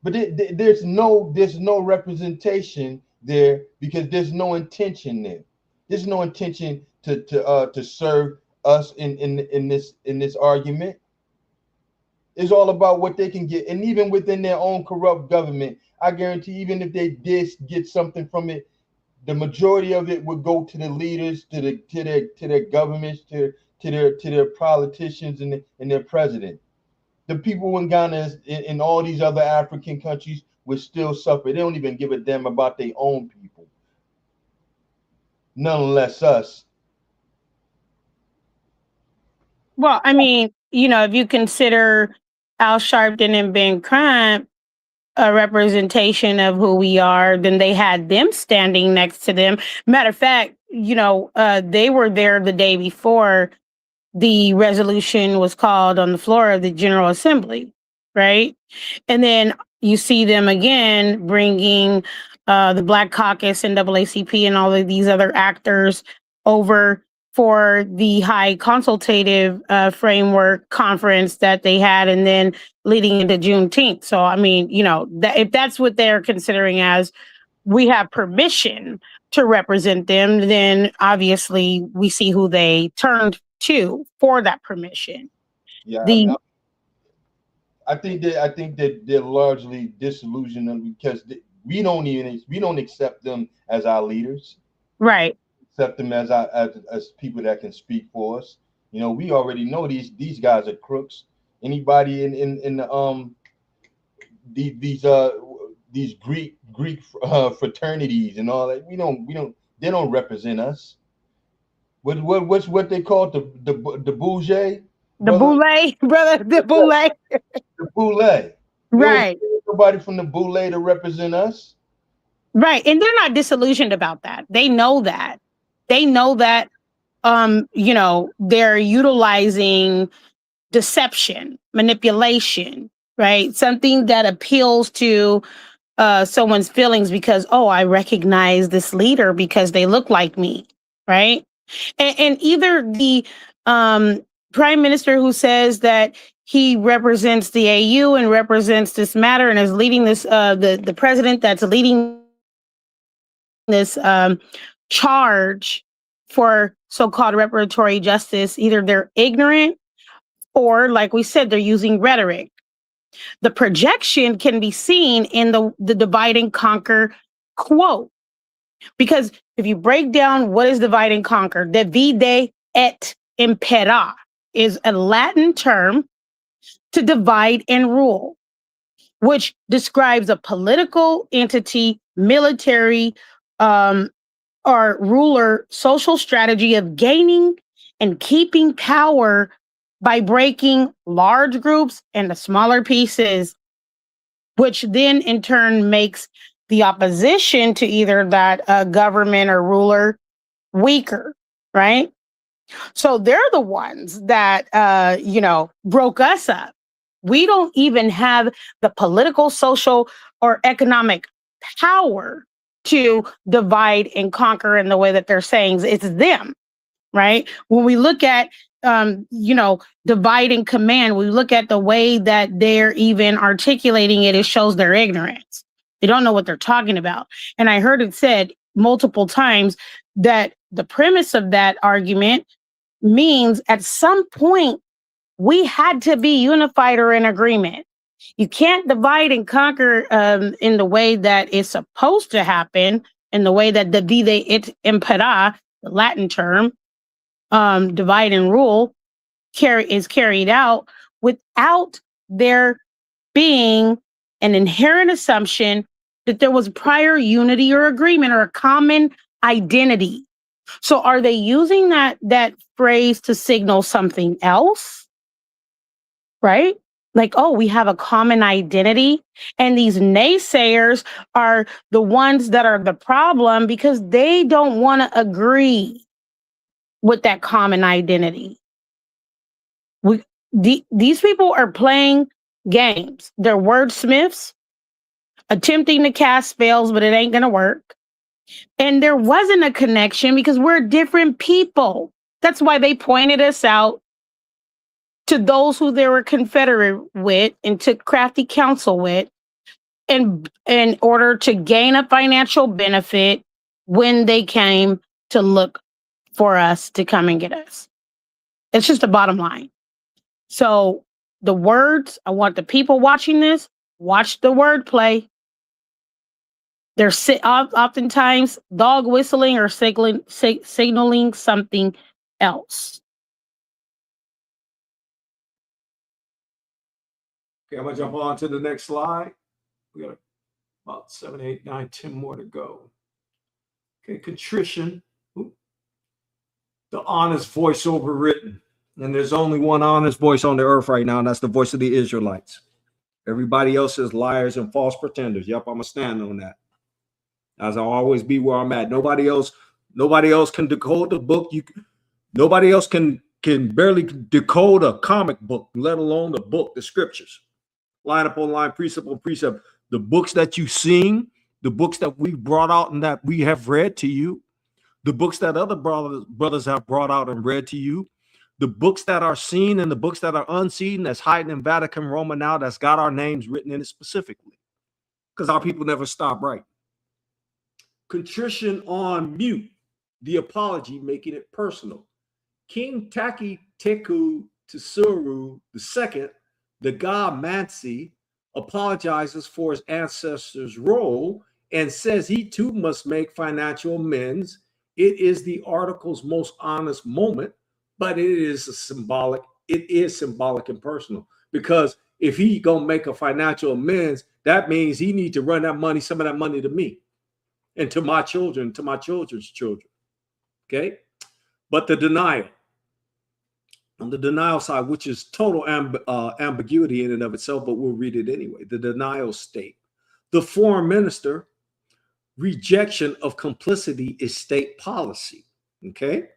But there's no representation there because there's no intention there. There's no intention to serve us in this argument. It's all about what they can get, and even within their own corrupt government, I guarantee, even if they did get something from it, the majority of it would go to the leaders, to their governments, to their politicians and their president. The people in Ghana in all these other African countries would still suffer. They don't even give a damn about their own people, none less us. Well, I mean, you know, if you consider Al Sharpton and Ben Crump a representation of who we are, then they had them standing next to them. Matter of fact, you know, they were there the day before the resolution was called on the floor of the General Assembly, right? And then you see them again bringing the Black Caucus and NAACP and all of these other actors over for the high consultative framework conference that they had, and then leading into Juneteenth. So, I mean, you know, if that's what they're considering as we have permission to represent them, then obviously we see who they turned to for that permission. Yeah, I think that they're largely disillusioned because we don't accept them as our leaders. Right. Accept them as people that can speak for us. You know, we already know these guys are crooks. Anybody in these Greek fraternities and all that, they don't represent us. What's what they call the bougie? The boule, brother, the boule. The boule. Right. Nobody from the boule to represent us. Right. And they're not disillusioned about that. They know that. They know that you know, they're utilizing deception, manipulation, right? Something that appeals to someone's feelings because, oh, I recognize this leader because they look like me, right? And either the prime minister who says that he represents the AU and represents this matter and is leading this, the president that's leading this charge for so-called reparatory justice, either they're ignorant or, like we said, they're using rhetoric. The projection can be seen in the divide and conquer quote. Because if you break down what is divide and conquer, divide et impera is a Latin term to divide and rule, which describes a political entity, military, or ruler social strategy of gaining and keeping power by breaking large groups into smaller pieces, which then in turn makes the opposition to either that government or ruler weaker, right? So they're the ones that, you know, broke us up. We don't even have the political, social, or economic power to divide and conquer in the way that they're saying. It's them, right? When we look at, you know, divide and command, we look at the way that they're even articulating it, it shows their ignorance. They don't know what they're talking about. And I heard it said multiple times that the premise of that argument means at some point we had to be unified or in agreement. You can't divide and conquer in the way that it's supposed to happen, in the way that the divide et impera, the Latin term, divide and rule, is carried out without there being an inherent assumption that there was prior unity or agreement or a common identity. So are they using that phrase to signal something else? Right? Like, oh, we have a common identity. And these naysayers are the ones that are the problem because they don't want to agree with that common identity. These people are playing games. They're wordsmiths, attempting to cast spells, but it ain't going to work. And there wasn't a connection because we're different people. That's why they pointed us out to those who they were confederate with and took crafty counsel with in order to gain a financial benefit when they came to look for us to come and get us. It's just the bottom line. So the words, I want the people watching this, watch the wordplay. They're oftentimes dog whistling or signaling something else. Okay, I'm gonna jump on to the next slide. We got about 7, 8, 9, 10 more to go. Okay, contrition. The honest voice overwritten. And there's only one honest voice on the earth right now, and that's the voice of the Israelites. Everybody else is liars and false pretenders. Yep, I'm gonna stand on that. As I'll always be where I'm at. Nobody else can decode the book. Nobody else can barely decode a comic book, let alone the book, the scriptures. Line upon line, precept on precept. The books that you've seen, the books that we brought out and that we have read to you, the books that other brothers have brought out and read to you, the books that are seen and the books that are unseen, that's hiding in Vatican Roma now, that's got our names written in it specifically, because our people never stop writing. Contrition on mute, the apology, making it personal. King Taki Teku Tsuru II, the god Mansi, apologizes for his ancestors' role and says he too must make financial amends. It is the article's most honest moment, but it is symbolic and personal, because if he gonna make a financial amends, that means he need to run that money, some of that money, to me and to my children, to my children's children. Okay, but the denial, on the denial side, which is total ambiguity in and of itself, but we'll read it anyway. The denial state. The foreign minister, rejection of complicity is state policy. Okay,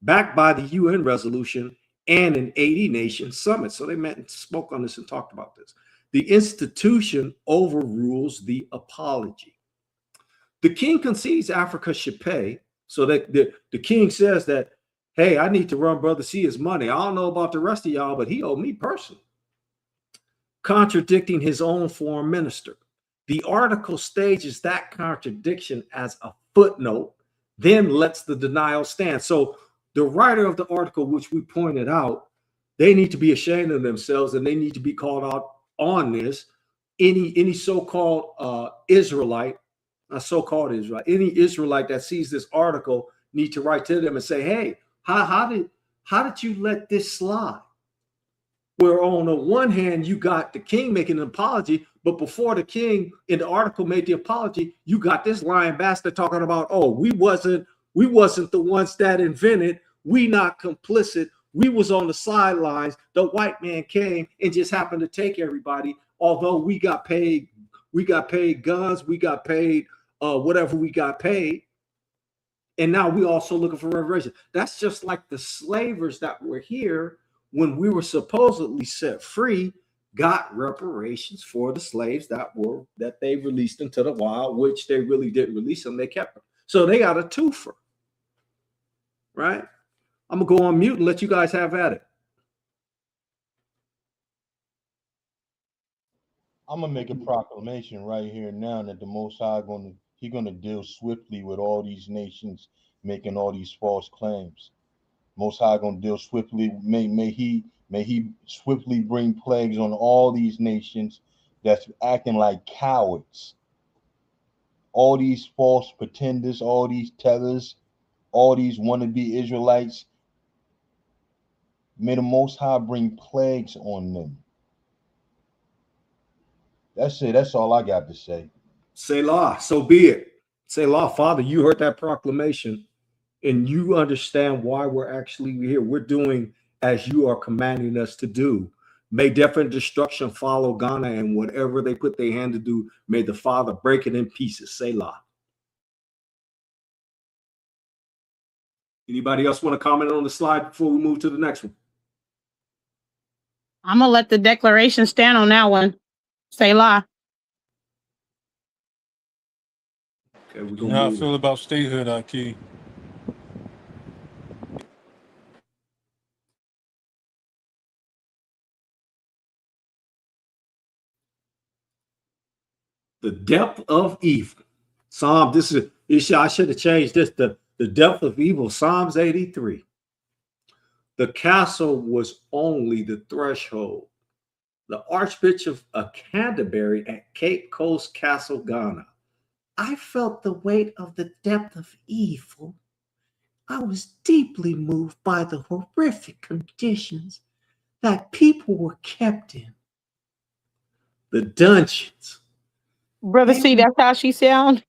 backed by the UN resolution and an 80-nation summit. So they met and spoke on this and talked about this. The institution overrules the apology. The king concedes Africa should pay, so that the king says that, hey, I need to run Brother C his money. I don't know about the rest of y'all, but he owed me personally. Contradicting his own foreign minister. The article stages that contradiction as a footnote, then lets the denial stand. So the writer of the article, which we pointed out, they need to be ashamed of themselves and they need to be called out on this. Any so-called Israelite, so-called Israelite, any Israelite that sees this article need to write to them and say, hey, how did you let this slide? Where on the one hand, you got the king making an apology, but before the king in the article made the apology, you got this lying bastard talking about, oh, we wasn't the ones that invented, we not complicit, we was on the sidelines, the white man came and just happened to take everybody, although we got paid guns, we got paid whatever we got paid. And now we also looking for reparation. That's just like the slavers that were here when we were supposedly set free, got reparations for the slaves that they released into the wild, which they really didn't release them, they kept them. So they got a twofer, right? I'm gonna go on mute and let you guys have at it. I'm gonna make a proclamation right here now that the Most High gonna deal swiftly with all these nations making all these false claims. Most High gonna deal swiftly. May he swiftly bring plagues on all these nations that's acting like cowards. All these false pretenders, all these tellers, all these wannabe Israelites. May the Most High bring plagues on them. That's it. That's all I got to say. Selah, so be it. Selah, Father, you heard that proclamation and you understand why we're actually here. We're doing as you are commanding us to do. May death and destruction follow Ghana, and whatever they put their hand to do, may the Father break it in pieces. Selah. Anybody else want to comment on the slide before we move to the next one? I'm gonna let the declaration stand on that one. Selah. Okay, we're You gonna know how I move. feel about statehood, Aki. The depth of evil. I should have changed this. The depth of evil, Psalms 83. The castle was only the threshold. The Archbishop of Canterbury at Cape Coast Castle, Ghana. I felt the weight of the depth of evil. I was deeply moved by the horrific conditions that people were kept in. The dungeons. Brother C, that's how she sound.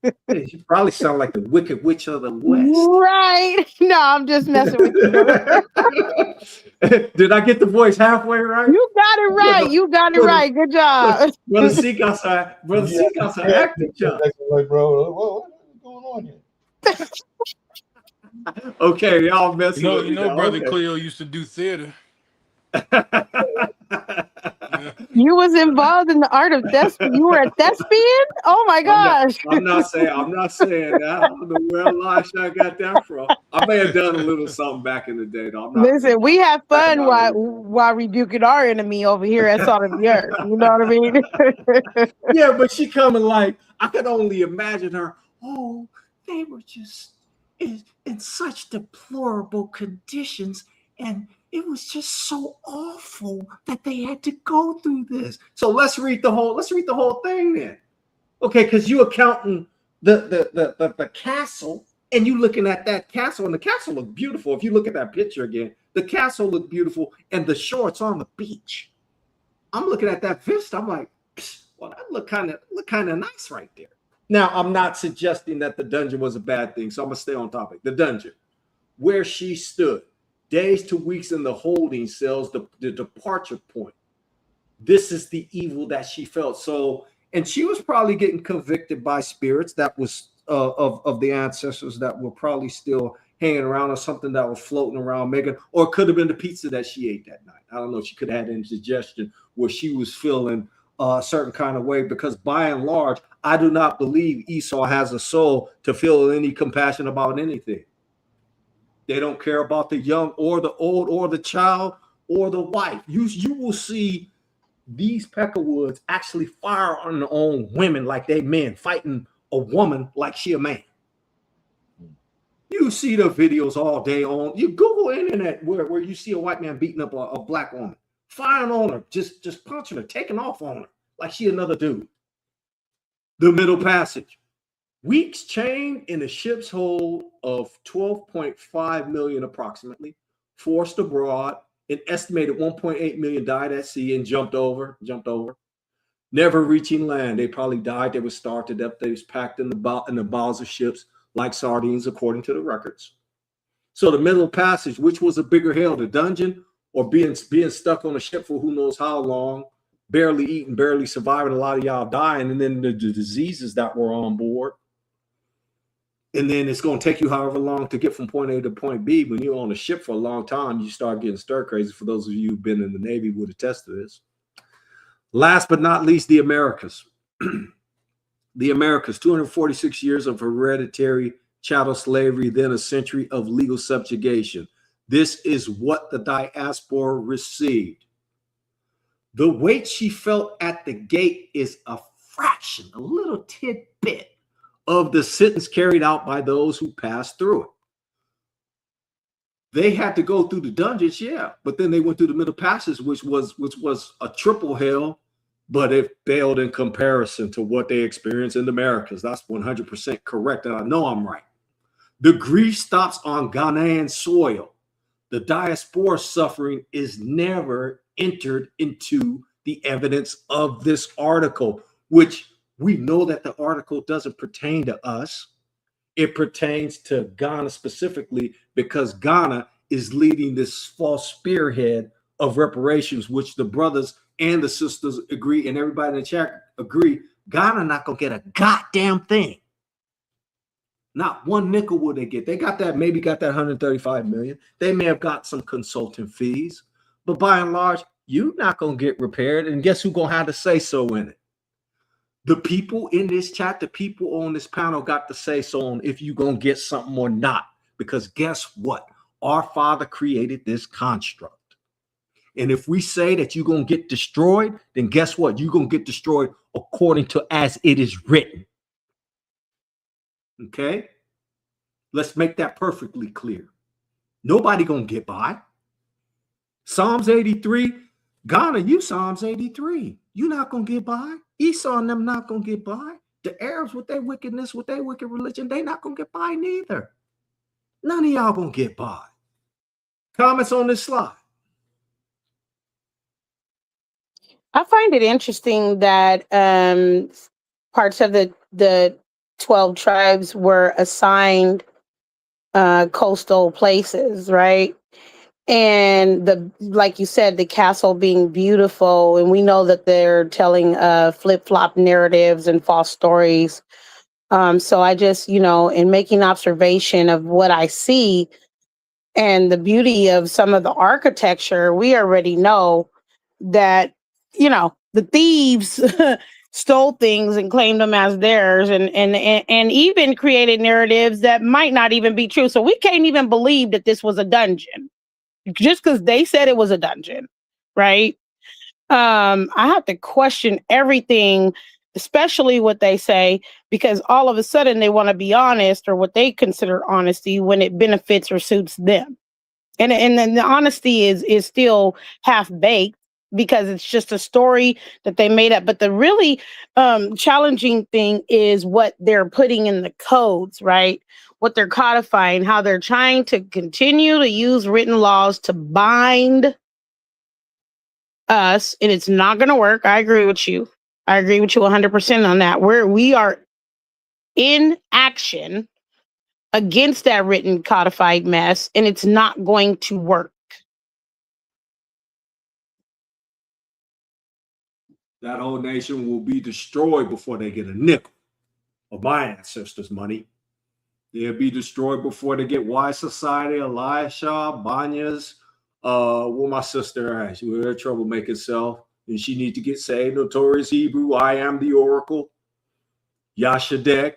You probably sound like the Wicked Witch of the West. Right. No, I'm just messing with you, brother. Did I get the voice halfway right? You got it right. You got it right. Good job. Brother C got some acting chops. Like, bro, what's going on here? Okay, y'all messing with me now. Brother Okay. Cleo used to do theater. You was involved in the art of thespian. You were a thespian? Oh my gosh. I'm not saying that. I don't know where Elisha got that from. I may have done a little something back in the day, though. Listen, we have fun while rebuking our enemy over here at S.O.T.E.P. You know what I mean? Yeah, but she coming like, I could only imagine her. Oh, they were just in such deplorable conditions, and it was just so awful that they had to go through this. So let's read the whole thing then. Okay, because you accounting the castle, and you looking at that castle, and the castle looked beautiful. If you look at that picture again, the castle looked beautiful, and the shorts on the beach. I'm looking at that vista. I'm like, well, that look kind of nice right there. Now, I'm not suggesting that the dungeon was a bad thing, so I'm gonna stay on topic. The dungeon, where she stood, days to weeks in the holding cells, the departure point. This is the evil that she felt. So, and she was probably getting convicted by spirits that was of the ancestors that were probably still hanging around, or something that was floating around, or it could have been the pizza that she ate that night. I don't know. She could have had indigestion where she was feeling a certain kind of way, because by and large, I do not believe Esau has a soul to feel any compassion about anything. They don't care about the young or the old or the child or the wife. You will see these Peckerwoods actually fire on their own women like they men, fighting a woman like she a man. You see the videos all day on, you Google internet where you see a white man beating up a black woman, firing on her, just punching her, taking off on her like she another dude. The Middle Passage. Weeks chained in a ship's hold of 12.5 million approximately, forced abroad. An estimated 1.8 million died at sea and jumped over, never reaching land. They probably died. They were starved to death. They was packed in the bowels of ships like sardines, according to the records. So the Middle Passage, which was a bigger hell, the dungeon or being stuck on a ship for who knows how long, barely eating, barely surviving, a lot of y'all dying, and then the diseases that were on board. And then it's going to take you however long to get from point A to point B. When you're on a ship for a long time, you start getting stir crazy. For those of you who've been in the Navy would attest to this. Last but not least, the Americas. The Americas, 246 years of hereditary chattel slavery, then a century of legal subjugation. This is what the diaspora received. The weight she felt at the gate is a fraction, a little tidbit of the sentence carried out by those who passed through it. They had to go through the dungeons, yeah, but then they went through the Middle Passage, which was a triple hell, but it failed in comparison to what they experienced in the Americas. That's 100% correct, and I know I'm right. The grief stops on Ghanaian soil. The diaspora suffering is never entered into the evidence of this article, which we know that the article doesn't pertain to us. It pertains to Ghana specifically, because Ghana is leading this false spearhead of reparations, which the brothers and the sisters agree, and everybody in the chat agree, Ghana not gonna get a goddamn thing. Not one nickel will they get. They got that, maybe got that 135 million. They may have got some consulting fees, but by and large, you're not gonna get repaired. And guess who's gonna have to say so in it? The people in this chat, the people on this panel got to say so on if you're going to get something or not. Because guess what? Our Father created this construct. And if we say that you're going to get destroyed, then guess what? You're going to get destroyed according to as it is written. Okay? Let's make that perfectly clear. Nobody going to get by. Psalms 83, Ghana, you Psalms 83. You're not going to get by. Esau and them not going to get by. The Arabs with their wickedness, with their wicked religion, they not gonna get by neither. None of y'all gonna get by. Comments on this slide? I find it interesting that parts of the 12 tribes were assigned coastal places, right? And the like you said, the castle being beautiful, and we know that they're telling flip-flop narratives and false stories. So I just, in making observation of what I see and the beauty of some of the architecture, we already know that, the thieves stole things and claimed them as theirs, and even created narratives that might not even be true. So we can't even believe that this was a dungeon just because they said it was a dungeon, right? I have to question everything, especially what they say, because all of a sudden they want to be honest, or what they consider honesty, when it benefits or suits them. And then the honesty is still half baked because it's just a story that they made up. But the really challenging thing is what they're putting in the codes, right? What they're codifying, how they're trying to continue to use written laws to bind us, and it's not going to work. I agree with you. I agree with you 100% on that. We are in action against that written codified mess, and it's not going to work. That whole nation will be destroyed before they get a nickel of my ancestors' money. They'll be destroyed before they get Wise Society, Elisha, Banyas. Well, my sister has. She was in trouble making self, and she needs to get saved. Notorious Hebrew, I am the Oracle. Yashadek,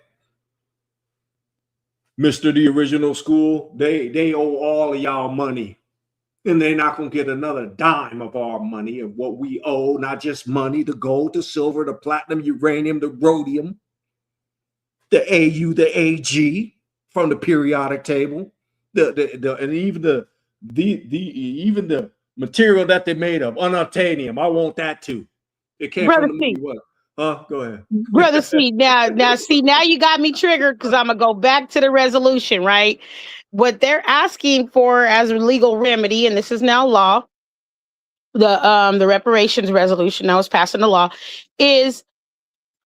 Mr. The Original School. They owe all of y'all money. And they're not going to get another dime of our money, of what we owe, not just money, the gold, the silver, the platinum, uranium, the rhodium, the AU, the AG from the periodic table, and even the material that they made of, unobtainium. I want that too. It came Brother from the C, movie. What? Huh? Go ahead. Brother C, now you got me triggered because I'm gonna go back to the resolution, right? What they're asking for as a legal remedy, and this is now law, the reparations resolution that was passed into law, is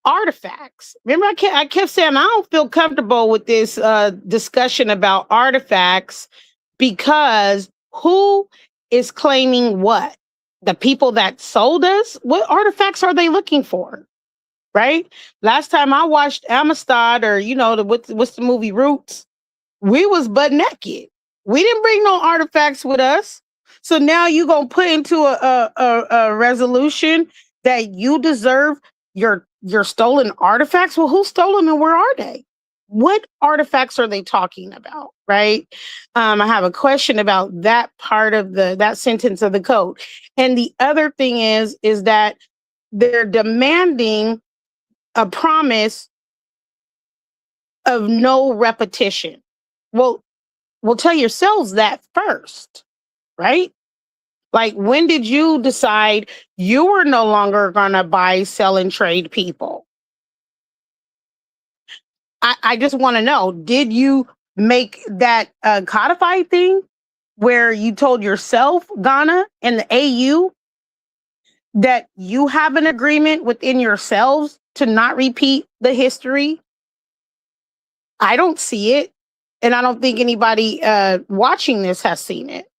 artifacts. Remember, I kept saying I don't feel comfortable with this discussion about artifacts, because who is claiming what? The people that sold us? What artifacts are they looking for? Right? Last time I watched Amistad, or what's the movie Roots, we was butt naked. We didn't bring no artifacts with us. So now you gonna put into a resolution that you deserve your stolen artifacts. Well, who stole them and where are they? What artifacts are they talking about? Right? I have a question about that part of that sentence of the code. And the other thing is that they're demanding a promise of no repetition. Well, tell yourselves that first, right? Like, when did you decide you were no longer going to buy, sell, and trade people? I just want to know, did you make that codified thing where you told yourself, Ghana and the AU, that you have an agreement within yourselves to not repeat the history? I don't see it. And I don't think anybody watching this has seen it,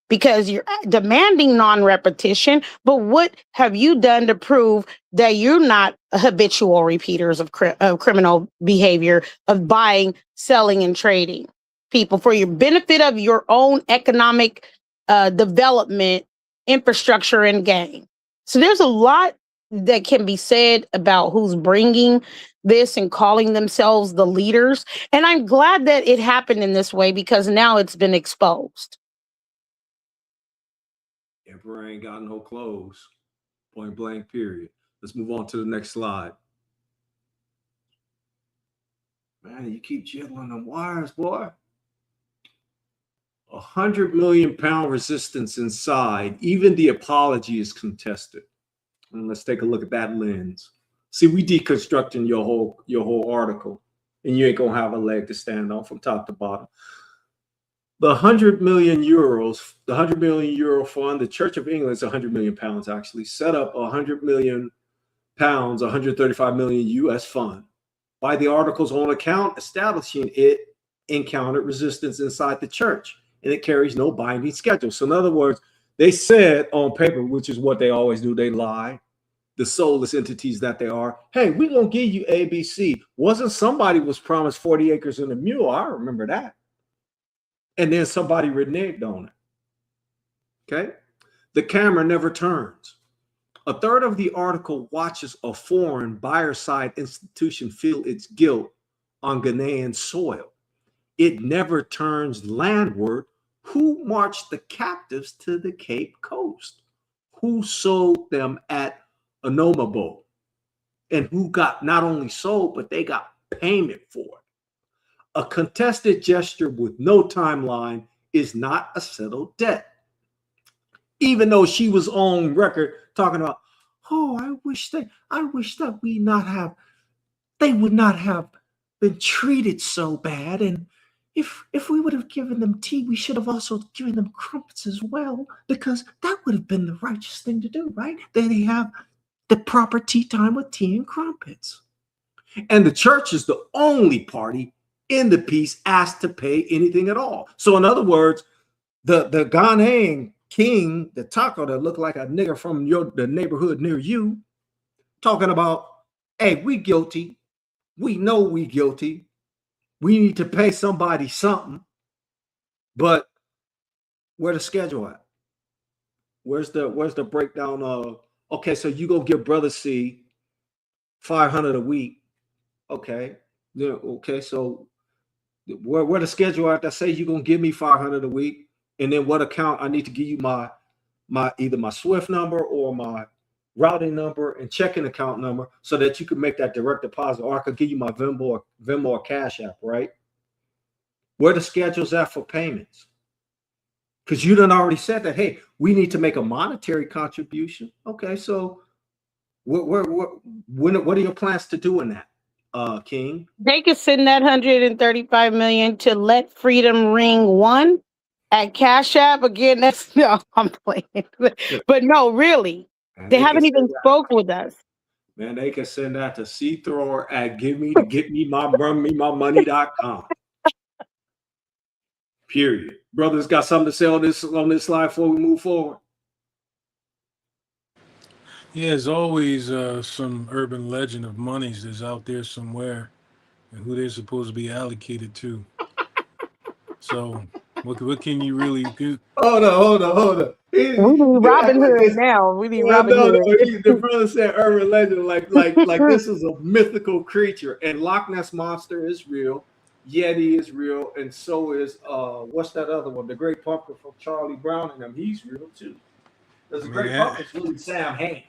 because you're demanding non-repetition. But what have you done to prove that you're not habitual repeaters of criminal behavior, of buying, selling, and trading people for your benefit of your own economic development, infrastructure, and gain? So there's a lot that can be said about who's bringing this and calling themselves the leaders. And I'm glad that it happened in this way, because now it's been exposed. Emperor ain't got no clothes. Point blank, period. Let's move on to the next slide. Man, you keep jiggling them wires, boy. 100 million pound resistance inside. Even the apology is contested. And let's take a look at that lens. See, we deconstructing your whole article, and you ain't gonna have a leg to stand on from top to bottom. The 100 million euros, the 100 million euro fund, the Church of England is 100 million pounds actually, set up 100 million pounds, 135 million US fund. By the article's own account, establishing it encountered resistance inside the church, and it carries no binding schedule. So in other words, they said on paper, which is what they always do, they lie, the soulless entities that they are, hey, we're going to give you ABC. Wasn't somebody was promised 40 acres and a mule? I remember that. And then somebody reneged on it. Okay. The camera never turns. A third of the article watches a foreign buyer-side institution feel its guilt on Ghanaian soil. It never turns landward. Who marched the captives to the Cape Coast? Who sold them at Anomabo? And who got not only sold, but they got payment for it? A contested gesture with no timeline is not a settled debt. Even though she was on record talking about, oh, I wish that they would not have been treated so bad. And if we would have given them tea, we should have also given them crumpets as well, because that would have been the righteous thing to do, right? Then they have the proper tea time with tea and crumpets. And the church is the only party in the piece asked to pay anything at all. So in other words, the Ghanaian king, the taco that looked like a nigger from the neighborhood near you, talking about, hey, we guilty. We know we guilty. We need to pay somebody something. But where the schedule at? Where's the breakdown of, okay, so you go give Brother C $500 a week. Okay. Yeah, okay, so where the schedule at that say you're gonna give me $500 a week, and then what account I need to give you my either my SWIFT number or my routing number and checking account number so that you can make that direct deposit, or I could give you my Venmo or Cash App, right? Where the schedule's at for payments? Because you done already said that, hey, we need to make a monetary contribution. Okay, so what are your plans to do in that? King, they could send that 135 million to Let Freedom Ring 1 at Cash App. Again, that's no, I'm playing. But no, really. They haven't even spoke with us. Man, they can send that to C-Thrower at getmemoney.com. Period. Brothers got something to say on this slide before we move forward. Yeah, there's always some urban legend of monies that's out there somewhere and who they're supposed to be allocated to. So what can you really do? Hold on. We need Robin Hood now. We need Robin Hood. The brother said urban legend like this is a mythical creature, and Loch Ness Monster is real, Yeti is real, and so is what's that other one? The Great Pumpkin from Charlie Brown and them. He's real too. There's a Great Pumpkin's really Sam Hain.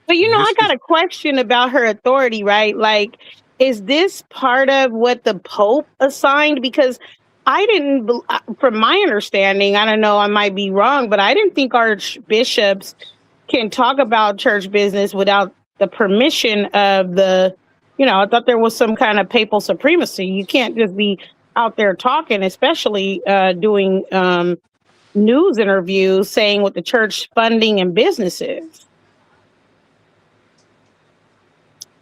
But I got a question about her authority, right? Like, is this part of what the Pope assigned? Because I didn't, from my understanding, I don't know, I might be wrong, but I didn't think archbishops can talk about church business without the permission of I thought there was some kind of papal supremacy. You can't just be out there talking, especially doing news interviews saying what the church funding and business is.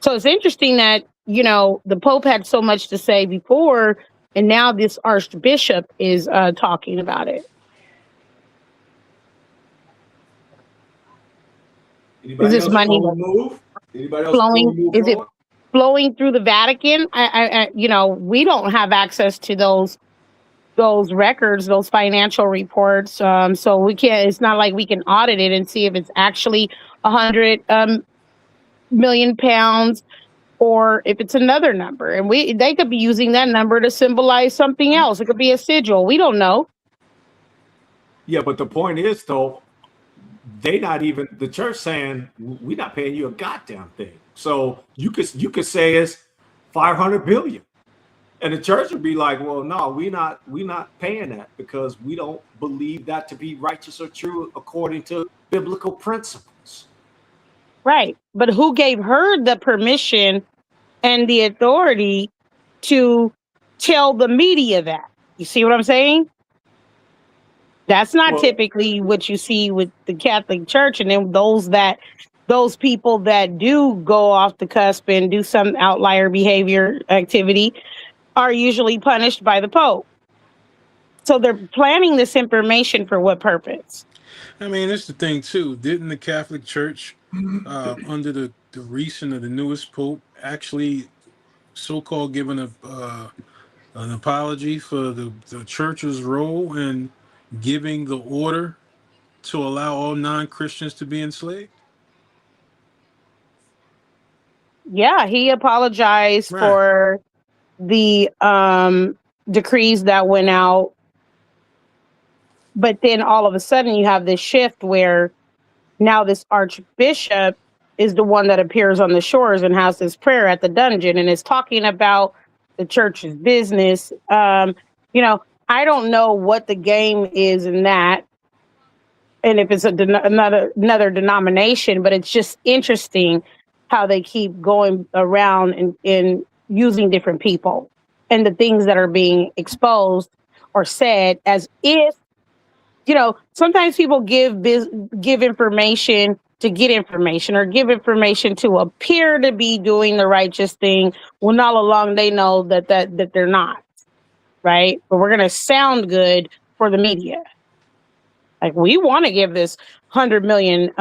So it's interesting that, the Pope had so much to say before, and now this archbishop is talking about it. Anybody is this else money move? Anybody else flowing? Is it flowing through the Vatican? We don't have access to those records, those financial reports. So we can't. It's not like we can audit it and see if it's actually 100 million pounds, or if it's another number, and they could be using that number to symbolize something else. It could be a sigil. We don't know. Yeah, but the point is, though, the church saying we're not paying you a goddamn thing. So you could say it's 500 billion, and the church would be like, well, no, we're not paying that because we don't believe that to be righteous or true according to biblical principles. Right. But who gave her the permission and the authority to tell the media that? You see what I'm saying? That's not Well, typically what you see with the Catholic Church. And then those people that do go off the cusp and do some outlier behavior activity are usually punished by the Pope. So they're planning this information for what purpose? I mean, that's the thing too. Didn't the Catholic Church, under the recent or the newest Pope, actually so-called given an apology for the church's role in giving the order to allow all non-Christians to be enslaved? Yeah, he apologized Right. for the decrees that went out, but then all of a sudden you have this shift where now this archbishop is the one that appears on the shores and has this prayer at the dungeon and is talking about the church's business. You know, I don't know what the game is in that, and if it's another denomination, but it's just interesting how they keep going around and using different people and the things that are being exposed or said as if, you know, sometimes people give information to get information or give information to appear to be doing the righteous thing when all along they know that they're not, right? But we're going to sound good for the media. Like, we want to give this $100 million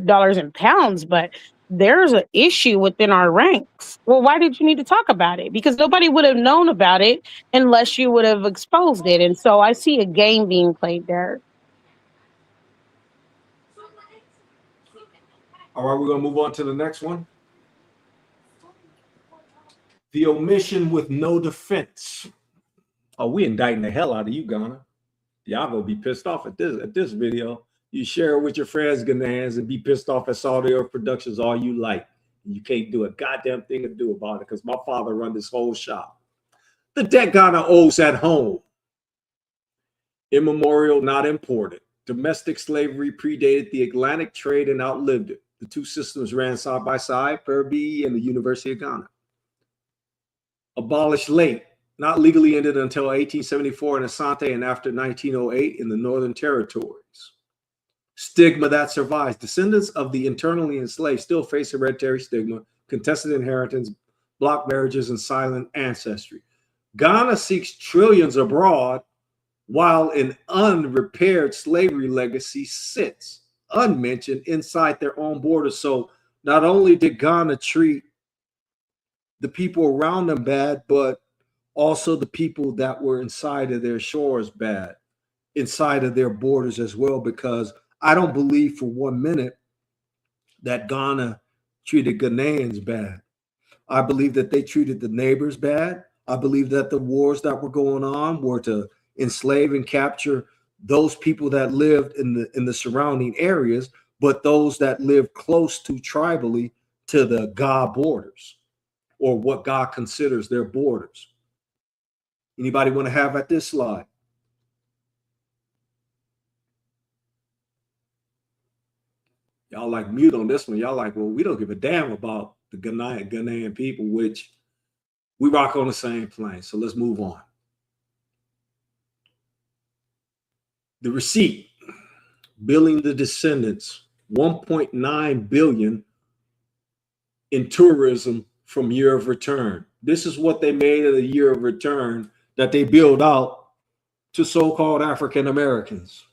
dollars in pounds, but there's an issue within our ranks. Well, why did you need to talk about it? Because nobody would have known about it unless you would have exposed it. And so I see a game being played there. all right, we're going to move on to the next one. The omission with no defense. Oh, we indicting the hell out of you, Ghana. Y'all gonna be pissed off at this video. You share it with your friends, Ghanaians, and be pissed off at S.O.T.E.P Productions all you like. You can't do a goddamn thing to do about it because my father run this whole shop. The debt Ghana owes at home. Immemorial, not imported. Domestic slavery predated the Atlantic trade and outlived it. The two systems ran side by side, Purby and the University of Ghana. Abolished late, not legally ended until 1874 in Asante and after 1908 in the Northern Territories. Stigma that survives. Descendants of the internally enslaved still face hereditary stigma, contested inheritance, block marriages, and silent ancestry. Ghana seeks trillions abroad while an unrepaired slavery legacy sits unmentioned inside their own borders. So not only did Ghana treat the people around them bad, but also the people that were inside of their shores bad, inside of their borders as well, because I don't believe for 1 minute that Ghana treated Ghanaians bad. I believe that they treated the neighbors bad. I believe that the wars that were going on were to enslave and capture those people that lived in the surrounding areas, but those that lived close to tribally to the God borders, or what God considers their borders. Anybody want to have at this slide? Y'all like mute on this one. Y'all like, well, we don't give a damn about the Ghanaian people, which we rock on the same plane. So let's move on. The receipt, billing the descendants, 1.9 billion in tourism from year of return. This is what they made of the year of return that they billed out to so-called African Americans,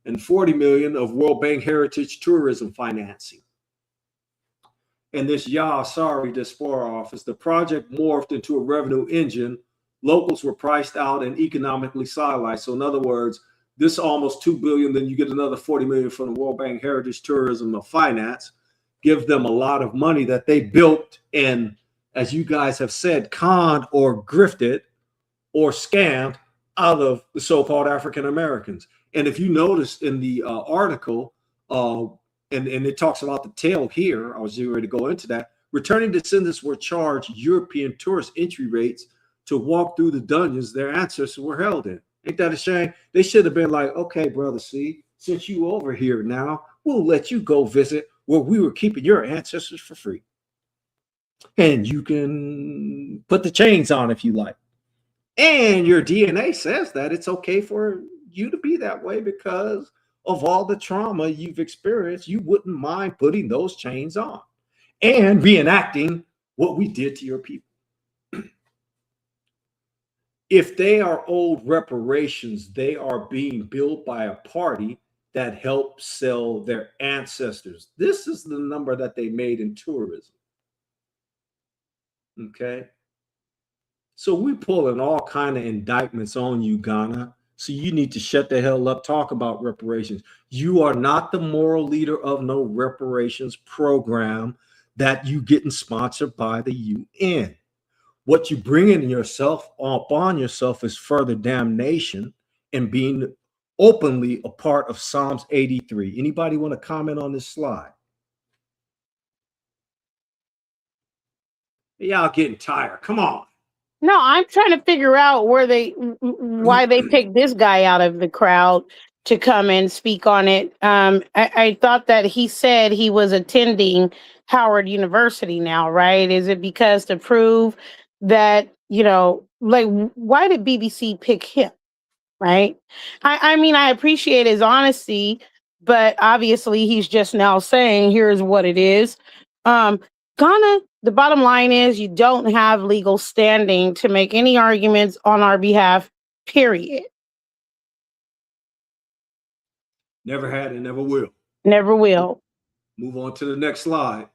and 40 million of World Bank Heritage Tourism financing. And this Diaspora office, the project morphed into a revenue engine. Locals were priced out and economically sidelined. So in other words, this almost 2 billion, then you get another 40 million from the World Bank Heritage Tourism of Finance, give them a lot of money that they built and, as you guys have said, conned or grifted or scammed out of the so-called African Americans. And if you notice in the article, and it talks about the tail here, I was getting ready to go into that, returning descendants were charged European tourist entry rates to walk through the dungeons their ancestors were held in. Ain't that a shame? They should have been like, okay, brother, see, since you over here now, we'll let you go visit where we were keeping your ancestors for free. And you can put the chains on if you like. And your DNA says that it's okay for you to be that way because of all the trauma you've experienced. You wouldn't mind putting those chains on and reenacting what we did to your people. If they are old reparations, they are being built by a party that helped sell their ancestors. This is the number that they made in tourism. Okay. So we pulling all kind of indictments on you, Ghana. So you need to shut the hell up. Talk about reparations. You are not the moral leader of no reparations program that you getting sponsored by the UN. What you bringing yourself upon yourself is further damnation and being openly a part of Psalms 83. Anybody want to comment on this slide? Y'all getting tired. Come on. No, I'm trying to figure out why they picked this guy out of the crowd to come and speak on it. I thought that he said he was attending Howard University now, right? Is it because to prove that, like, why did BBC pick him, right? I mean, I appreciate his honesty, but obviously he's just now saying, here's what it is. Ghana, the bottom line is you don't have legal standing to make any arguments on our behalf, period. Never had and never will. Never will. Move on to the next slide.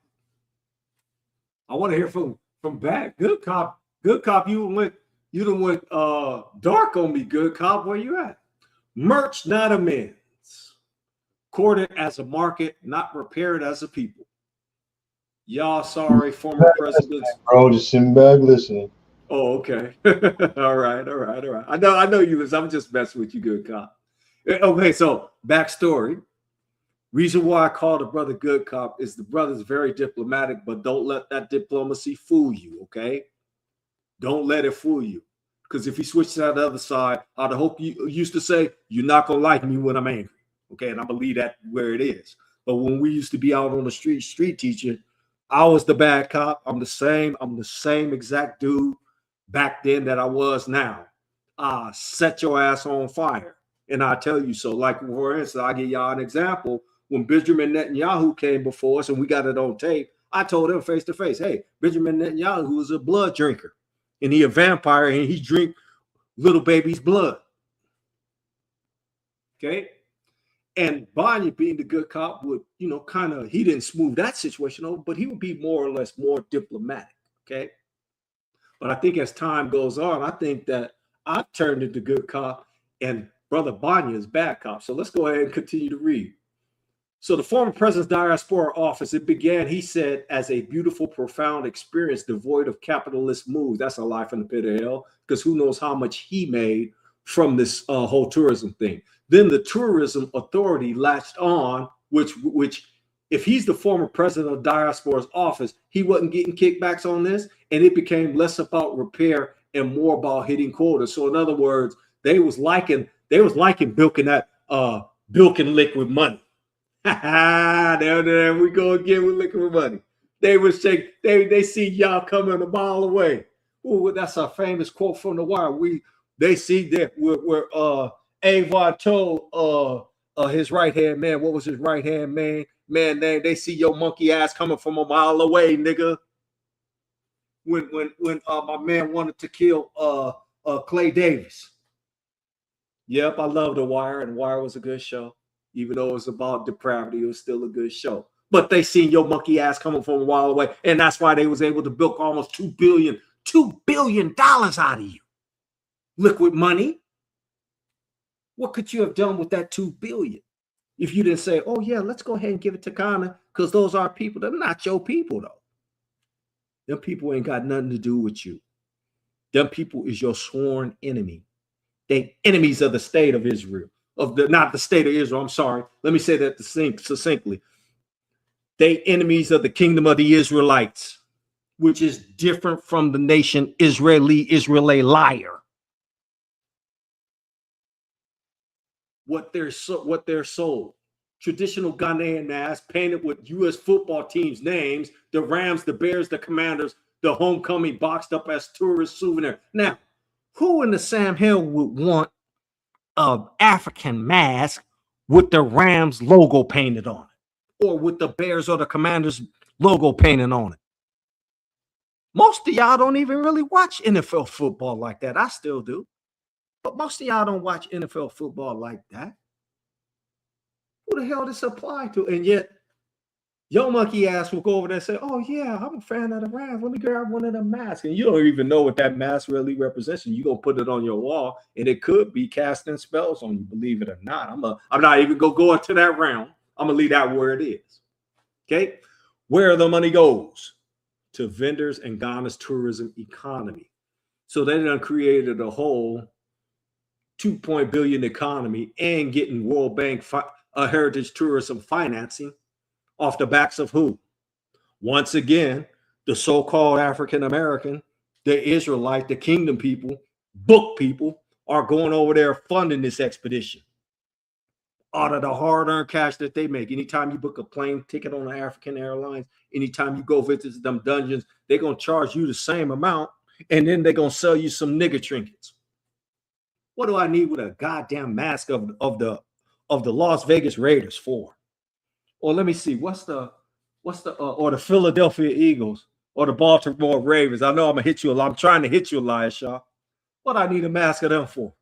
I want to hear from back. Good cop, you done went dark on me, good cop. Where you at? Merch, not amends. Courted as a market, not repaired as a people. Y'all sorry, former presidents. Bro, just sitting back listening. Oh, okay. all right. I know you. I'm just messing with you, good cop. Okay, so backstory. Reason why I call the brother good cop is the brother's very diplomatic, but don't let that diplomacy fool you, okay? Don't let it fool you. Because if he switches to the other side, I'd hope you used to say, you're not going to like me when I'm angry, okay? And I believe that where it is. But when we used to be out on the street teaching, I was the bad cop. I'm the same exact dude back then that I was now. Set your ass on fire. And I tell you so. Like, for instance, I'll give y'all an example. When Benjamin Netanyahu came before us and we got it on tape, I told him face to face, hey, Benjamin Netanyahu is a blood drinker. And he a vampire and he drink little baby's blood. Okay? And Bonnie, being the good cop, would, kind of, he didn't smooth that situation over, but he would be more or less more diplomatic, okay? But I think as time goes on, I think that I've turned into good cop and Brother Banya is bad cop. So let's go ahead and continue to read. So the former president's diaspora office, it began, he said, as a beautiful, profound experience devoid of capitalist moves. That's a lie from the pit of hell, because who knows how much he made from this whole tourism thing. Then the tourism authority latched on, which if he's the former president of Diaspora's office, he wasn't getting kickbacks on this, and it became less about repair and more about hitting quotas. So in other words, they was liking bilking that bilking liquid money. There we go again with liquid money. They was saying they see y'all coming a mile away. Ooh, that's a famous quote from The Wire. They see that where Avon told his right hand man, what was his right hand man name? They see your monkey ass coming from a mile away, nigga. When my man wanted to kill Clay Davis. Yep, I love The Wire, and Wire was a good show. Even though it was about depravity, it was still a good show. But they seen your monkey ass coming from a while away, and that's why they was able to bilk almost $2 billion out of you. Liquid money. What could you have done with that $2 billion if you didn't say, oh yeah, let's go ahead and give it to Ghana, because those are people. They're not your people, though. Them people ain't got nothing to do with you. Them people is your sworn enemy. They enemies of the state of Israel. Not the state of Israel, I'm sorry. Let me say that succinctly. They enemies of the kingdom of the Israelites, which is different from the nation Israeli liar. What they're sold. traditional Ghanaian mask painted with U.S. football teams' names, the Rams, the Bears, the Commanders, the homecoming boxed up as tourist souvenir. Now, who in the Sam Hill would want an African mask with the Rams logo painted on it, or with the Bears or the Commanders logo painted on it? Most of y'all don't even really watch NFL football like that. I still do. But most of y'all don't watch NFL football like that. Who the hell does this apply to? And yet, your monkey ass will go over there and say, oh, yeah, I'm a fan of the Rams. Let me grab one of them masks. And you don't even know what that mask really represents. You're going to put it on your wall, and it could be casting spells on you, believe it or not. I'm not even going to go into that realm. I'm going to leave that where it is. Okay? Where the money goes? To vendors and Ghana's tourism economy. So they done created a whole $2 billion economy and getting World Bank heritage tourism financing off the backs of who? Once again, the so-called African American, the Israelite, the kingdom people, book people are going over there funding this expedition out of the hard-earned cash that they make. Anytime you book a plane ticket on an African Airlines, anytime you go visit them dungeons, they're going to charge you the same amount, and then they're going to sell you some nigger trinkets. What do I need with a goddamn mask of the Las Vegas Raiders for? Or let me see, what's the or the Philadelphia Eagles or the Baltimore Ravens? I know I'm gonna hit you a lot. I'm trying to hit you, Elias Shaw. What I need a mask of them for?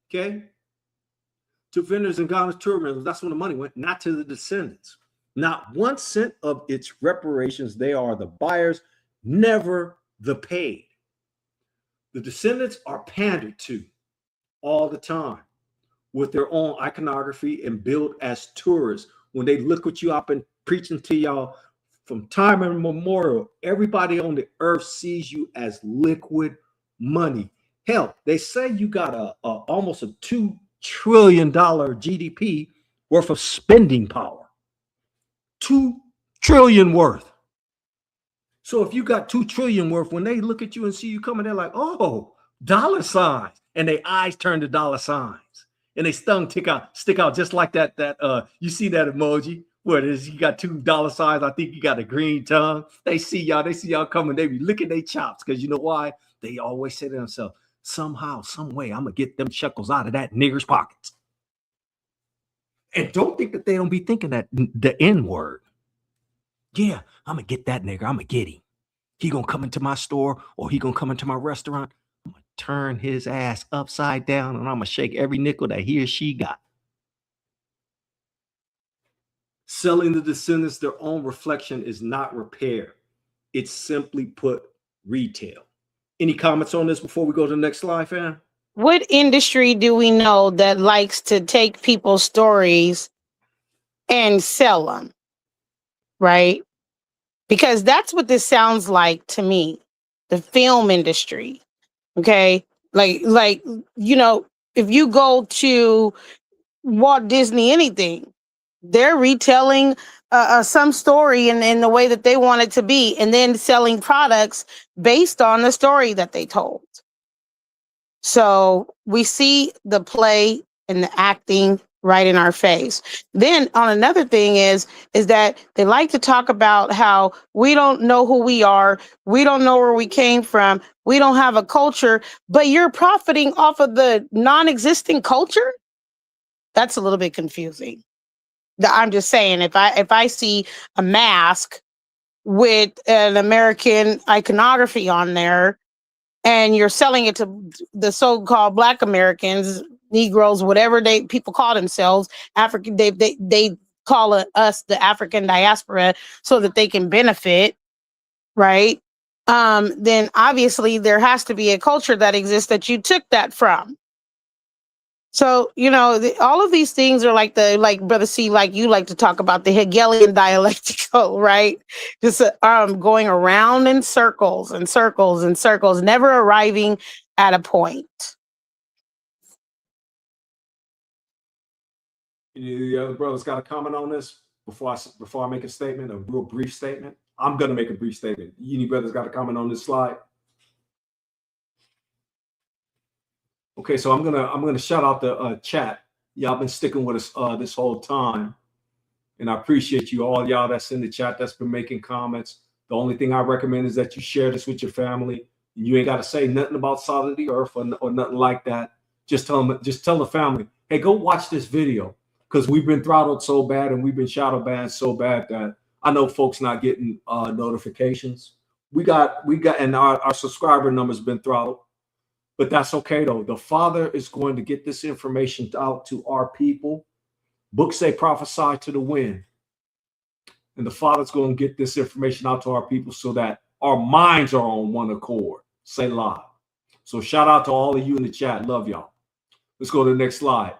Okay. To vendors and Ghana's tourism, that's when the money went, not to the descendants. Not 1 cent of its reparations. They are the buyers, never the paid. The descendants are pandered to all the time with their own iconography and billed as tourists. When they look at you up and preaching to y'all from time immemorial, everybody on the earth sees you as liquid money. Hell, they say you got almost a $2 trillion GDP worth of spending power. $2 trillion worth. So if you got $2 trillion worth, when they look at you and see you coming, they're like, oh, dollar signs. And their eyes turn to dollar signs. And they stick out just like that. You see that emoji where it is, you got $2 signs. I think you got a green tongue. They see y'all coming. They be licking their chops because you know why? They always say to themselves, somehow, some way, I'm gonna get them shekels out of that nigger's pockets. And don't think that they don't be thinking that the N word. Yeah, I'm gonna get that nigger. I'm gonna get him. He gonna come into my store or he gonna come into my restaurant. I'm gonna turn his ass upside down and I'm gonna shake every nickel that he or she got. Selling the descendants their own reflection is not repair. It's simply put retail. Any comments on this before we go to the next slide, fam? What industry do we know that likes to take people's stories and sell them? Right? Because that's what this sounds like to me. The film industry. Okay? Like, you know, if you go to Walt Disney, anything, they're retelling some story in the way that they want it to be, and then selling products based on the story that they told. So we see the play and the acting right in our face. Then on another thing is that they like to talk about how we don't know who we are. We don't know where we came from. We don't have a culture, but you're profiting off of the non-existing culture. That's a little bit confusing. I'm just saying, if I see a mask with an American iconography on there, and you're selling it to the so-called Black Americans, Negroes, whatever people call themselves, African, they call us the African diaspora so that they can benefit, right? Then obviously there has to be a culture that exists that you took that from. So, you know, all of these things are like Brother C, like you like to talk about the Hegelian dialectical, right? Just going around in circles and circles and circles, never arriving at a point. The other brothers got a comment on this before I make a statement, a real brief statement. I'm gonna make a brief statement. Any brothers got a comment on this slide? Okay, so I'm gonna shout out the chat. Y'all been sticking with us this whole time. And I appreciate you, all y'all that's in the chat that's been making comments. The only thing I recommend is that you share this with your family. You ain't got to say nothing about Salt of the Earth or nothing like that. Just tell the family, hey, go watch this video, because we've been throttled so bad and we've been shadow banned so bad that I know folks not getting notifications. We got, and our subscriber number's been throttled, but that's okay though. The Father is going to get this information out to our people. Books say prophesy to the wind. And the Father's going to get this information out to our people so that our minds are on one accord. Say live. So shout out to all of you in the chat. Love y'all. Let's go to the next slide.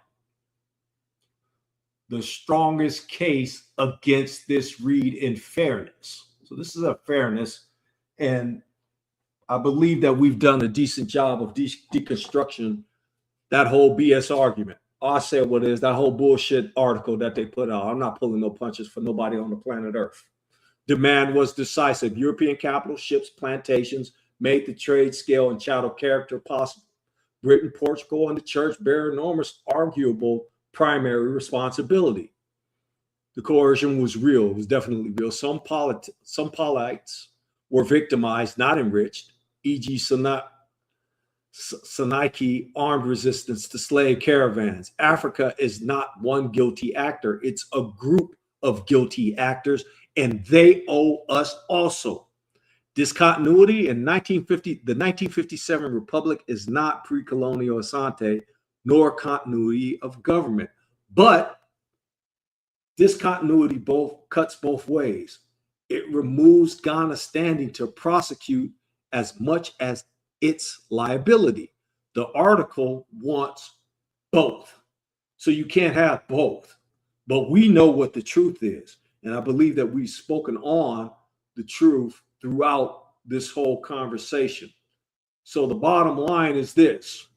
The strongest case against this read in fairness. So this is a fairness. And I believe that we've done a decent job of deconstruction that whole BS argument. I said what is that whole bullshit article that they put out. I'm not pulling no punches for nobody on the planet Earth. Demand was decisive. European capital, ships, plantations made the trade scale and chattel character possible. Britain, Portugal, and the church bear enormous, arguable primary responsibility. The coercion was real. It was definitely real. Some polites were victimized, not enriched, e.g. Saniki armed resistance to slave caravans. Africa is not one guilty actor. It's a group of guilty actors, and they owe us also. Discontinuity in the 1957 Republic is not pre-colonial Asante, nor continuity of government. But discontinuity cuts both ways. It removes Ghana's standing to prosecute as much as its liability. The article wants both. So you can't have both. But we know what the truth is. And I believe that we've spoken on the truth throughout this whole conversation. So the bottom line is this.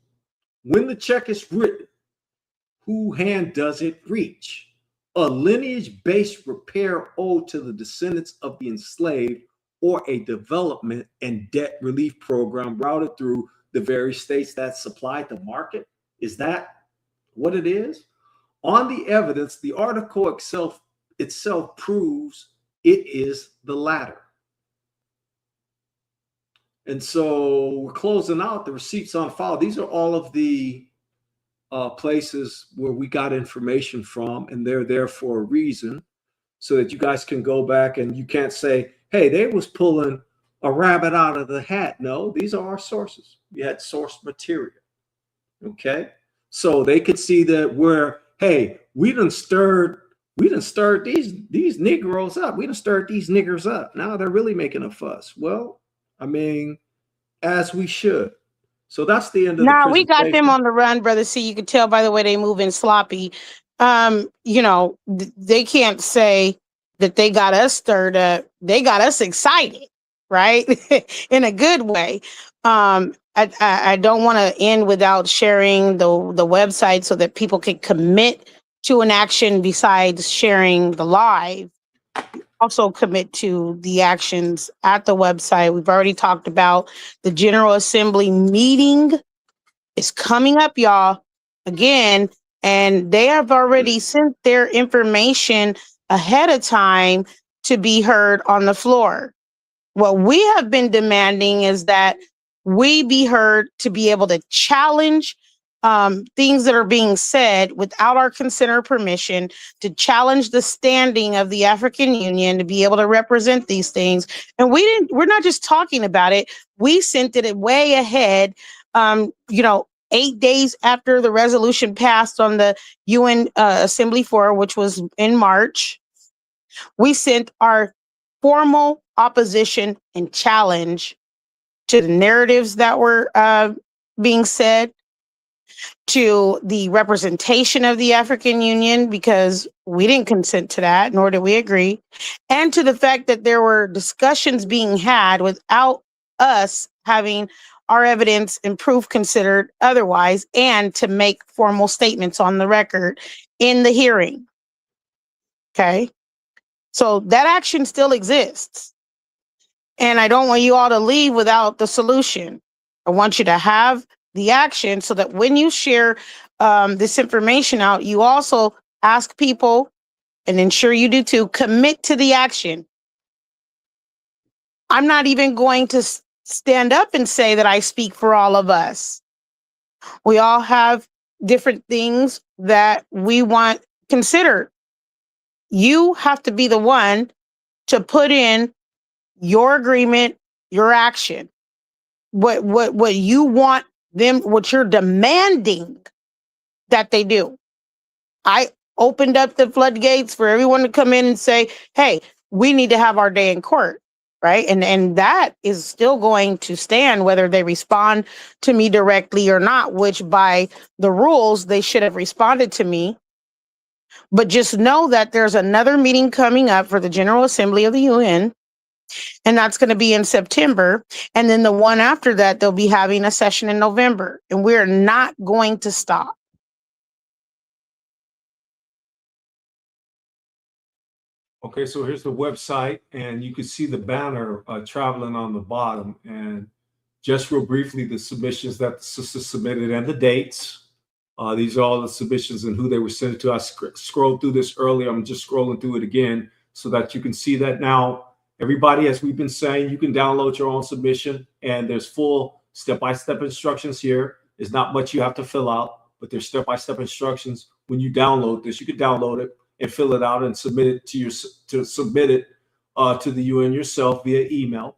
When the check is written, whose hand does it reach? A lineage-based repair owed to the descendants of the enslaved, or a development and debt relief program routed through the very states that supplied the market? Is that what it is? On the evidence, the article itself proves it is the latter. And so we're closing out the receipts on file. These are all of the places where we got information from, and they're there for a reason, so that you guys can go back and you can't say, hey, they was pulling a rabbit out of the hat. No, these are our sources. We had source material. Okay. So they could see that hey, we done stirred these Negroes up. We done stirred these niggers up. Now they're really making a fuss. Well, I mean, as we should. So that's the end of the presentation. We got them on the run, brother. See, you can tell by the way they moving sloppy. They can't say that they got us stirred up. They got us excited, right? In a good way. I don't want to end without sharing the website so that people can commit to an action besides sharing the live. Also commit to the actions at the website. We've already talked about the General Assembly meeting is coming up, y'all, again, and they have already sent their information ahead of time to be heard on the floor. What we have been demanding is that we be heard to be able to challenge things that are being said without our consent or permission, to challenge the standing of the African Union, to be able to represent these things. And we're not just talking about it. We sent it way ahead, 8 days after the resolution passed on the UN Assembly Floor, which was in March. We sent our formal opposition and challenge to the narratives that were being said, to the representation of the African Union, because we didn't consent to that, nor did we agree, and to the fact that there were discussions being had without us having our evidence and proof considered otherwise, and to make formal statements on the record in the hearing. Okay? So that action still exists. And I don't want you all to leave without the solution. I want you to have the action, so that when you share this information out, you also ask people, and ensure you do too, commit to the action. I'm not even going to stand up and say that I speak for all of us. We all have different things that we want considered. You have to be the one to put in your agreement, your action, what you want them, what you're demanding that they do. I opened up the floodgates for everyone to come in and say, hey, we need to have our day in court. Right. And that is still going to stand whether they respond to me directly or not, which by the rules, they should have responded to me. But just know that there's another meeting coming up for the General Assembly of the UN, and that's going to be in September. And then the one after that, they'll be having a session in November, and we're not going to stop. Okay, so here's the website, and you can see the banner traveling on the bottom. And just real briefly, the submissions that the sisters submitted and the dates. These are all the submissions and who they were sent to. I scrolled through this earlier. I'm just scrolling through it again so that you can see that now. Everybody, as we've been saying, you can download your own submission, and there's full step-by-step instructions here. There's not much you have to fill out, but there's step-by-step instructions. When you download this, you can download it and fill it out and submit it to the UN yourself via email.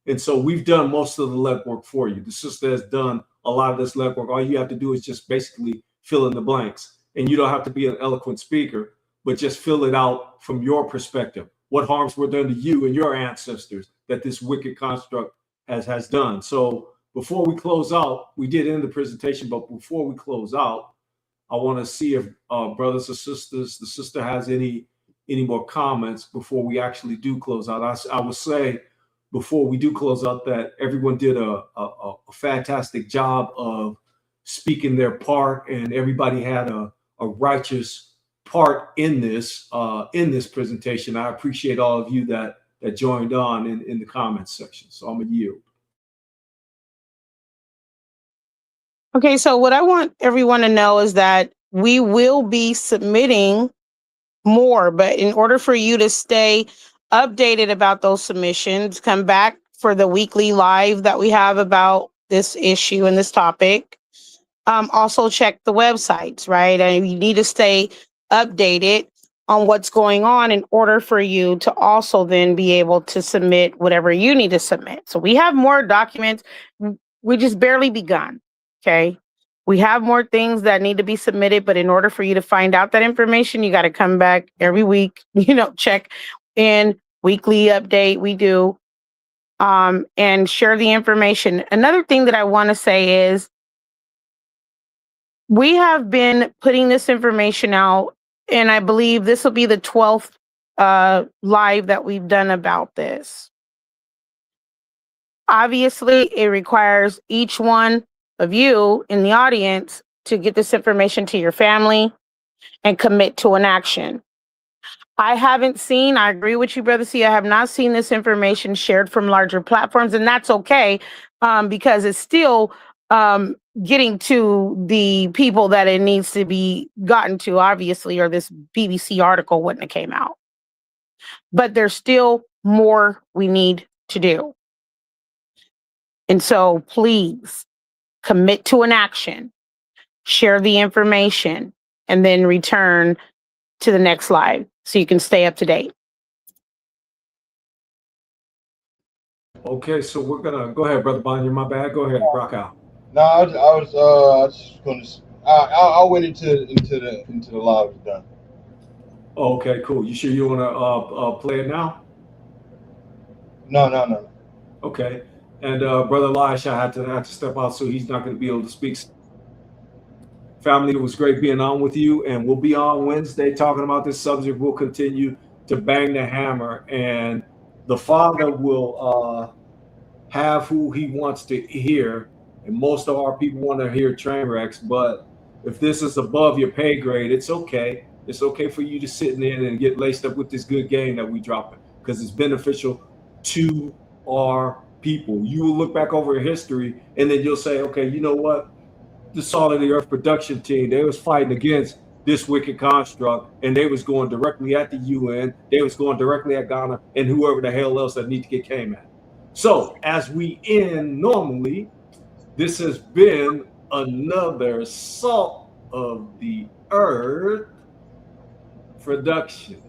And so we've done most of the legwork for you. The sister has done a lot of this legwork. All you have to do is just basically fill in the blanks. And you don't have to be an eloquent speaker, but just fill it out from your perspective. What harms were done to you and your ancestors that this wicked construct has done? So before we close out, we did end the presentation, but before we close out, I want to see if brothers or sisters, the sister has any more comments before we actually do close out. I would say before we do close out that everyone did a fantastic job of speaking their part, and everybody had a righteous part in this presentation. I appreciate all of you that joined on in the comments section. So I'm gonna yield. Okay, so what I want everyone to know is that we will be submitting more, but in order for you to stay updated about those submissions, come back for the weekly live that we have about this issue and this topic. Also check the websites, right? And you need to stay updated on what's going on in order for you to also then be able to submit whatever you need to submit. So we have more documents. We just barely begun. Okay. We have more things that need to be submitted, but in order for you to find out that information, you got to come back every week, check in, weekly update we do, and share the information. Another thing that I want to say is we have been putting this information out, and I believe this will be the 12th live that we've done about this. Obviously, it requires each one of you in the audience to get this information to your family and commit to an action. I agree with you, Brother C, I have not seen this information shared from larger platforms, and that's okay, because it's still getting to the people that it needs to be gotten to, obviously, or this BBC article wouldn't have came out. But there's still more we need to do. And so please commit to an action, share the information, and then return to the next slide so you can stay up to date. Okay, so we're gonna go ahead, Brother Bonnier. My bad. Go ahead, rock out. No, I was just gonna. I'll wait until the live is done. Okay, cool. You sure you wanna play it now? No. Okay. And Brother Elisha had to step out, so he's not going to be able to speak. Family, it was great being on with you, and we'll be on Wednesday talking about this subject. We'll continue to bang the hammer, and the Father will have who he wants to hear, and most of our people want to hear train wrecks, but if this is above your pay grade, it's okay. It's okay for you to sit in there and get laced up with this good game that we dropping, because it's beneficial to our people. You will look back over history and then you'll say, okay, you know what? The Salt of the Earth production team, they was fighting against this wicked construct, and they was going directly at the UN, they was going directly at Ghana, and whoever the hell else that need to get came at. So as we end normally, this has been another Salt of the Earth production.